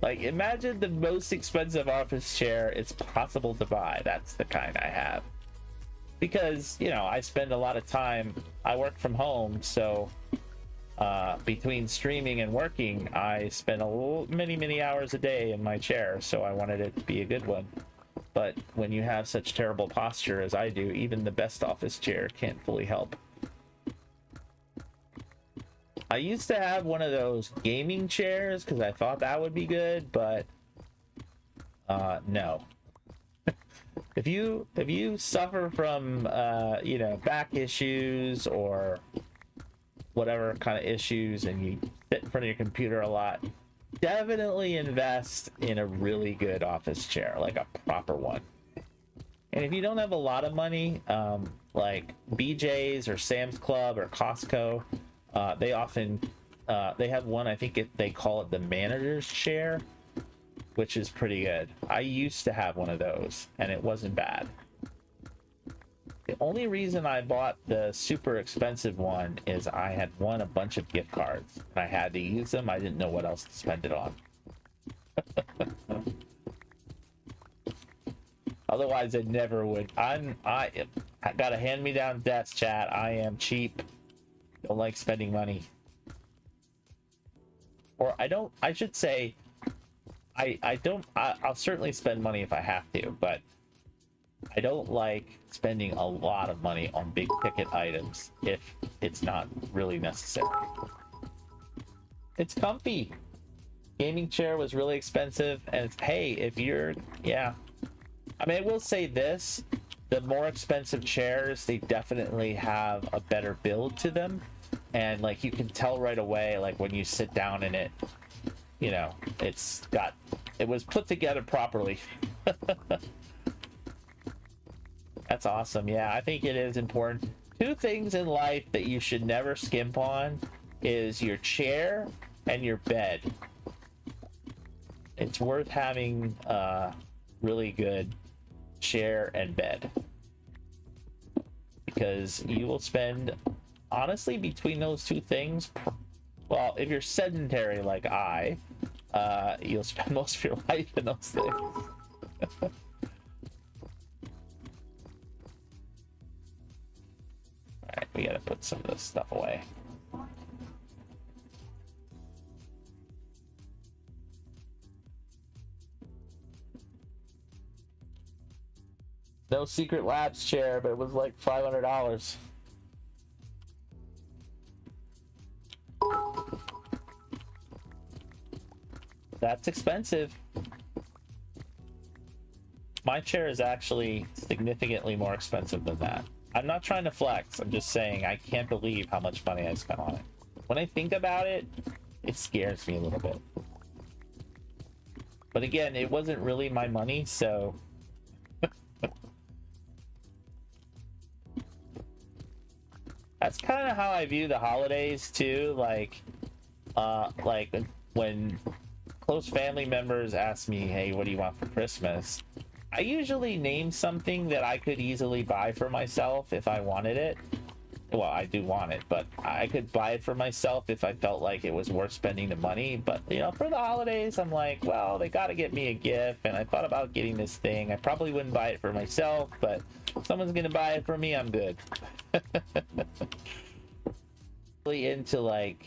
Like, imagine the most expensive office chair it's possible to buy. That's the kind I have. Because, you know, I spend a lot of time, I work from home, so between streaming and working, I spend many hours a day in my chair, so I wanted it to be a good one. But when you have such terrible posture as I do, even the best office chair can't fully help. I used to have one of those gaming chairs because I thought that would be good, but no. If you suffer from you know, back issues or whatever kind of issues, and you sit in front of your computer a lot, definitely invest in a really good office chair, like a proper one. And if you don't have a lot of money, like BJ's or Sam's Club or Costco, they often they have one, I think they call it the manager's chair, which is pretty good. I used to have one of those and it wasn't bad. The only reason I bought the super expensive one is I had won a bunch of gift cards and I had to use them. I didn't know what else to spend it on. Otherwise I never would. I got a hand-me-down desk, chat. I am cheap. Don't like spending money. Or I should say I'll certainly spend money if I have to, but I don't like spending a lot of money on big ticket items if it's not really necessary. It's comfy. Gaming chair was really expensive, and it's, hey, if you're, yeah. I mean, I will say this, the more expensive chairs, they definitely have a better build to them. And like, you can tell right away, like when you sit down in it, you know, it was put together properly. That's awesome. Yeah, I think it is important. Two things in life that you should never skimp on is your chair and your bed. It's worth having a really good chair and bed, because you will spend, honestly, between those two things, well, if you're sedentary like you'll spend most of your life in those things. Alright, we gotta put some of this stuff away. No Secret Labs chair, but it was like $500. That's expensive. My chair is actually significantly more expensive than that. I'm not trying to flex. I'm just saying I can't believe how much money I spent on it. When I think about it, it scares me a little bit. But again, it wasn't really my money, so... That's kind of how I view the holidays too. Like when close family members ask me, hey, what do you want for Christmas? I usually name something that I could easily buy for myself if I wanted it. Well, I do want it, but I could buy it for myself if I felt like it was worth spending the money. But, you know, for the holidays, I'm like, well, they got to get me a gift. And I thought about getting this thing. I probably wouldn't buy it for myself, but if someone's going to buy it for me, I'm good. Really into like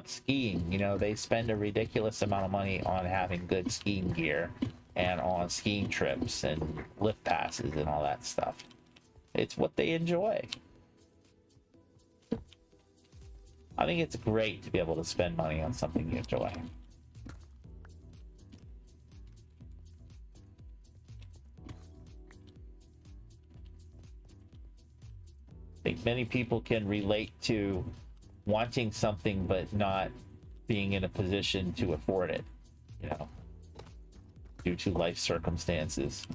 skiing, you know, they spend a ridiculous amount of money on having good skiing gear and on skiing trips and lift passes and all that stuff. It's what they enjoy. I think it's great to be able to spend money on something you enjoy. I think many people can relate to wanting something but not being in a position to afford it, you know, due to life circumstances.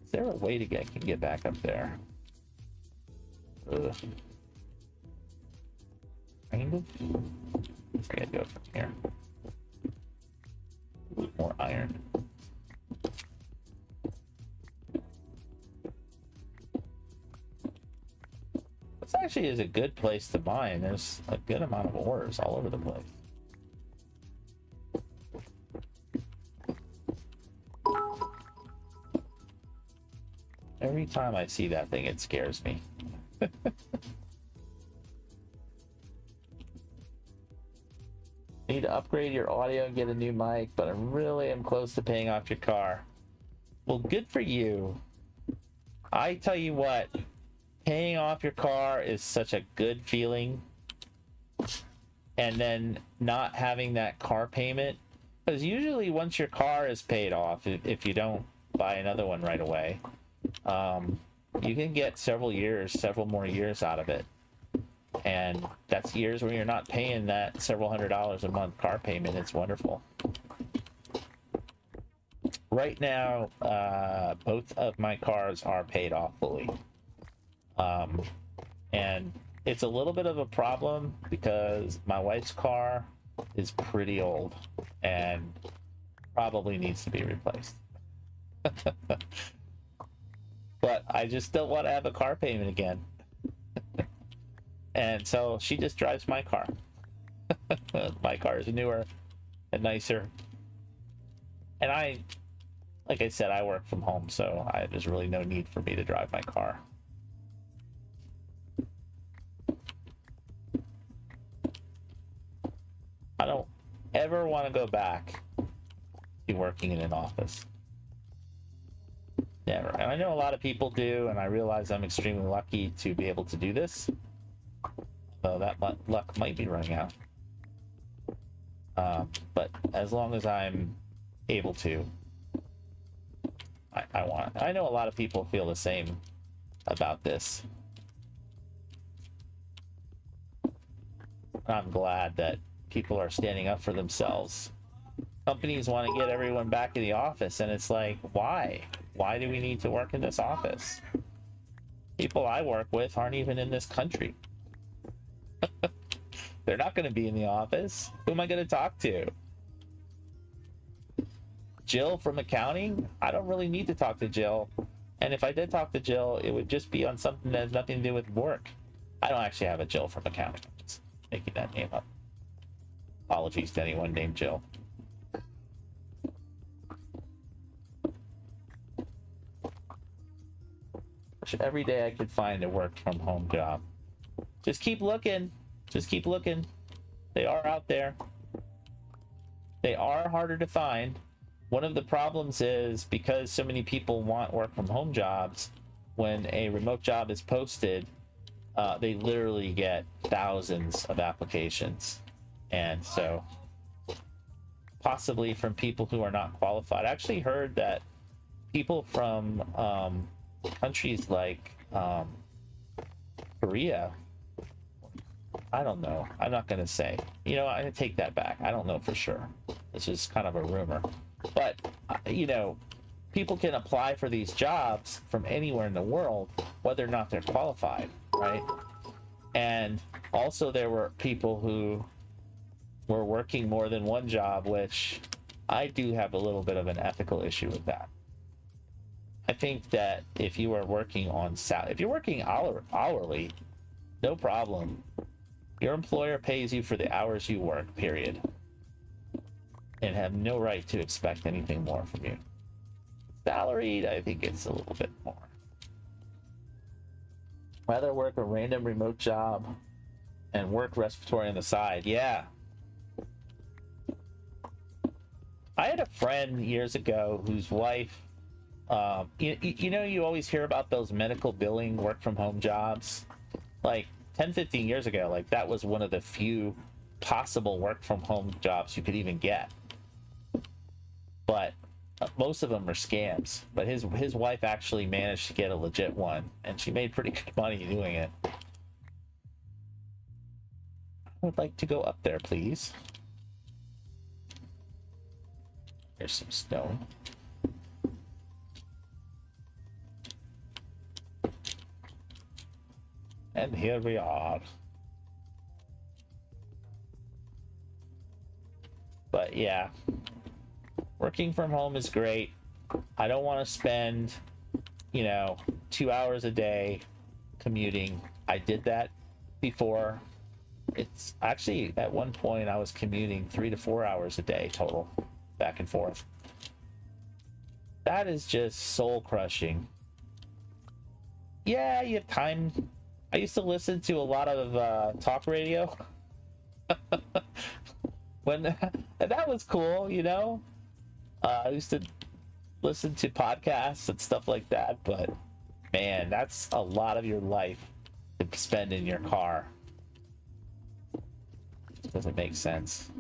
Is there a way to can get back up there? Ugh. Kind of. I gotta go from here. Ooh, more iron. This actually is a good place to mine. There's a good amount of ores all over the place. Every time I see that thing, it scares me. Need to upgrade your audio and get a new mic, but I really am close to paying off your car. Well, good for you. I tell you what, paying off your car is such a good feeling. And then not having that car payment, because usually once your car is paid off, if you don't buy another one right away, you can get several more years out of it. And that's years where you're not paying that several $100s a month car payment. It's wonderful. Right now, both of my cars are paid off fully. And it's a little bit of a problem because my wife's car is pretty old and probably needs to be replaced. But I just don't want to have a car payment again. And so she just drives my car. My car is newer and nicer. And like I said, I work from home, so there's really no need for me to drive my car. I don't ever want to go back to working in an office. Never. And I know a lot of people do, and I realize I'm extremely lucky to be able to do this. So that luck might be running out. But as long as I'm able to, I want. I know a lot of people feel the same about this. I'm glad that people are standing up for themselves. Companies want to get everyone back in the office, and it's like, why? Why do we need to work in this office? People I work with aren't even in this country. They're not going to be in the office. Who am I going to talk to? Jill from accounting? I don't really need to talk to Jill. And if I did talk to Jill, it would just be on something that has nothing to do with work. I don't actually have a Jill from accounting. I'm just making that name up. Apologies to anyone named Jill. Every day I could find a work from home job. Just keep looking. Just keep looking. They are out there. They are harder to find. One of the problems is because so many people want work from home jobs, when a remote job is posted, they literally get thousands of applications. And so possibly from people who are not qualified. I actually heard that people from countries like Korea, I don't know. I'm not going to say. You know, I take that back. I don't know for sure. This is kind of a rumor. But, you know, people can apply for these jobs from anywhere in the world, whether or not they're qualified, right? And also there were people who were working more than one job, which I do have a little bit of an ethical issue with that. I think that if you are working on if you're working hourly, no problem. Your employer pays you for the hours you work, period. And have no right to expect anything more from you. Salaried, I think it's a little bit more. Rather work a random remote job and work respiratory on the side. Yeah. I had a friend years ago whose wife, you know, you always hear about those medical billing work from home jobs. Like 10, 15 years ago, like that was one of the few possible work from home jobs you could even get. But most of them are scams. But his wife actually managed to get a legit one, and she made pretty good money doing it. would like to go up there, please. There's some snow. And here we are. But yeah, working from home is great. I don't want to spend, 2 hours a day commuting. I did that before. It's actually, at one point I was commuting 3 to 4 hours a day total, back and forth. That is just soul crushing. Yeah, you have time. I used to listen to a lot of talk radio. And that was cool, I used to listen to podcasts and stuff like that, but man, that's a lot of your life to spend in your car. Doesn't make sense.